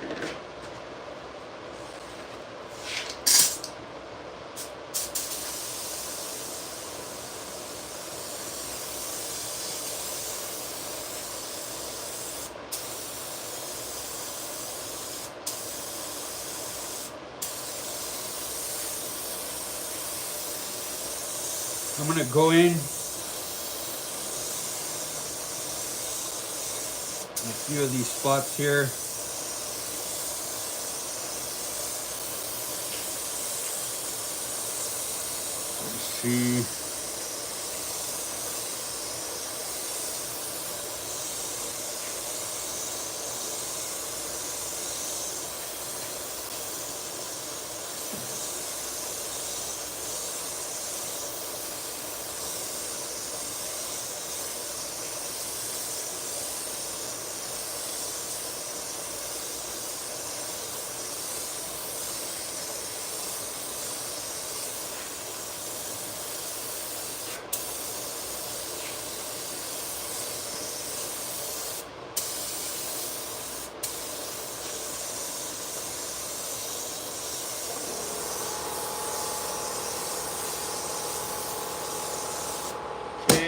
I'm going to go in a few of these spots here. Let's see.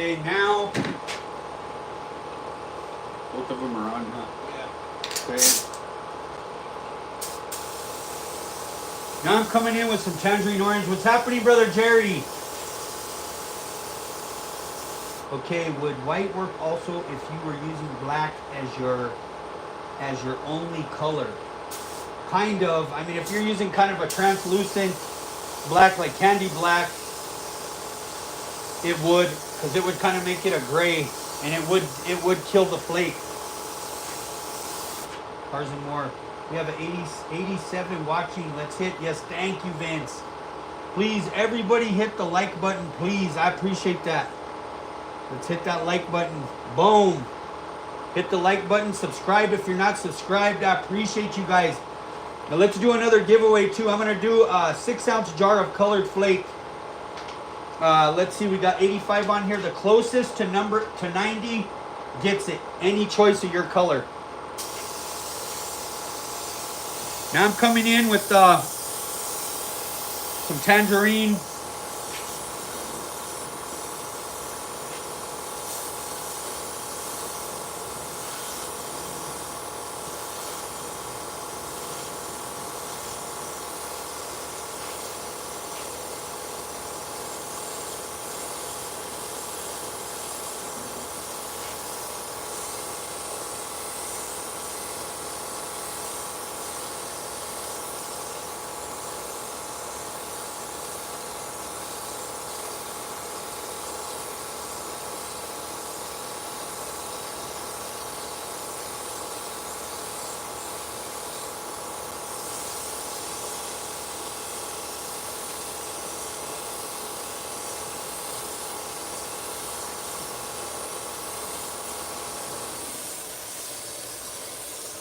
Okay, now both of them are on, huh? Yeah. Okay. Now I'm coming in with some tangerine orange. What's happening, Brother Jerry? Okay, would white work also if you were using black as your only color? Kind of. I mean, if you're using kind of a translucent black, like candy black, it would, because it would kind of make it a gray, and it would kill the flake. Cars and more. We have an 87 watching. Let's hit. Yes, thank you, Vince. Please, everybody hit the like button, please. I appreciate that. Let's hit that like button. Boom. Hit the like button. Subscribe if you're not subscribed. I appreciate you guys. Now let's do another giveaway too. I'm going to do a 6-ounce jar of colored flake. Let's see. We got 85 on here. The closest to 90 gets it. Any choice of your color. Now I'm coming in with some tangerine.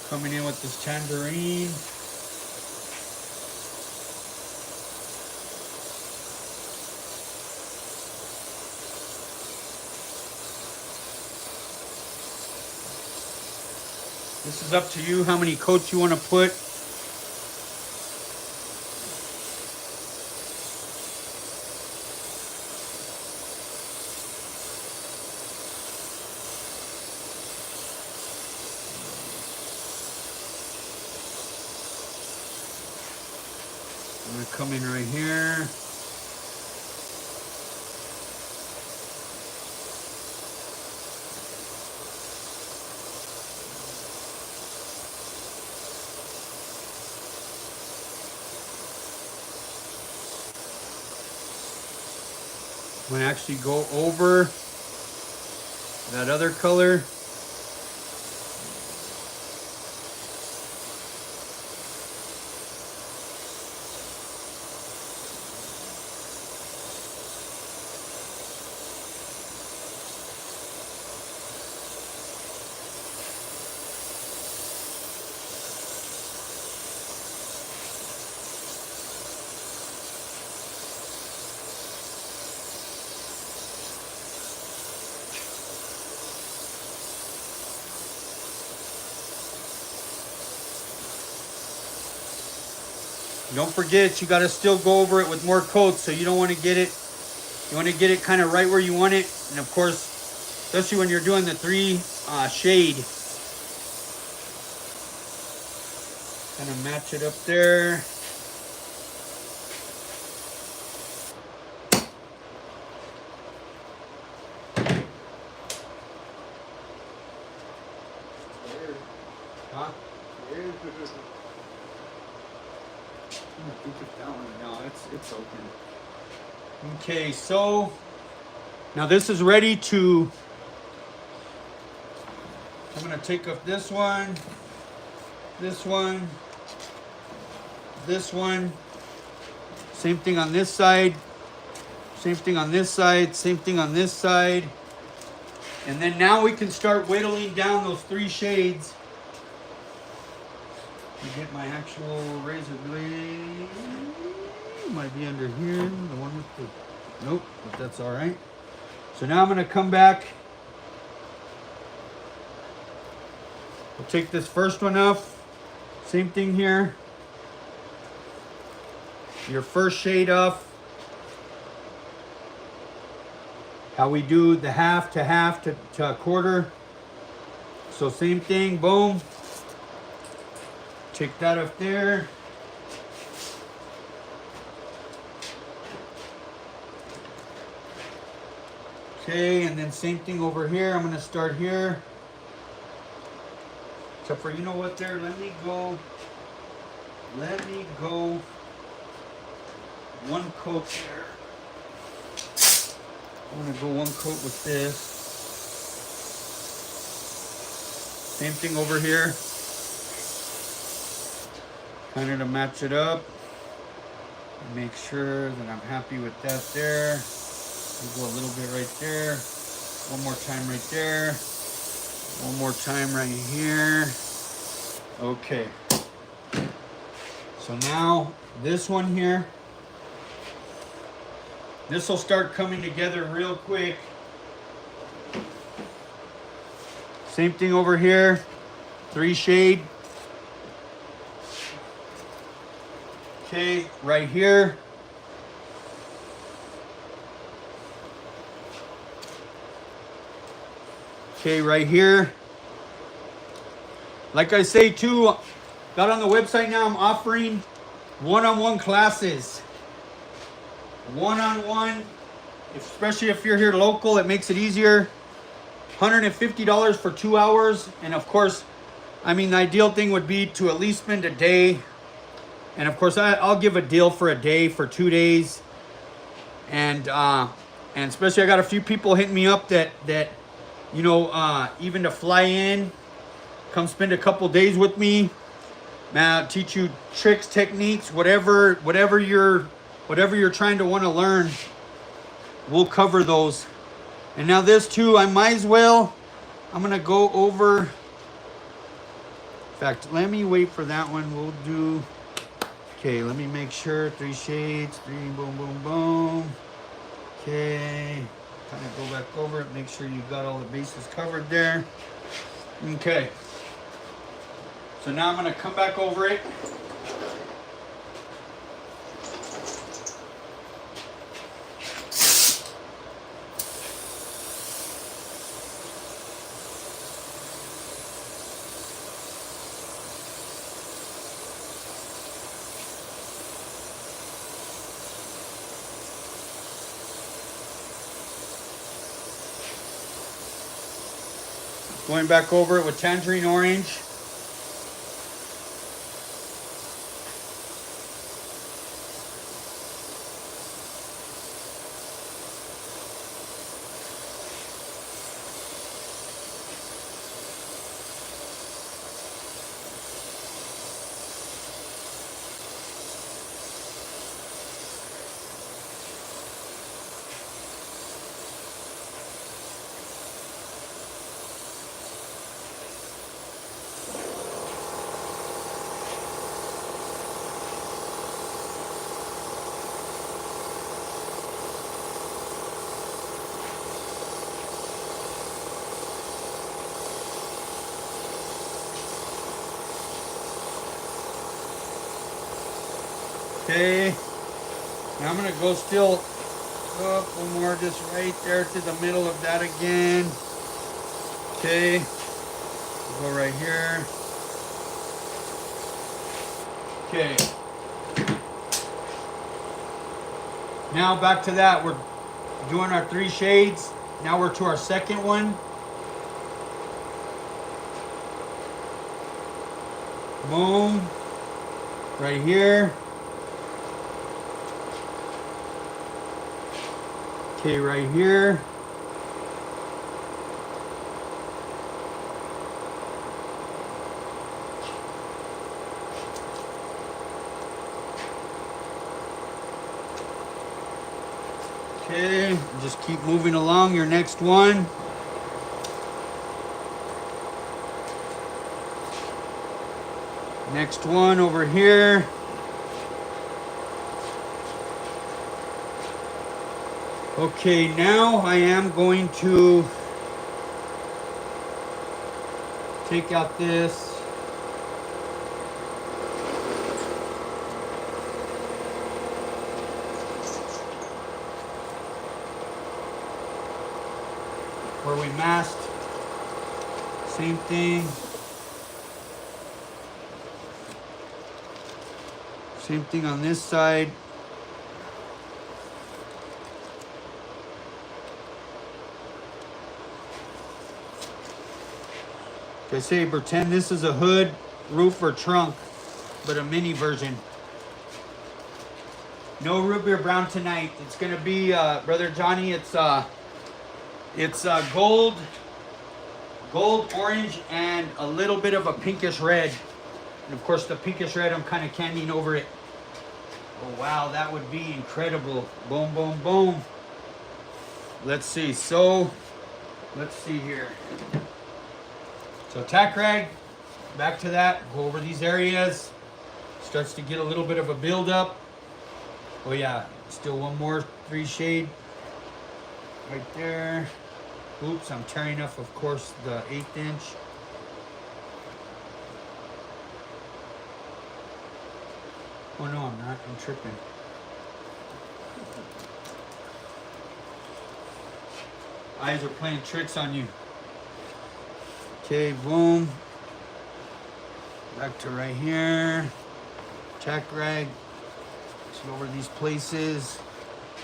Coming in with this tangerine. This is up to you how many coats you want to put. I'm going to come in right here. I'm going to actually go over that other color. Don't forget, you got to still go over it with more coats, so you don't want to get it. You want to get it kind of right where you want it, and of course, especially when you're doing the 3 shade. Kind of match it up there. Huh? I think it's that one. No, it's open. Okay, so now this is ready to. I'm gonna take off this one, this one, this one. Same thing on this side. Same thing on this side. Same thing on this side. And then now we can start whittling down those 3 shades. Get my actual razor blade. Might be under here. The one with the. Nope, but that's all right. So now I'm going to come back. We'll take this first one off. Same thing here. Your first shade off. how we do the half to a quarter. So same thing, boom. Take that up there. Okay, and then same thing over here. I'm gonna start here. Except for, you know what there, let me go one coat there. I'm gonna go one coat with this. Same thing over here. Kind of to match it up. Make sure that I'm happy with that there. We'll go a little bit right there. One more time right there. One more time right here. Okay. So now this one here, this will start coming together real quick. Same thing over here. 3 shade. Okay, right here. Okay, right here. Like I say too, got on the website now, I'm offering one-on-one classes. One-on-one, especially if you're here local, it makes it easier. $150 for 2 hours. And of course, I mean, the ideal thing would be to at least spend a day. And of course, I'll give a deal for a day, for 2 days. And especially I got a few people hitting me up that you know, even to fly in, come spend a couple days with me. Man, I'll teach you tricks, techniques, whatever you're trying to want to learn, we'll cover those. And now this too, I might as well, I'm gonna go over. In fact, let me wait for that one. We'll do, okay, let me make sure, 3 shades, 3, boom, boom, boom. Okay, kind of go back over it, make sure you got all the bases covered there. Okay. So now I'm gonna come back over it. Going back over it with tangerine orange. Okay, now I'm gonna go still up one more, just right there to the middle of that again. Okay, go right here. Okay, now back to that. We're doing our 3 shades. Now we're to our second one. Boom, right here. Okay, right here. Okay, just keep moving along. Your next one. Next one over here. Okay, now I am going to take out this. where we masked. Same thing. Same thing on this side. Like I say, pretend this is a hood, roof, or trunk, but a mini version. No root beer brown tonight. It's gonna be, Brother Johnny. It's gold, orange, and a little bit of a pinkish red. And of course, the pinkish red, I'm kind of candying over it. Oh wow, that would be incredible. Boom, boom, boom. Let's see. So, let's see here. So tack rag, back to that, go over these areas. Starts to get a little bit of a buildup. Oh yeah, still one more 3 shade right there. Oops, I'm tearing off, of course, the 1/8 inch. Oh no, I'm not, I'm tripping. Eyes are playing tricks on you. Okay, boom. Back to right here. Tack rag. Go over these places.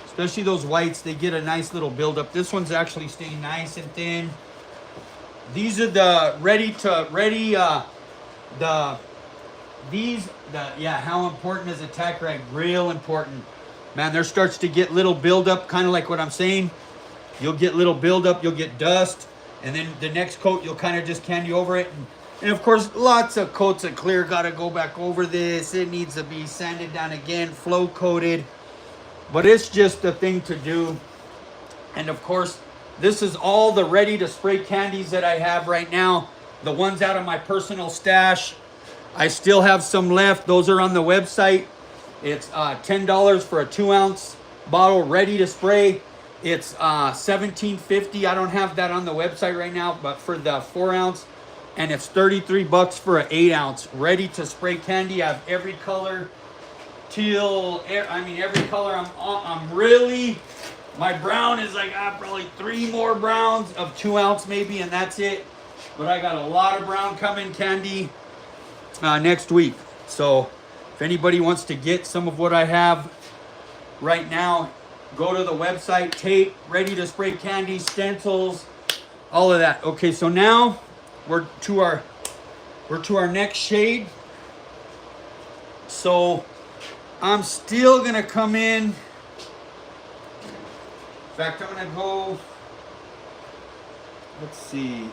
Especially those whites, they get a nice little buildup. This one's actually staying nice and thin. These are the how important is a tack rag? Real important. Man, there starts to get little buildup, kind of like what I'm saying. You'll get little buildup, you'll get dust, and then the next coat, you'll kind of just candy over it. And of course, lots of coats of clear gotta go back over this. It needs to be sanded down again, flow coated. But it's just a thing to do. And of course, this is all the ready to spray candies that I have right now. The ones out of my personal stash. I still have some left. Those are on the website. It's $10 for a 2-ounce bottle ready to spray. It's $17.50. I don't have that on the website right now, but for the 4-ounce, and it's $33 for an 8-ounce ready to spray candy. I have every color, teal. I mean every color. I'm really. My brown is like probably 3 more browns of 2-ounce maybe, and that's it. But I got a lot of brown coming candy next week. So if anybody wants to get some of what I have right now, go to the website. Tape, ready to spray candy, stencils, all of that. Okay, so now we're to our next shade. So I'm still gonna come in. In fact, I'm gonna go. Let's see.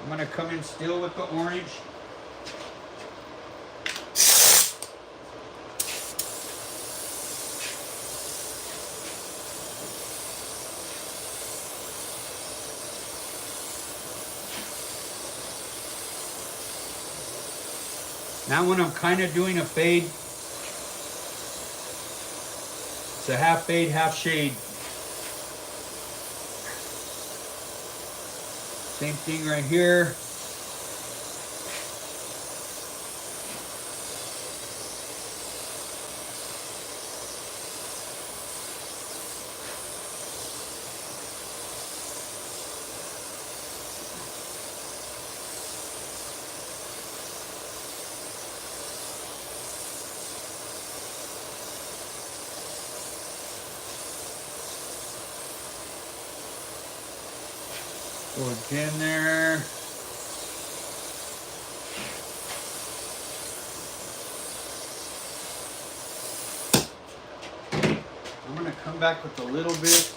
I'm gonna come in still with the orange. Now when I'm kind of doing a fade, it's a half fade, half shade. Same thing right here. Go again there. I'm going to come back with a little bit.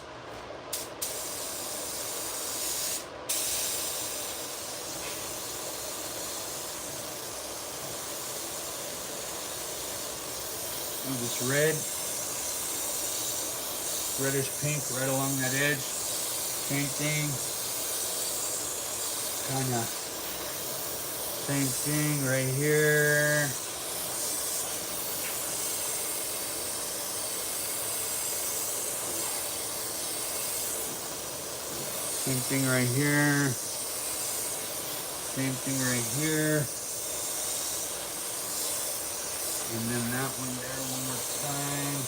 Of this red. Reddish pink right along that edge. Same thing. Kind of same thing right here. Same thing right here. Same thing right here. And then that one there one more time.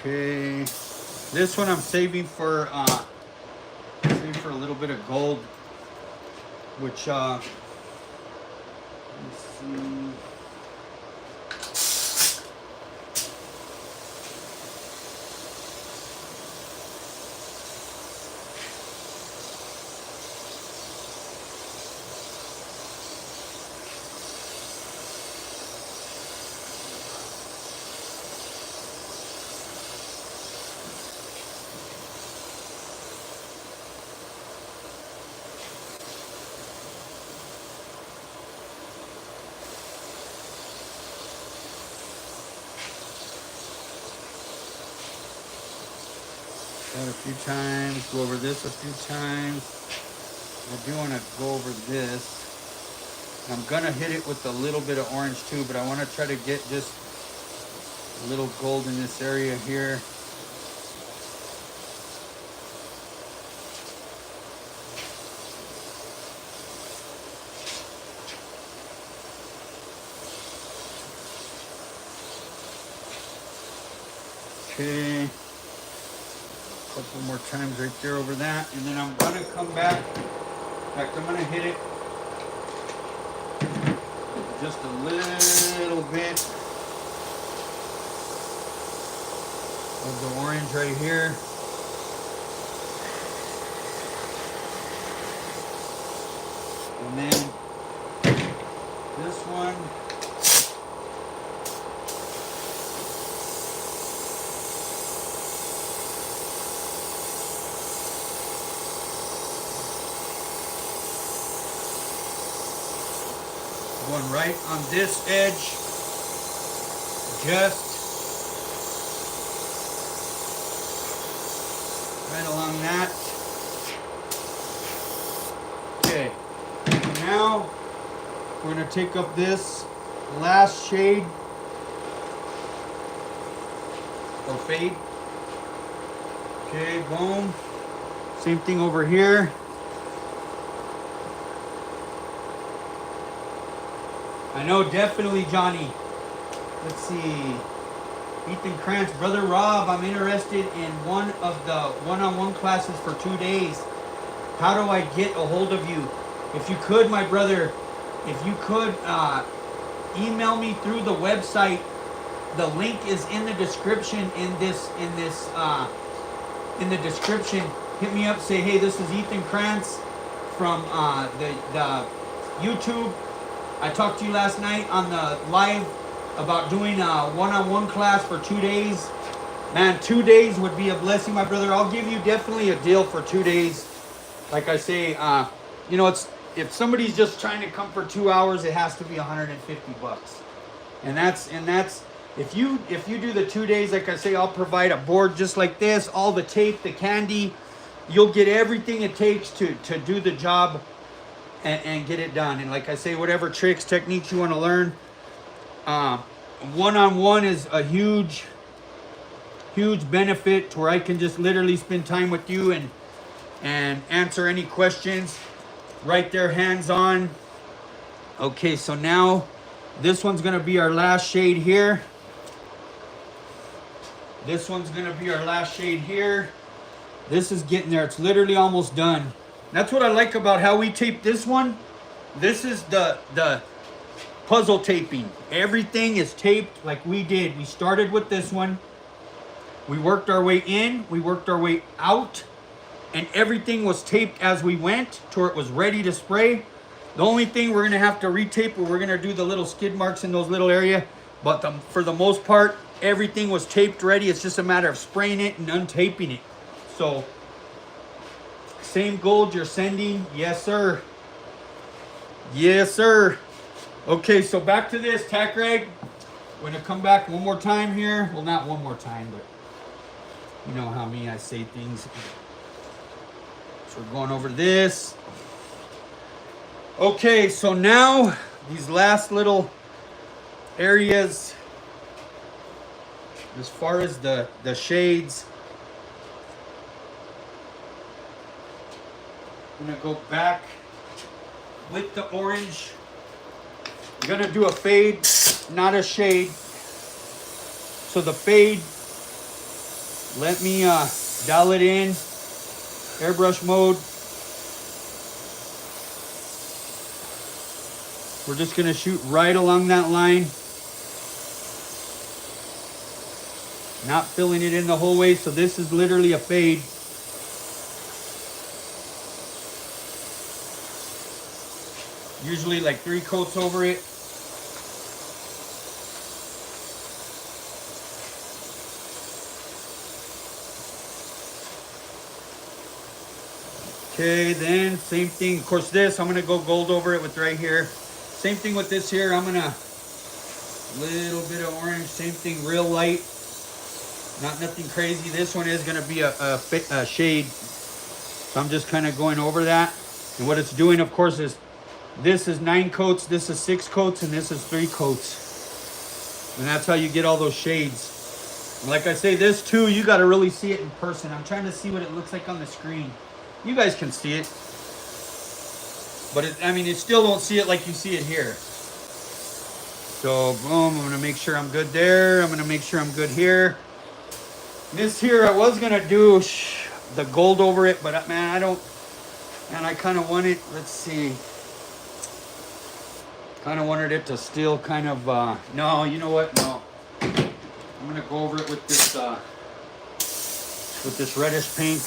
Okay. This one I'm saving for a little bit of gold, which let's see. That a few times, go over this a few times. I do want to go over this. I'm gonna hit it with a little bit of orange too, but I want to try to get just a little gold in this area here. Okay. A couple more times right there over that, and then I'm gonna come back. In fact, I'm gonna hit it just a little bit of the orange right here. And then this one. Going right on this edge, just right along that. Okay, now we're going to take up this last shade or fade. Okay, boom. Same thing over here. I know, definitely, Johnny. Let's see. Ethan Krantz, Brother Rob, I'm interested in one of the one-on-one classes for 2 days. How do I get a hold of you? If you could, my brother, if you could email me through the website. The link is in the description in the description. Hit me up, say, hey, this is Ethan Krantz from the YouTube. I talked to you last night on the live about doing a one-on-one class for 2 days. Man, 2 days would be a blessing, my brother. I'll give you definitely a deal for 2 days. Like I say, you know, it's if somebody's just trying to come for 2 hours, it has to be $150. And that's if you do the 2 days, like I say, I'll provide a board just like this, all the tape, the candy. You'll get everything it takes to do the job. And get it done. And like I say, whatever tricks, techniques you want to learn, one-on-one is a huge benefit to where I can just literally spend time with you and answer any questions right there, hands-on. Okay, so now this one's gonna be our last shade here. This one's gonna be our last shade here. This is getting there. It's literally almost done. That's what I like about how we tape this one. This is the puzzle taping. Everything is taped like we did. We started with this one. We worked our way in. We worked our way out. And everything was taped as we went to where it was ready to spray. The only thing we're going to have to retape, we're going to do the little skid marks in those little area. But for the most part, everything was taped ready. It's just a matter of spraying it and untaping it. So same gold you're sending? Yes, sir. Yes, sir. Okay, so back to this tack rag. We're going to come back one more time here. Well, not one more time, but you know how me, I say things. So we're going over this. Okay, so now these last little areas, as far as the shades, I'm gonna go back with the orange. I'm gonna do a fade, not a shade. So the fade Let me dial it in. Airbrush mode. We're just gonna shoot right along that line. Not filling it in the whole way, so this is literally a fade. Usually like 3 coats over it. Okay, then same thing. Of course, this I'm gonna go gold over it with right here. Same thing with this here. I'm gonna little bit of orange. Same thing, real light. Not nothing crazy. This one is gonna be a shade. So I'm just kind of going over that. And what it's doing, of course, is this is 9 coats, this is 6 coats, and this is 3 coats. And that's how you get all those shades. And like I say, this too, you got to really see it in person. I'm trying to see what it looks like on the screen. You guys can see it. But I mean, you still don't see it like you see it here. So boom, I'm going to make sure I'm good there. I'm going to make sure I'm good here. This here, I was going to do the gold over it, but man, I kind of want it, let's see. Kind of wanted it to still kind of, no, you know what, no. I'm gonna go over it with this reddish pink.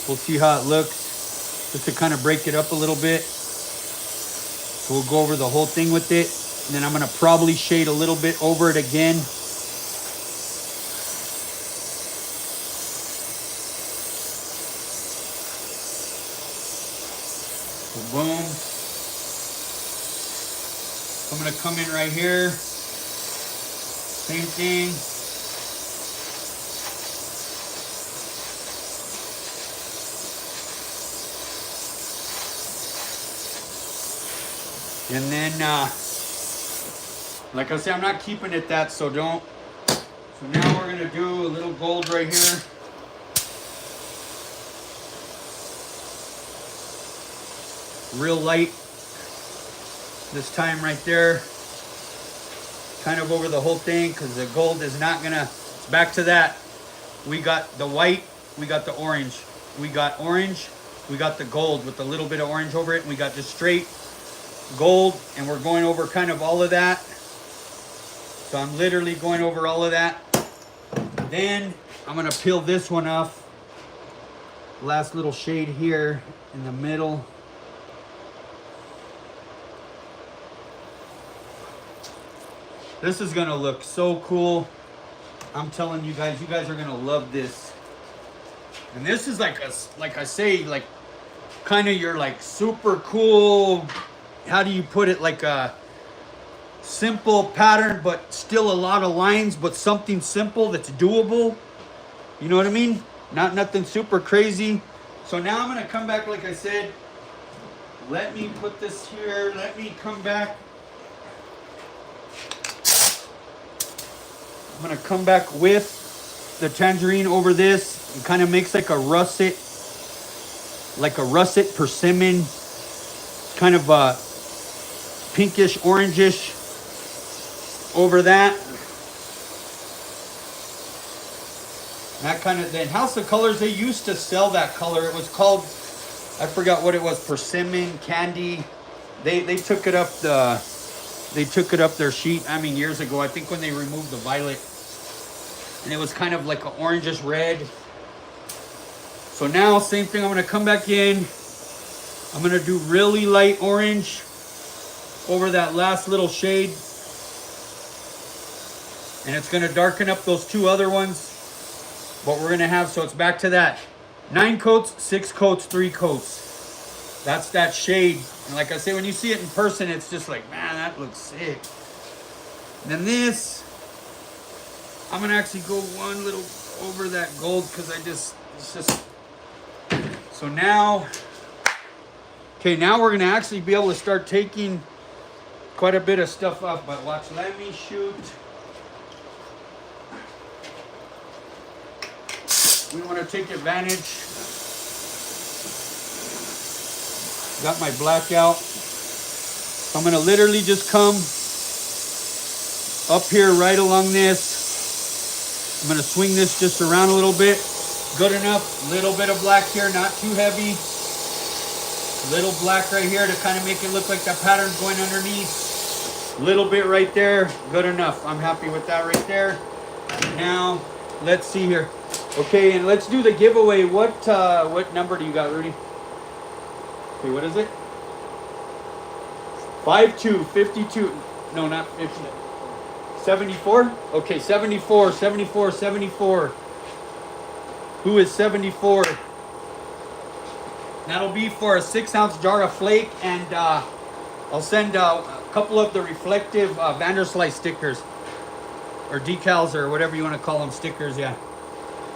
We'll see how it looks, just to kind of break it up a little bit. So we'll go over the whole thing with it. And then I'm gonna probably shade a little bit over it again. So boom. I'm gonna come in right here. Same thing. And then, like I say, I'm not keeping it that, so don't. So now we're gonna do a little gold right here. Real light. This time right there, kind of over the whole thing, because the gold is not gonna, it's back to that. We got the white, we got the orange. We got orange, we got the gold with a little bit of orange over it, and we got just straight gold, and we're going over kind of all of that. So I'm literally going over all of that. Then I'm gonna peel this one off. Last little shade here in the middle. This is gonna look so cool. I'm telling you guys are gonna love this. And this is like I say, like kind of your like super cool, how do you put it, like a simple pattern, but still a lot of lines, but something simple that's doable. You know what I mean? Not nothing super crazy. So now I'm gonna come back, like I said, let me put this here, let me come back. I'm gonna come back with the tangerine over this. It kind of makes like a russet persimmon, kind of a pinkish, orangish over that. That kind of, then House of Colors, they used to sell that color. It was called, I forgot what it was, persimmon candy. They took it up their sheet, I mean, years ago. I think when they removed the violet. And it was kind of like an orangish red. So now, same thing, I'm gonna come back in. I'm gonna do really light orange over that last little shade. And it's gonna darken up those 2 other ones. But we're gonna have, so it's back to that. 9 coats, 6 coats, 3 coats. That's that shade. And like I say, when you see it in person, it's just like, man, that looks sick. And then this, I'm gonna actually go one little over that gold, because it's just, so now, okay, now we're gonna actually be able to start taking quite a bit of stuff off. But watch, let me shoot. We want to take advantage. Got my black out. So I'm gonna literally just come up here right along this. I'm gonna swing this just around a little bit. Good enough. Little bit of black here, not too heavy. Little black right here to kind of make it look like the pattern's going underneath. Little bit right there. Good enough. I'm happy with that right there. Now, let's see here. Okay, and let's do the giveaway. What number do you got, Rudy? Okay, what is it? 52. No, not 50. 74? Okay, 74. Who is 74? That'll be for a 6-ounce jar of flake, and I'll send a couple of the reflective Vanderslice stickers, or decals, or whatever you want to call them, stickers, yeah.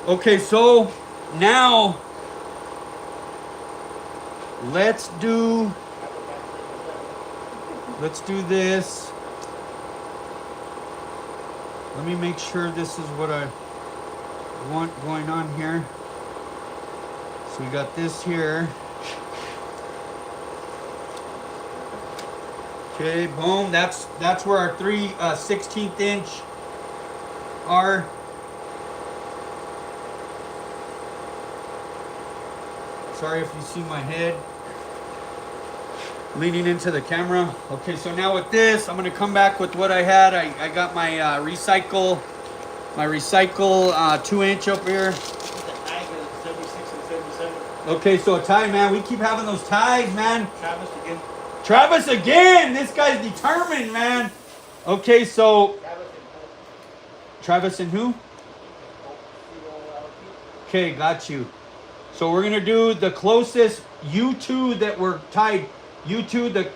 Okay, so now let's do this. Let me make sure this is what I want going on here. So we got this here. Okay, boom. That's where our 3 16th inch are. Sorry if you see my head leaning into the camera. Okay, so now with this, I'm gonna come back with what I had. I got my recycle 2-inch up here. Okay, so a tie, man. We keep having those ties, man. Travis again. This guy's determined, man. Okay, so Travis and who? Okay, got you. So we're gonna do the closest you two that were tied. You two, the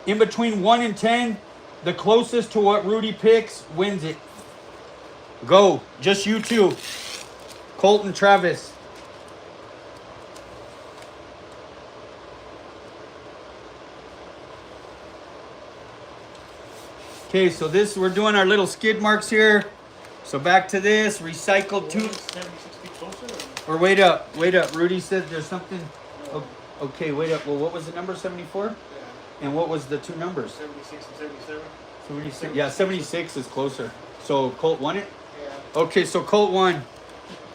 in between 1 and 10, the closest to what Rudy picks wins it. Go, just you two, Colt and Travis. Okay, so this, we're doing our little skid marks here. So back to this, recycled 2. 76 feet closer? Or wait up. Rudy said there's something. Okay, wait up. Well, what was the number, 74? Yeah. And what was the 2 numbers? 76 and 77. 76. Yeah, 76 is closer. So Colt won it? Yeah. Okay, so Colt won.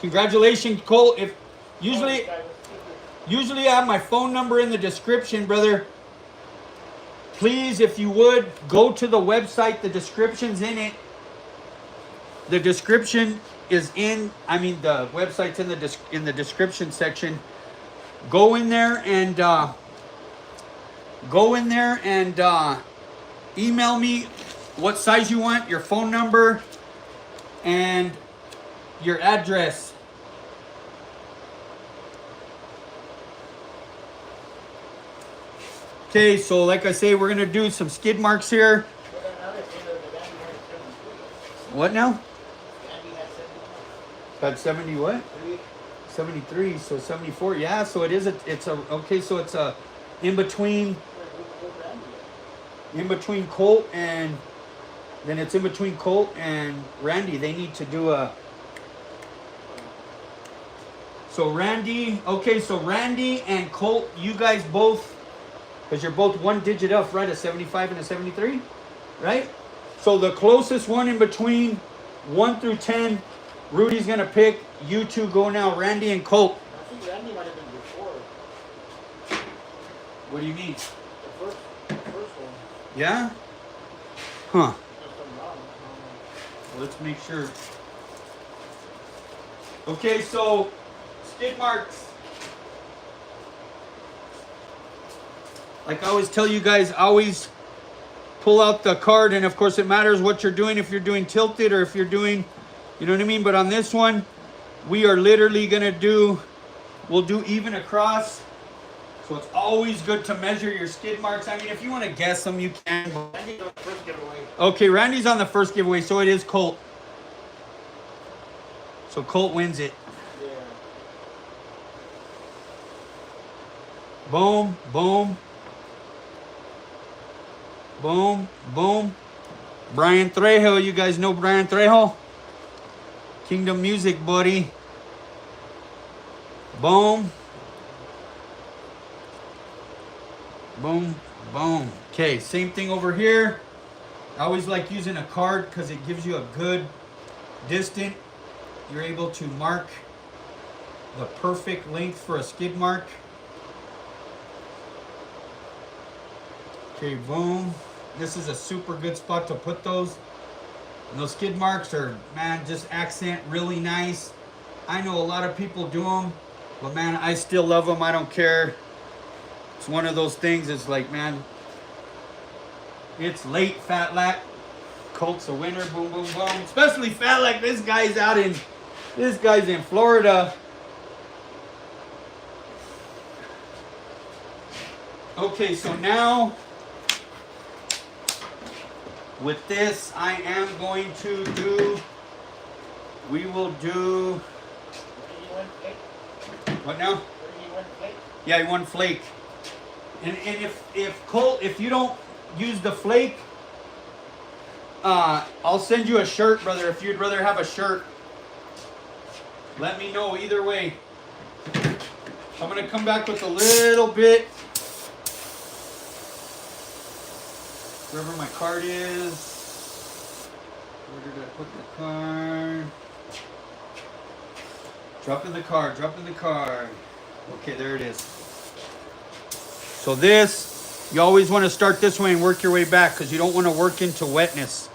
Congratulations, Colt. If usually I have my phone number in the description, brother. Please, if you would, go to the website. The description's in it. The description is the website's in the description section. Go in there and email me what size you want, your phone number, and your address. Okay, so like I say, we're gonna do some skid marks here. What now? Got 70 what? 73, so 74. Yeah, so it's a in between Colt and then it's in between Colt and Randy. They need to do a Randy and Colt, you guys both, because you're both 1 digit up, right? A 75 and a 73, right? So the closest one in between 1 through 10, Rudy's gonna pick. You two go now, Randy and Colt. I think Randy might have been before. What do you mean? The first one. Yeah? Huh. If I'm wrong. Let's make sure. Okay, so skid marks. Like I always tell you guys, always pull out the card, and of course it matters what you're doing, if you're doing tilted or if you're doing, you know what I mean? But on this one, we are literally gonna we'll do even across. So it's always good to measure your skid marks. I mean, if you want to guess them, you can. Randy's on the first giveaway. Okay, Randy's on the first giveaway, so it is Colt. So Colt wins it. Yeah. Boom, boom. Boom, boom. Brian Trejo, you guys know Brian Trejo? Kingdom Music, buddy. Boom. Boom, boom. Okay, same thing over here. I always like using a card because it gives you a good distance. you're able to mark the perfect length for a skid mark. Okay, boom. This is a super good spot to put those. And those skid marks are, man, just accent really nice. I know a lot of people do them, but man, I still love them. I don't care. It's one of those things. It's like, man, it's late, Fat Lack. Colts a winner, boom, boom, boom. Especially Fat Lack. This guy's in Florida. Okay, so now with this, I am going to do, we will do, what now? Yeah, he won flake. And if Colt, if you don't use the flake, I'll send you a shirt, brother. If you'd rather have a shirt, let me know either way. I'm gonna come back with a little bit. Wherever my card is. Where did I put the card? Drop in the card, drop in the card. Okay, there it is. So this, you always want to start this way and work your way back because you don't want to work into wetness,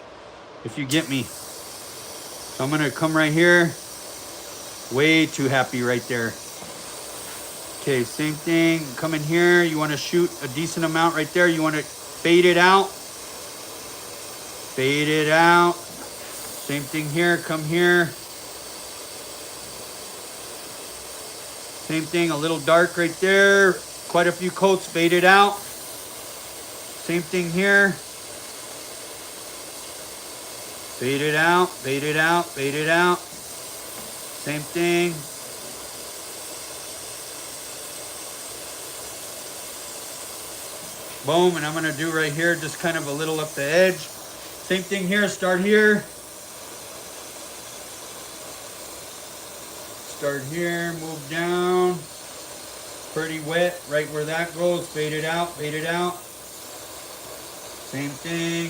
if you get me. So I'm going to come right here. Way too happy right there. Okay, same thing. Come in here. You want to shoot a decent amount right there. You want to fade it out. Fade it out. Same thing here. Come here. Same thing. A little dark right there. Quite a few coats. Fade it out. Same thing here. Fade it out. Fade it out. Fade it out. Same thing. Boom. And I'm going to do right here just kind of a little up the edge. Same thing here, start here. Start here, move down. Pretty wet, right where that goes. Fade it out, fade it out. Same thing.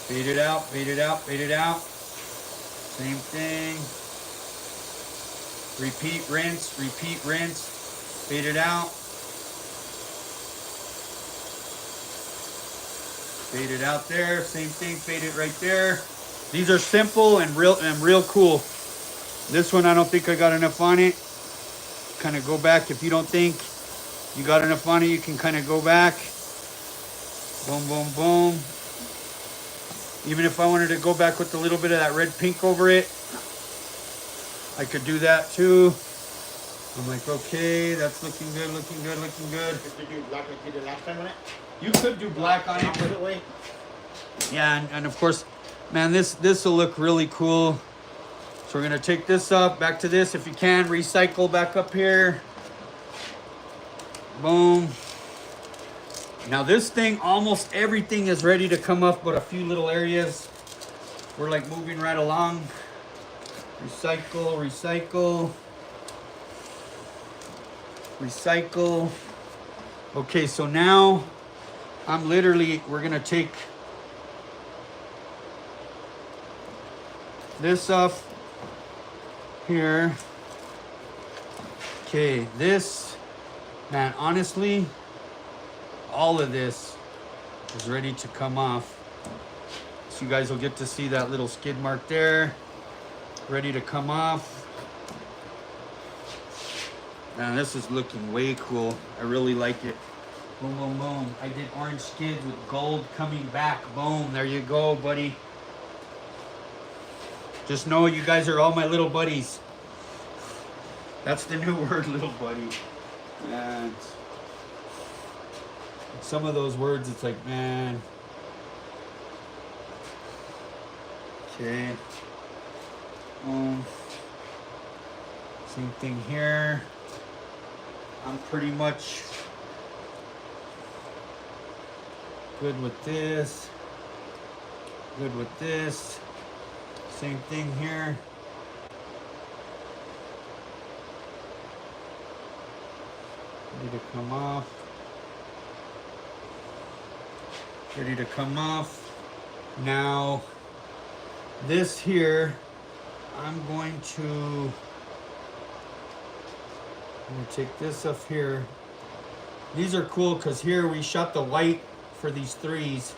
Fade it out, fade it out, fade it out. Same thing. Repeat, rinse, repeat, rinse. Fade it out. Fade it out there. Same thing. Fade it right there. These are simple and real cool. This one I don't think I got enough on it. Kind of go back. If you don't think you got enough on it, you can kind of go back. Boom, boom, boom. Even if I wanted to go back with a little bit of that red pink over it, I could do that too. I'm like, okay, that's looking good, looking good, looking good. Did you do black like you did last time on it? You could do black on it, but Way? yeah, and of course, man, this will look really cool. So we're gonna take this up, back to this if you can, recycle back up here. Boom. Now this thing, almost everything is ready to come up, but a few little areas. We're like moving right along. Recycle, recycle. Recycle. Okay, so now we're gonna take this off here. Okay, this, man, honestly, all of this is ready to come off. So you guys will get to see that little skid mark there, ready to come off. Man, this is looking way cool. I really like it. Boom, boom, boom. I did orange skids with gold coming back. Boom, there you go, buddy. Just know you guys are all my little buddies. That's the new word, little buddy. And some of those words, it's like, man. Okay. Same thing here. I'm pretty much good with this. Good with this. Same thing here. Ready to come off. Ready to come off. Now, this here I'm going to take this up here. These are cool because here we shot the white for these threes.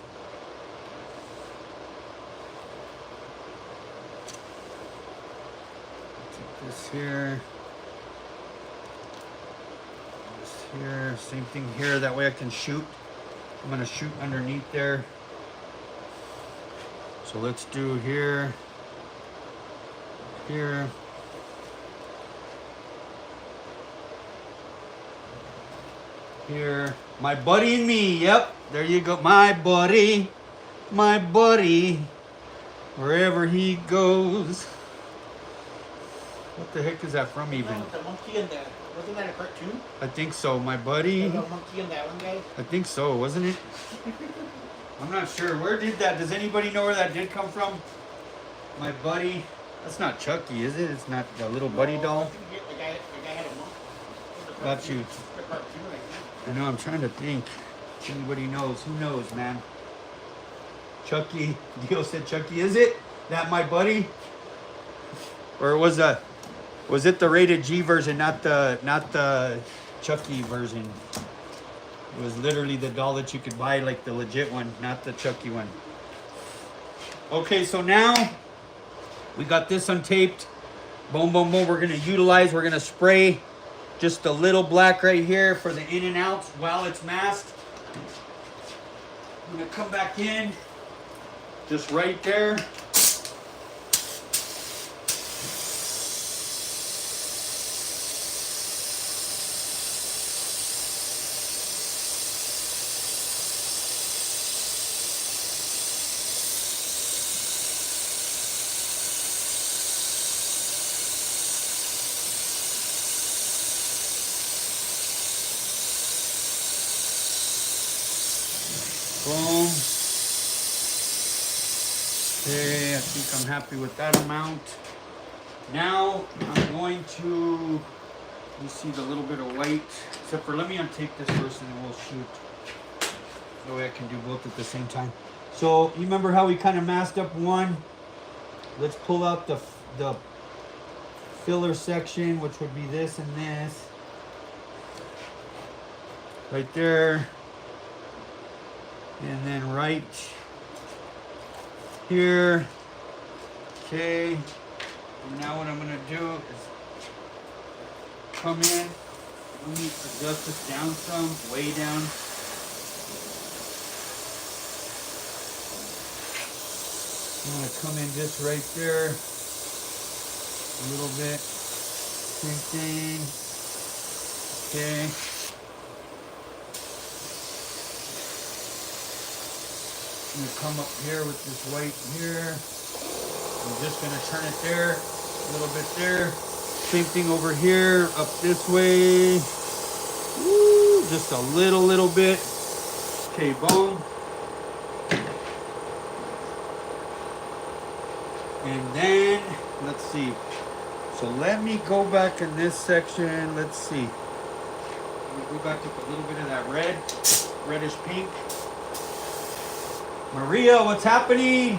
Take this here. This here. Same thing here. That way I can shoot. I'm going to shoot underneath there. So let's do here. Here. Here. My buddy and me. Yep. There you go. My buddy. My buddy. Wherever he goes. What the heck is that from even? The monkey in there. Wasn't that a cartoon? I think so. My buddy. The monkey in that one guy? I think so, wasn't it? I'm not sure. Where did that? Does anybody know where that did come from? My buddy. That's not Chucky, is it? It's not the little buddy doll. The guy had a monkey. Got you. The cartoon, I think. I know. I'm trying to think. If anybody knows? Who knows, man? Chucky. Dio said Chucky. Is it that my buddy? Or was it the rated G version, not the Chucky version? It was literally the doll that you could buy, like the legit one, not the Chucky one. Okay, so now we got this untaped. Boom, boom, boom. We're gonna spray just a little black right here for the in and outs while it's masked. I'm gonna come back in, just right there. Boom. Okay, I think I'm happy with that amount. Now I'm going to, you see the little bit of white, except for, let me untape this first and then we'll shoot. That way I can do both at the same time. So you remember how we kind of masked up one? Let's pull out the filler section, which would be this and this. Right there. And then right here. Okay. And now what I'm gonna do is come in. Let me adjust this down some, way down. I'm gonna come in just right there. A little bit. Same thing. Okay. I'm gonna come up here with this white here. I'm just gonna turn it there, a little bit there. Same thing over here, up this way. Woo, just a little bit. Okay, boom. And then, let's see. So let me go back in this section. Let's see. Let me go back with a little bit of that red, reddish pink. Maria, what's happening?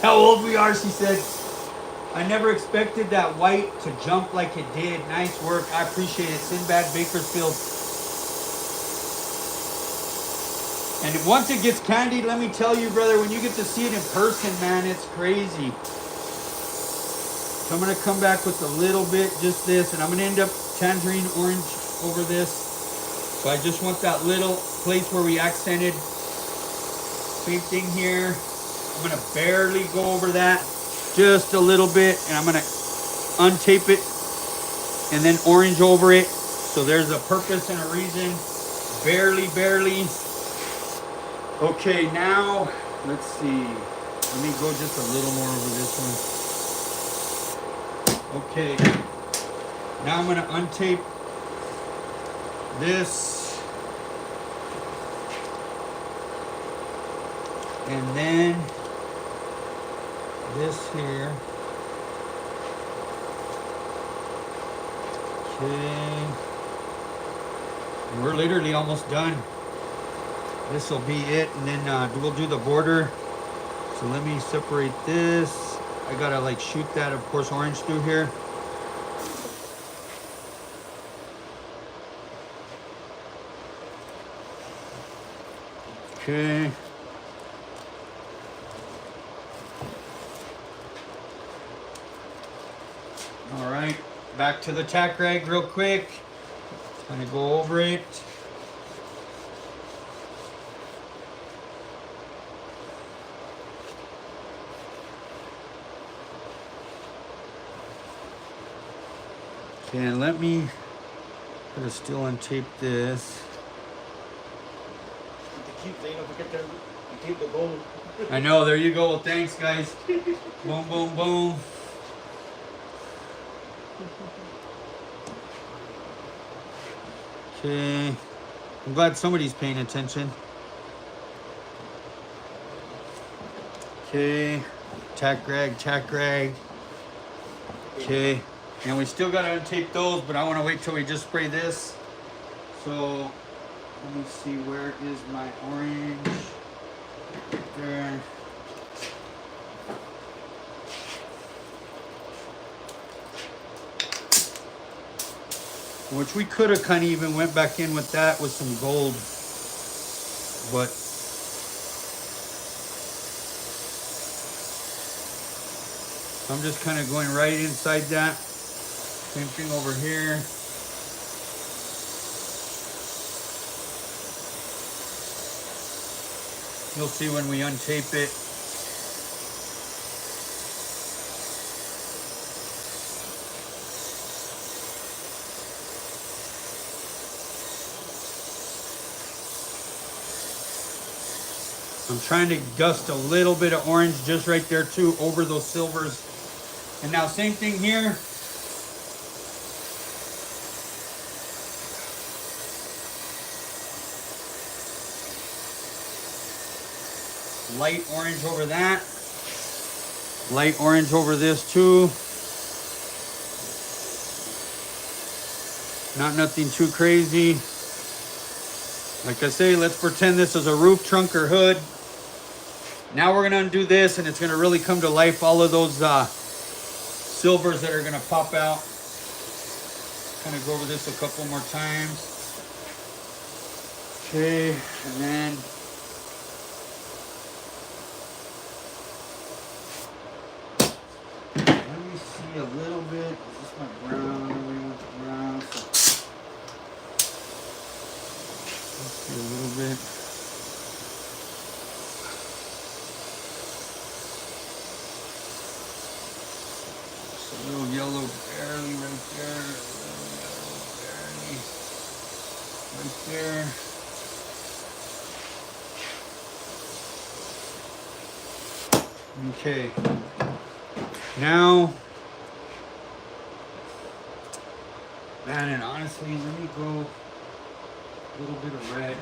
How old we are, she said. I never expected that white to jump like it did. Nice work. I appreciate it. Sinbad Bakersfield. And once it gets candied, let me tell you, brother, when you get to see it in person, man, it's crazy. So I'm going to come back with a little bit, just this, and I'm going to end up tangerine orange over this. So I just want that little place where we accented. Same thing here. I'm going to barely go over that. Just a little bit. And I'm going to untape it. And then orange over it. So there's a purpose and a reason. Barely. Okay, now, let's see. Let me go just a little more over this one. Okay. Now I'm going to untape this. And then this here. Okay. We're literally almost done. This will be it, and then we'll do the border. So let me separate this. I I gotta like shoot that, of course, orange through here. Okay. All right, back to the tack rag real quick. Gonna go over it. Okay, and let me gotta still untape this. Don't forget to keep the gold. I know, there you go. Well, thanks, guys. Boom, boom, boom. Okay. I'm glad somebody's paying attention. Okay. Tack rag, tack rag. Okay. And we still gotta untape those, but I wanna wait till we just spray this. So, let me see, where is my orange? Right there. Which we could have kind of even went back in with that with some gold, but I'm just kind of going right inside that. Same thing over here. You'll see when we untape it. I'm trying to gust a little bit of orange just right there too over those silvers. And now same thing here. Light orange over that. Light orange over this too. Not nothing too crazy. Like I say, let's pretend this is a roof trunk or hood. Now we're gonna undo this and it's gonna really come to life, all of those silvers that are gonna pop out. Kind of go over this a couple more times. Okay, and then let me see a little bit. Is this my brown? Brown. Let's see a little bit. Just a little yellow barely right there. A little yellow barely right there. Okay. Now, man, and honestly, let me go a little bit of red.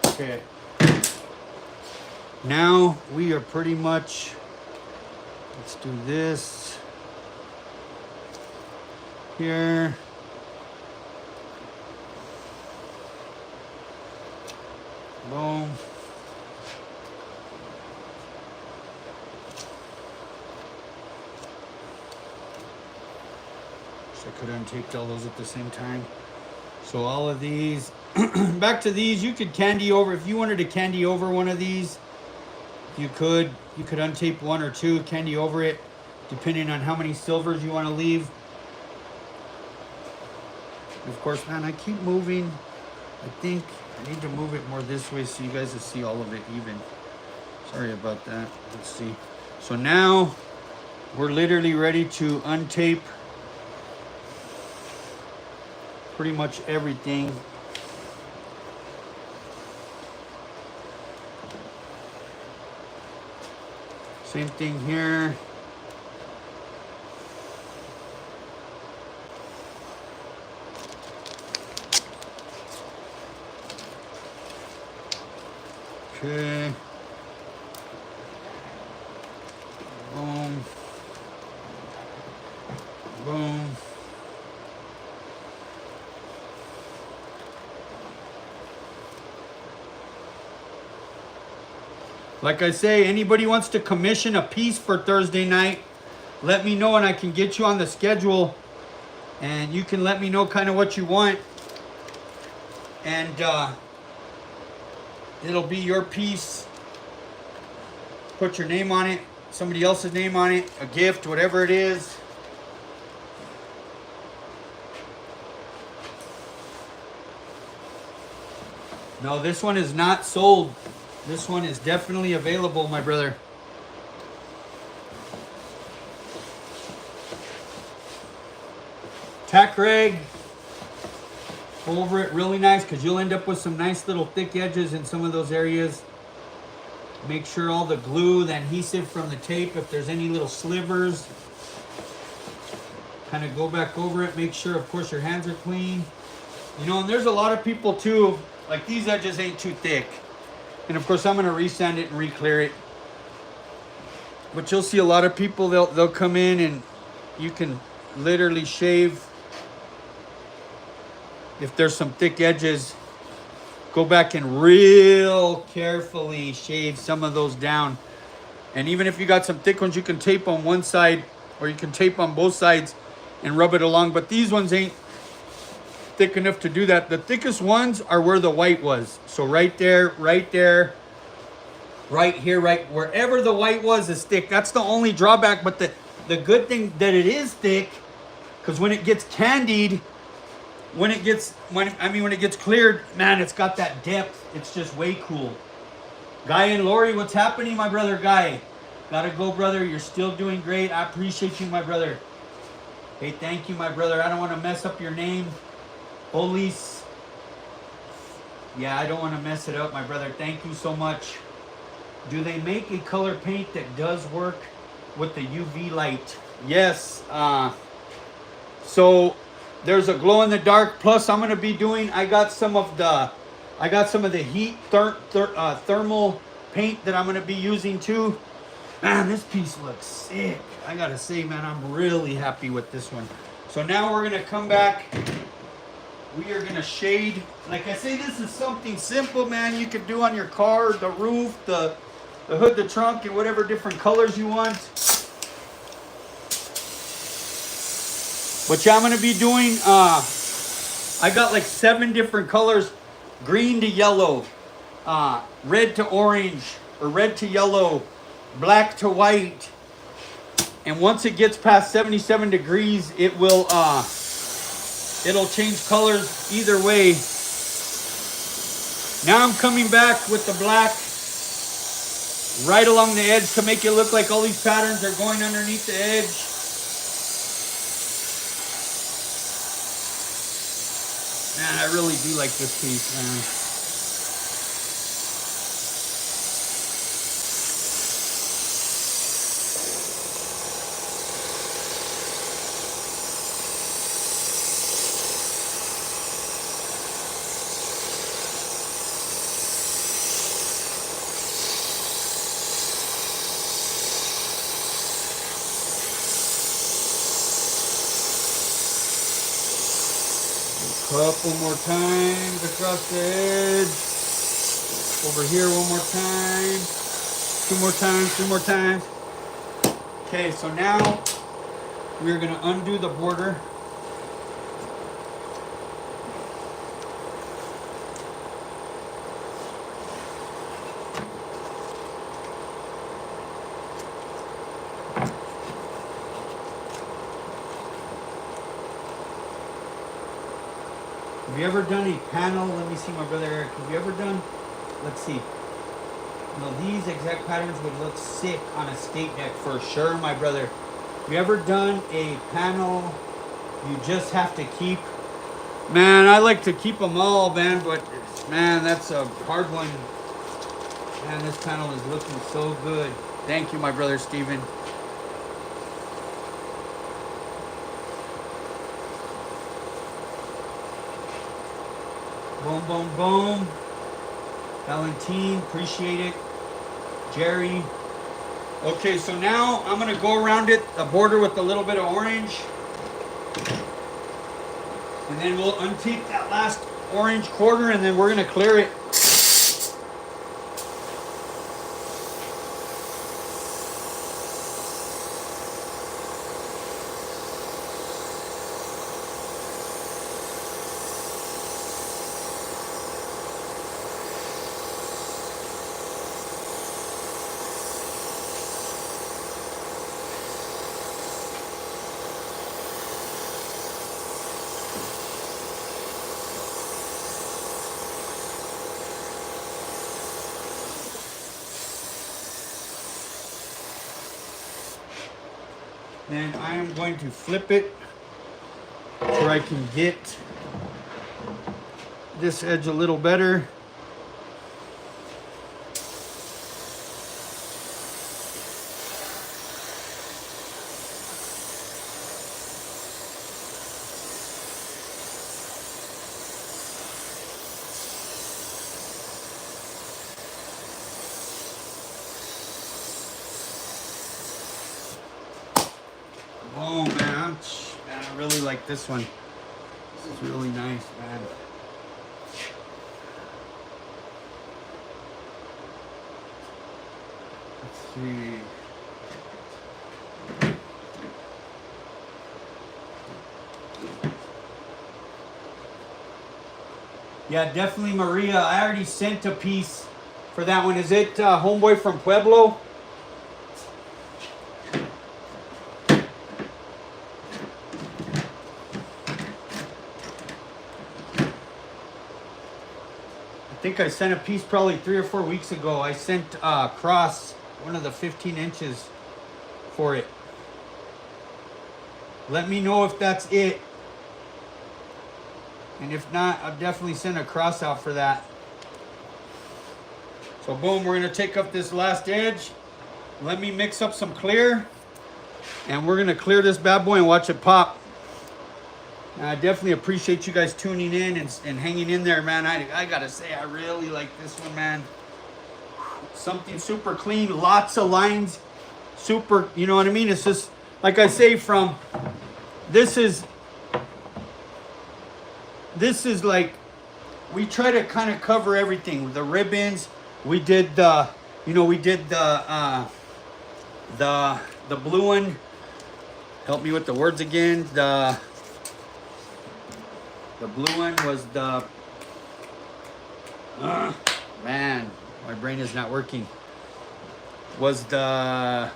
Okay. Now we are pretty much, let's do this here. Boom. So I could untape all those at the same time. So all of these, back to these, you could candy over, if you wanted to candy over one of these, you could untape one or two, candy over it, depending on how many silvers you want to leave. Of course, man, I keep moving. I think I need to move it more this way so you guys will see all of it even. Sorry about that. Let's see. So now we're literally ready to untape pretty much everything. Same thing here. Okay. Boom. Boom. Like I say, anybody wants to commission a piece for Thursday night, let me know and I can get you on the schedule. And you can let me know kind of what you want. And it'll be your piece. Put your name on it, somebody else's name on it, a gift, whatever it is. No, this one is not sold. This one is definitely available, my brother. Tack rag over it really nice because you'll end up with some nice little thick edges in some of those areas. Make sure all the glue, the adhesive from the tape, if there's any little slivers, kind of go back over it. Make sure, of course, your hands are clean. You know, and there's a lot of people too, like these edges ain't too thick. And of course, I'm going to resand it and re-clear it. But you'll see a lot of people, they'll come in and you can literally shave. If there's some thick edges, go back and real carefully shave some of those down. And even if you got some thick ones, you can tape on one side or you can tape on both sides and rub it along. But these ones ain't thick enough to do that. The thickest ones are where the white was. So right there, right here, right wherever the white was is thick. That's the only drawback. But the good thing that it is thick, because when it gets candied, when it gets cleared, man, it's got that depth. It's just way cool. Guy and Lori, what's happening, my brother Guy? Gotta go, brother. You're still doing great. I appreciate you, my brother. Hey, thank you, my brother. I don't want to mess up your name. Olis. Yeah, I don't want to mess it up, my brother. Thank you so much. Do they make a color paint that does work with the UV light? Yes. So there's a glow in the dark. Plus, I'm gonna be doing. I got some of the heat thermal paint that I'm gonna be using too. Man, this piece looks sick. I gotta say, man, I'm really happy with this one. So now we're gonna come back. We are gonna shade. Like I say, this is something simple, man. You could do on your car, the roof, the hood, the trunk, and whatever different colors you want. But yeah, I'm gonna be doing. I got like 7 different colors: green to yellow, red to orange, or red to yellow, black to white. And once it gets past 77 degrees, it will it'll change colors either way. Now I'm coming back with the black right along the edge to make it look like all these patterns are going underneath the edge. Man, I really do like this piece, man. Couple more times across the edge. Over here one more time. 2 more times, 3 more times. Okay, so now we're gonna undo the border. Have you ever done a panel? Let me see, my brother Eric. Have you ever done, let's see. No, these exact patterns would look sick on a skate deck for sure, my brother. Have you ever done a panel you just have to keep? Man, I like to keep them all, man, but man, that's a hard one. Man, this panel is looking so good. Thank you, my brother Steven. Boom, boom, boom. Valentine, appreciate it. Jerry. Okay, so now I'm gonna go around it, the border with a little bit of orange. And then we'll untape that last orange quarter and then we're gonna clear it. Then I am going to flip it so I can get this edge a little better. Oh man, I really like this one. This is really nice, man. Let's see. Yeah, definitely Maria. I already sent a piece for that one. Is it Homeboy from Pueblo? I think I sent a piece probably 3 or 4 weeks ago. I sent across one of the 15 inches for it. Let me know if that's it. And if not, I'll definitely send a cross out for that. So boom, we're gonna take up this last edge. Let me mix up some clear. And we're gonna clear this bad boy and watch it pop. And I definitely appreciate you guys tuning in and hanging in there, man. I gotta say, I really like this one, man. Something super clean, lots of lines, super, you know what I mean? It's just, like I say, from, this is like, we try to kind of cover everything. The ribbons, we did the, you know, we did the blue one. Help me with the words again. The blue one was the, man, my brain is not working. Was the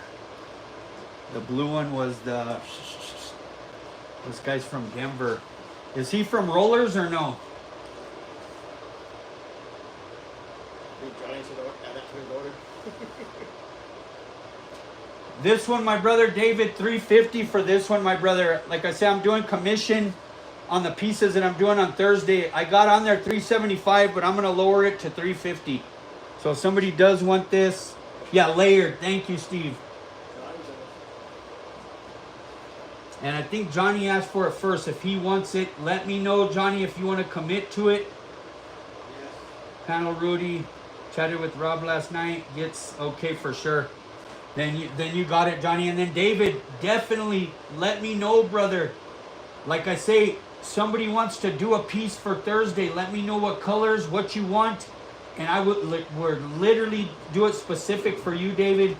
blue one was the, this guy's from Denver. Is he from Rollers or no? This one, my brother David, $350 for this one, my brother. Like I said, I'm doing commission on the pieces that I'm doing on Thursday. I got on there $375, but I'm gonna lower it to $350. So if somebody does want this, yeah, layered. Thank you, Steve. And I think Johnny asked for it first. If he wants it, let me know, Johnny, if you want to commit to it. Yes. Panel Rudy chatted with Rob last night. Gets okay for sure. Then you got it, Johnny. And then David, definitely let me know, brother. Like I say, somebody wants to do a piece for Thursday. Let me know what colors, what you want, and I would literally do it specific for you, David.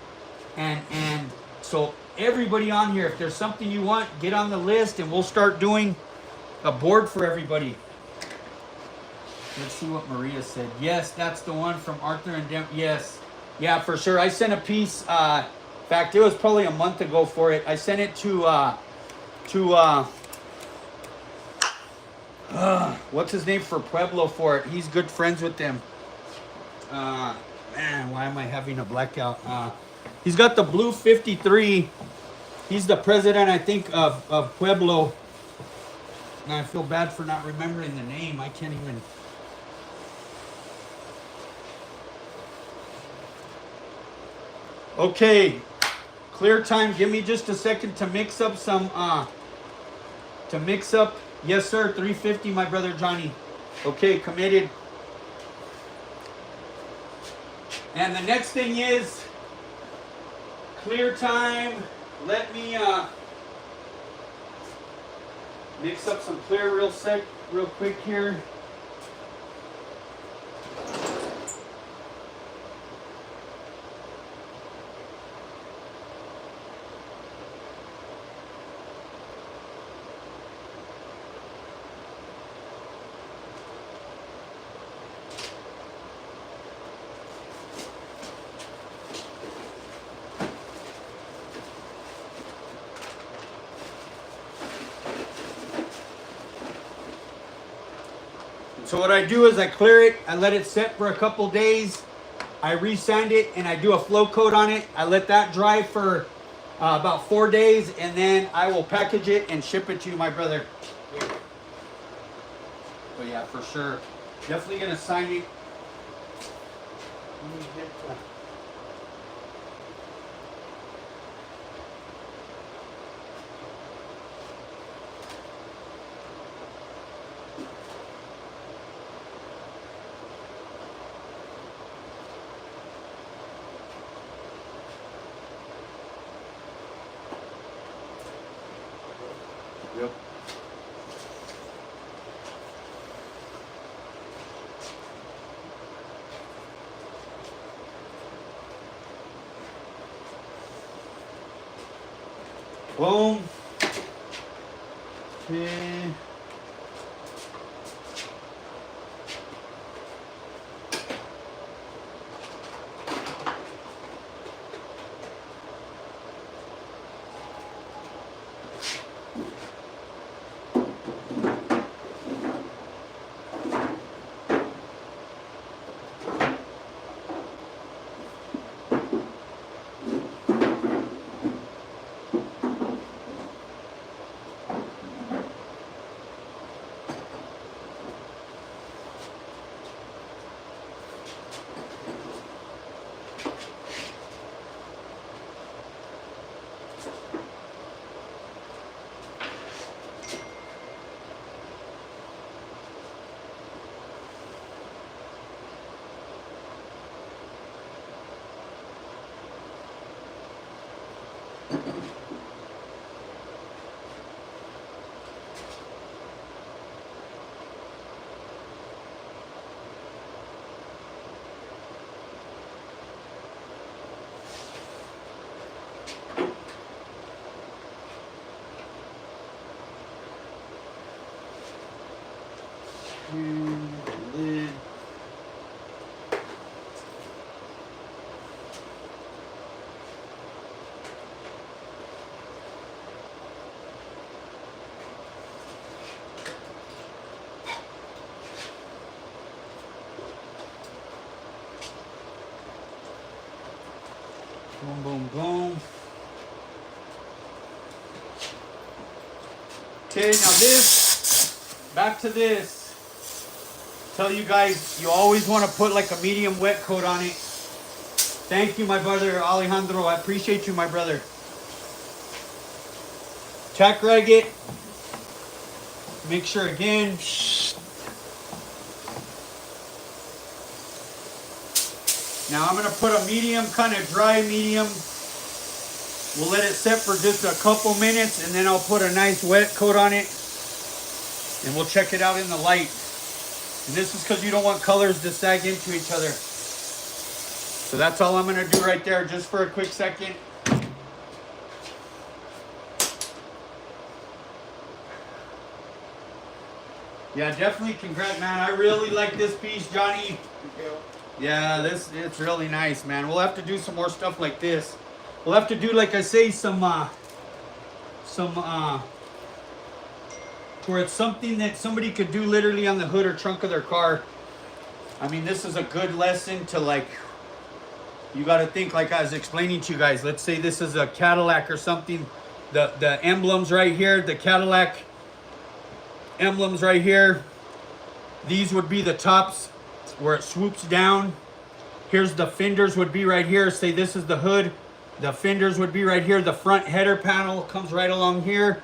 And so everybody on here, if there's something you want, get on the list, and we'll start doing a board for everybody. Let's see what Maria said. Yes, that's the one from Arthur and Dem. Yes, yeah, for sure. I sent a piece. In fact, it was probably a month ago for it. I sent it to what's his name for Pueblo for it. He's good friends with them. Man, why am I having a blackout? He's got the blue 53. He's the president, I think, of Pueblo. And I feel bad for not remembering the name. I can't even. Okay, clear time. Give me just a second to mix up some. Yes, sir. $350, my brother Johnny. Okay, committed. And the next thing is clear time. Let me mix up some clear real quick here. So what I do is I clear it, I let it sit for a couple days, I re-sand it, and I do a flow coat on it. I let that dry for about 4 days, and then I will package it and ship it to you, my brother. But yeah, for sure. Definitely gonna sign it. Let me hit that. Yep. Boom. Okay. Lid. Boom, boom, boom. Okay, now this, back to this. Tell you guys, you always want to put like a medium wet coat on it. Thank you, my brother Alejandro. I appreciate you, my brother. Tack rag it. Make sure again. Now I'm going to put a medium, kind of dry medium. We'll let it set for just a couple minutes, and then I'll put a nice wet coat on it. And we'll check it out in the light. And this is because you don't want colors to sag into each other. So that's all I'm going to do right there, just for a quick second. Yeah, definitely congrats, man. I really like this piece, Johnny. Thank you. Yeah, it's really nice, man. We'll have to do some more stuff like this. We'll have to do, like I say, some where it's something that somebody could do literally on the hood or trunk of their car. I mean, this is a good lesson to, like, you got to think, like I was explaining to you guys. Let's say this is a Cadillac or something. The emblems right here, the Cadillac emblems right here. These would be the tops where it swoops down. Here's the fenders would be right here. Say this is the hood. The fenders would be right here. The front header panel comes right along here.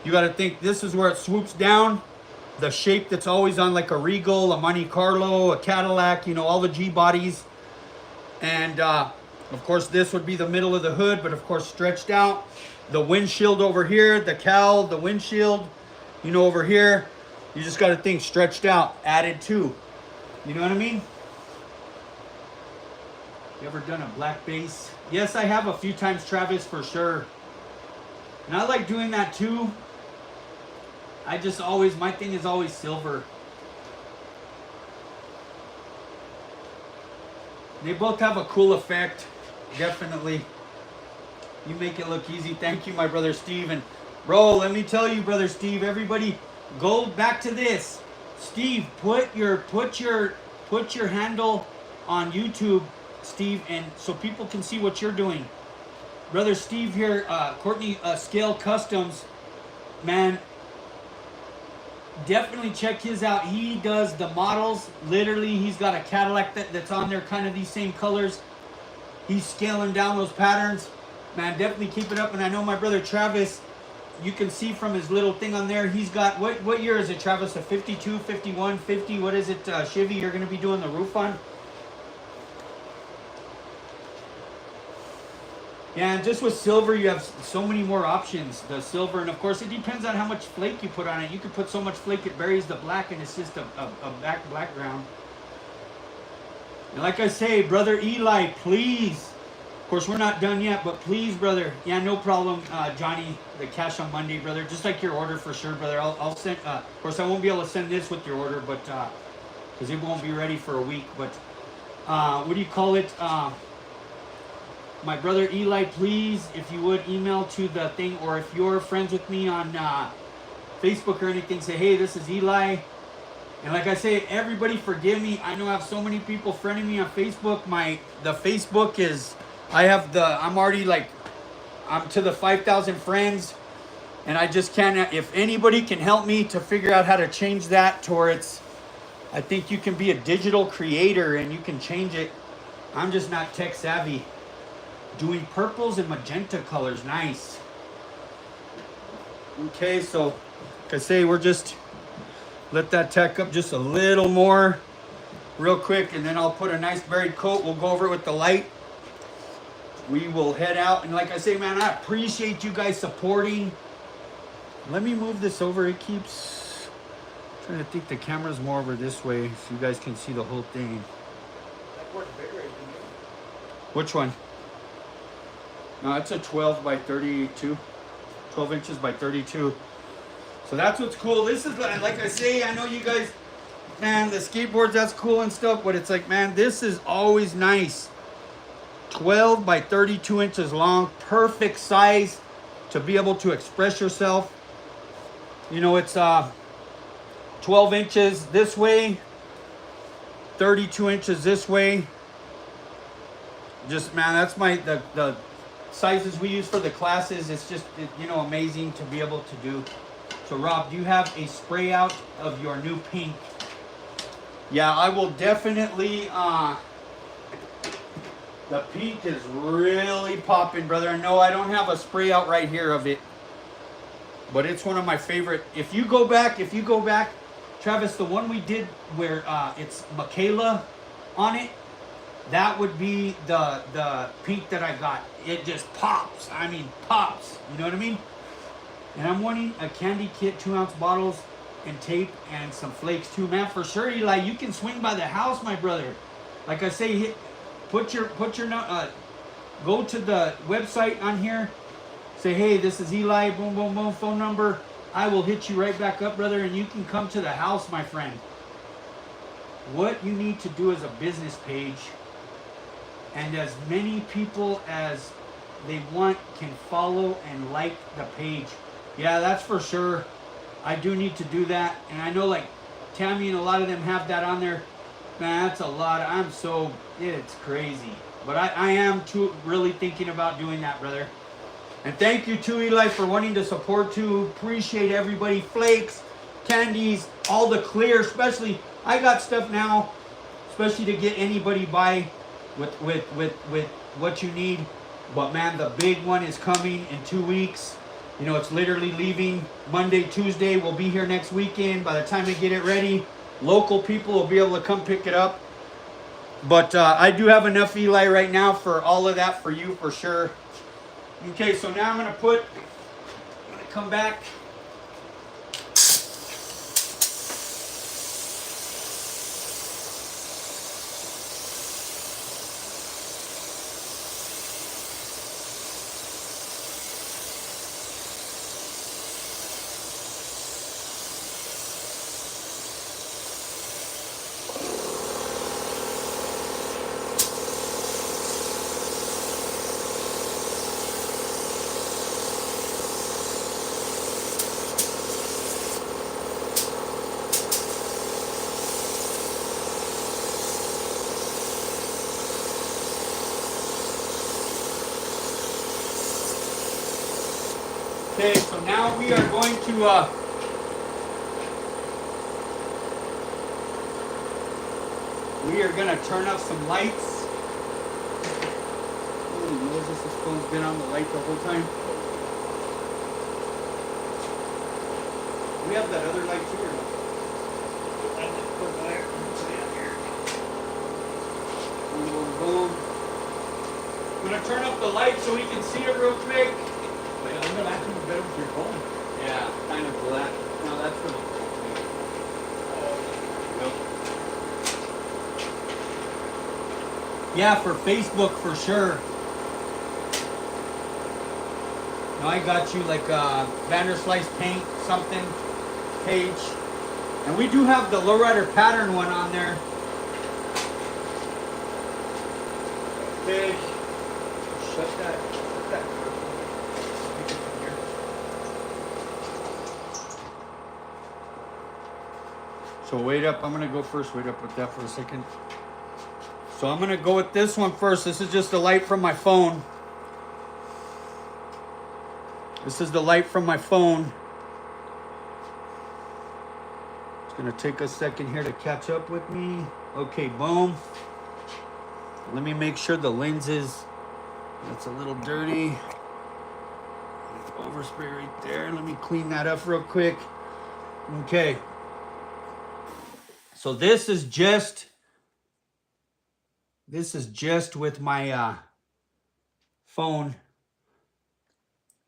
You got to think this is where it swoops down. The shape that's always on like a Regal, a Monte Carlo, a Cadillac, you know, all the G bodies. And of course, this would be the middle of the hood, but of course stretched out. The windshield over here, the cowl, the windshield, you know, over here. You just got to think stretched out, added to. You know what I mean? You ever done a black base? Yes, I have a few times, Travis, for sure. And I like doing that too. I just always, my thing is always silver. They both have a cool effect, definitely. You make it look easy. Thank you, my brother Steve. And bro, let me tell you, brother Steve, everybody, go back to this. Steve, put your handle on YouTube, Steve, and so people can see what you're doing. Brother Steve here, Courtney Scale Customs, man, definitely check his out. He does the models. Literally, he's got a Cadillac that's on there, kind of these same colors. He's scaling down those patterns. Man, definitely keep it up. And I know my brother Travis, you can see from his little thing on there, he's got, what year is it, Travis? A 52, 51, 50? What is it, Chevy, you're going to be doing the roof on? Yeah, and just with silver, you have so many more options. The silver, and of course, it depends on how much flake you put on it. You can put so much flake it buries the black, and it's just a background. And like I say, brother Eli, please. Of course, we're not done yet, but please, brother. Yeah, no problem, Johnny. The cash on Monday, brother. Just like your order for sure, brother. I'll send. Of course, I won't be able to send this with your order, but because it won't be ready for a week. But what do you call it? My brother Eli, please, if you would email to the thing, or if you're friends with me on Facebook or anything, say, hey, this is Eli. And like I say, everybody forgive me. I know I have so many people friending me on Facebook. The Facebook is, I'm already like, I'm to the 5,000 friends. And I just can't, if anybody can help me to figure out how to change that to where it's, I think you can be a digital creator and you can change it. I'm just not tech savvy. Doing purples and magenta colors, nice. Okay, so like I say, we're just let that tack up just a little more real quick, and then I'll put a nice buried coat. We'll go over it with the light. We will head out, and like I say, man, I appreciate you guys supporting. Let me move this over. It keeps I'm trying to think the camera's more over this way so you guys can see the whole thing. Which one? No, it's a 12 by 32. 12 inches by 32. So that's what's cool. This is, like I say, I know you guys, man, the skateboards, that's cool and stuff, but it's like, man, this is always nice. 12 by 32 inches long, perfect size to be able to express yourself. You know, it's 12 inches this way, 32 inches this way. Just, man, that's the sizes we use for the classes. It's just, you know, amazing to be able to do. So Rob, do you have a spray out of your new pink? Yeah, I will definitely, the pink is really popping, brother. I know I don't have a spray out right here of it, but it's one of my favorite. If you go back, Travis, the one we did where it's Michaela on it, that would be the pink that I got. It just pops. I mean, pops. You know what I mean? And I'm wanting a candy kit, 2-ounce bottles, and tape, and some flakes too, man. For sure, Eli, you can swing by the house, my brother. Like I say, go to the website on here. Say, hey, this is Eli. Boom, boom, boom. Phone number. I will hit you right back up, brother, and you can come to the house, my friend. What you need to do is a business page. And as many people as they want can follow and like the page. Yeah, that's for sure. I do need to do that. And I know like Tammy and a lot of them have that on there. Man, that's a lot. It's crazy. But I am too really thinking about doing that, brother. And thank you too, Eli, for wanting to support too. Appreciate everybody. Flakes, candies, all the clear, especially. I got stuff now, especially to get anybody by with what you need. But man, the big one is coming in 2 weeks. You know, it's literally leaving Monday, Tuesday. We'll be here next weekend. By the time they get it ready, local people will be able to come pick it up. But I do have enough Eli right now for all of that for you for sure. Okay, so now I'm gonna come back. Okay, so now we are going to turn up some lights. Holy Moses, this phone's been on the light the whole time. We have that other light too, or no? Boom, boom, boom. I'm gonna turn up the light so we can see it real quick. I'm gonna ask you better with your phone. Yeah, kind of black. No, that's for the Yeah, for Facebook for sure. No, I got you like Vanderslice paint something page. And we do have the lowrider pattern one on there. Okay. Shut that. So wait up, I'm gonna go first. Wait up with that for a second. So I'm gonna go with this one first. This is just a light from my phone. This is the light from my phone. It's gonna take a second here to catch up with me. Okay, boom. Let me make sure the lenses, that's a little dirty. Overspray right there. Let me clean that up real quick. Okay. So this is just with my phone.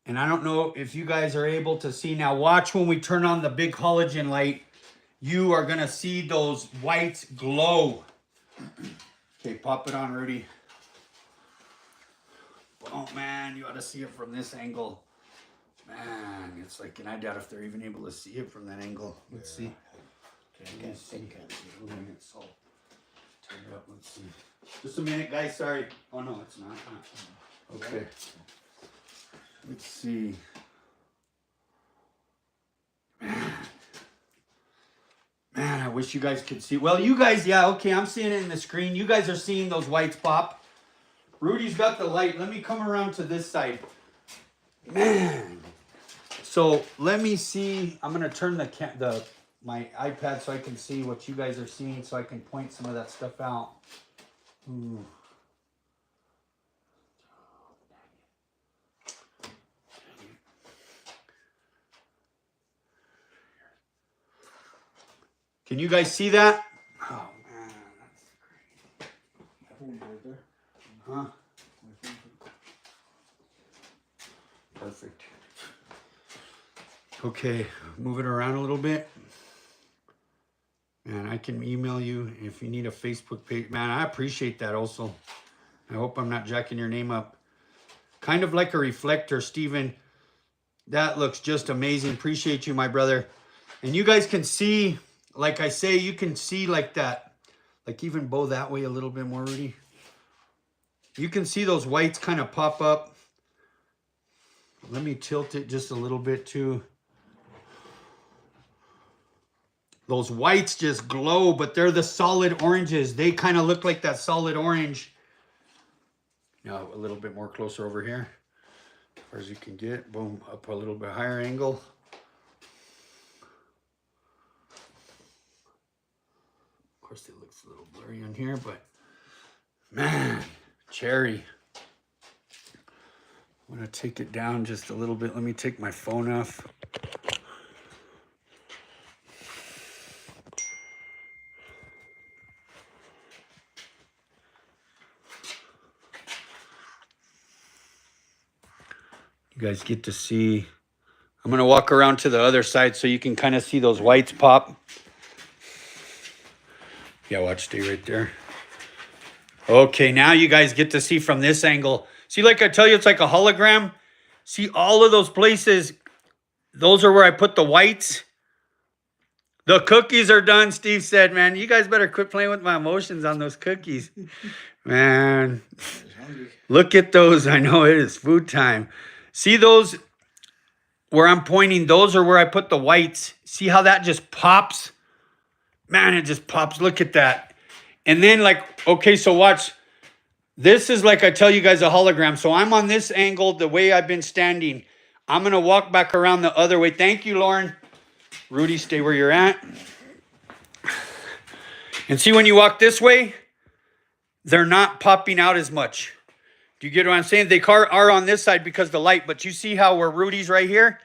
And I don't know if you guys are able to see. Now watch when we turn on the big halogen light. You are going to see those whites glow. Okay, pop it on, Rudy. Oh man, you ought to see it from this angle. Man, it's like, and I doubt if they're even able to see it from that angle. Let's see. Let's see. So, turn it up. Let's see. Just a minute, guys. Sorry. Oh no, it's not. Okay. Let's see. Man, I wish you guys could see. Well, you guys, yeah, okay, I'm seeing it in the screen. You guys are seeing those whites pop. Rudy's got the light. Let me come around to this side. Man. So let me see. I'm gonna turn my iPad so I can see what you guys are seeing, so I can point some of that stuff out. Ooh. Can you guys see that? Oh man, that's great. Huh? Perfect. Okay, move it around a little bit. Man, I can email you if you need a Facebook page. Man, I appreciate that also. I hope I'm not jacking your name up. Kind of like a reflector, Steven. That looks just amazing. Appreciate you, my brother. And you guys can see, like I say, you can see like that. Like even bow that way a little bit more, Rudy. You can see those whites kind of pop up. Let me tilt it just a little bit too. Those whites just glow, but they're the solid oranges. They kind of look like that solid orange. Now a little bit more closer over here. As far as you can get. Boom, up a little bit higher angle. Of course it looks a little blurry on here, but man, cherry. I'm gonna take it down just a little bit. Let me take my phone off. You guys get to see. I'm going to walk around to the other side so you can kind of see those whites pop. Yeah, watch, stay right there. Okay, now you guys get to see from this angle. See, like I tell you, it's like a hologram. See all of those places. Those are where I put the whites. The cookies are done, Steve said, man. You guys better quit playing with my emotions on those cookies. Man, look at those. I know it is food time. See those where I'm pointing? Those are where I put the whites. See how that just pops? Man, it just pops. Look at that. And then like, okay, so watch. This is like I tell you guys a hologram. So I'm on this angle the way I've been standing. I'm going to walk back around the other way. Thank you, Lauren. Rudy, stay where you're at. And see when you walk this way, they're not popping out as much. Do you get what I'm saying? They are on this side because of the light. But you see how where Rudy's right here?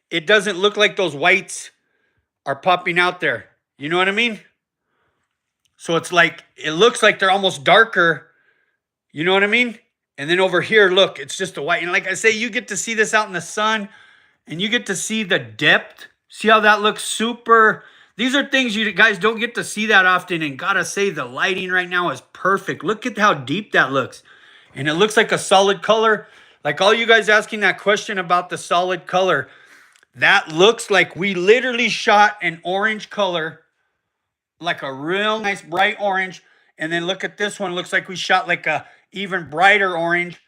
It doesn't look like those whites are popping out there. You know what I mean? So it's like, it looks like they're almost darker. You know what I mean? And then over here, look, it's just a white. And like I say, you get to see this out in the sun. And you get to see the depth. See how that looks super. These are things you guys don't get to see that often. And gotta say, the lighting right now is perfect. Look at how deep that looks. And it looks like a solid color. Like all you guys asking that question about the solid color. That looks like we literally shot an orange color. Like a real nice bright orange. And then look at this one. Looks like we shot like a even brighter orange.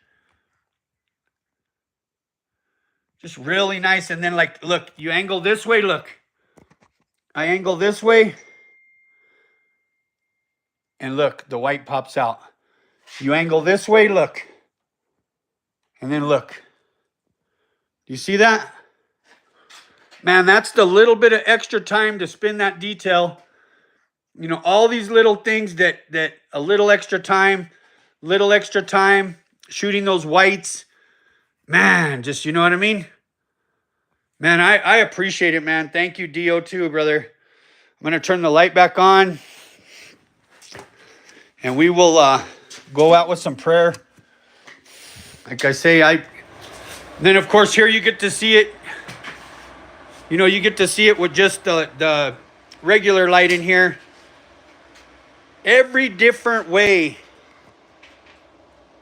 Just really nice. And then like, look, you angle this way, look. I angle this way. And look, the white pops out. You angle this way, look. And then look. Do you see that? Man, that's the little bit of extra time to spin that detail. You know, all these little things that a little extra time, shooting those whites. Man, just, you know what I mean? Man, I appreciate it, man. Thank you, Dio, too, brother. I'm going to turn the light back on. And we will go out with some prayer. Like I say, then, of course, here you get to see it. You know, you get to see it with just the regular light in here. Every different way.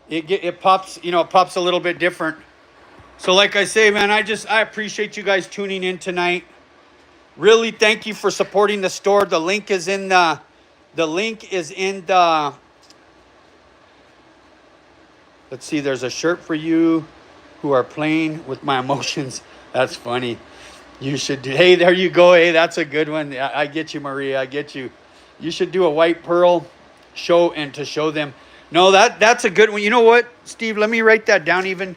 It pops, you know, it pops a little bit different. So like I say, man, I appreciate you guys tuning in tonight. Really, thank you for supporting the store. The link is in the let's see, there's a shirt for you who are playing with my emotions. That's funny. You should do, hey, there you go. Hey, that's a good one. I get you, Maria. I get you. You should do a white pearl show and to show them. No, that's a good one. You know what, Steve? Let me write that down even.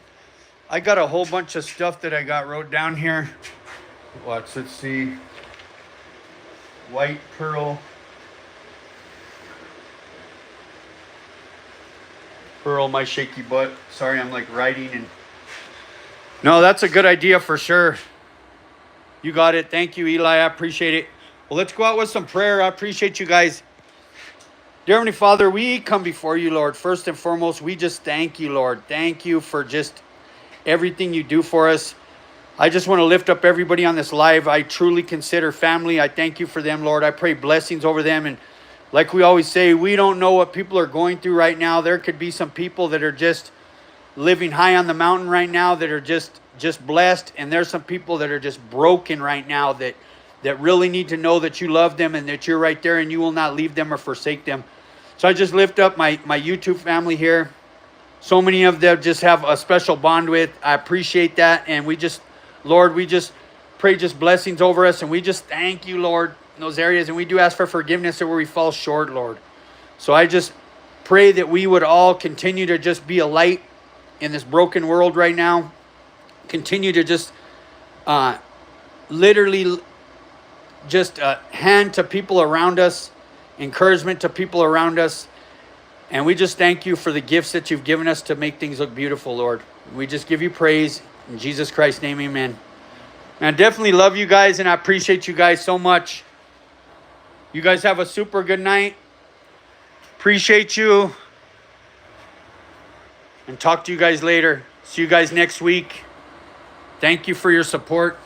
I got a whole bunch of stuff that I got wrote down here. Let's see. White pearl. Pearl, my shaky butt. Sorry, I'm like writing and. No, that's a good idea for sure. You got it. Thank you, Eli. I appreciate it. Well, let's go out with some prayer. I appreciate you guys. Dear Heavenly Father, we come before you, Lord. First and foremost, we just thank you, Lord. Thank you for just everything you do for us. I just want to lift up everybody on this live. I truly consider family. I thank you for them, Lord. I pray blessings over them. And like we always say, we don't know what people are going through right now. There could be some people that are just living high on the mountain right now that are just blessed. And there's some people that are just broken right now that really need to know that you love them and that you're right there and you will not leave them or forsake them. So I just lift up my YouTube family here. So many of them just have a special bond with. I appreciate that. And we just, Lord, we just pray just blessings over us. And we just thank you, Lord, in those areas. And we do ask for forgiveness where we fall short, Lord. So I just pray that we would all continue to just be a light in this broken world right now. Continue to just literally just hand to people around us, encouragement to people around us. And we just thank you for the gifts that you've given us to make things look beautiful, Lord. We just give you praise. In Jesus Christ's name, amen. And I definitely love you guys, and I appreciate you guys so much. You guys have a super good night. Appreciate you. And talk to you guys later. See you guys next week. Thank you for your support.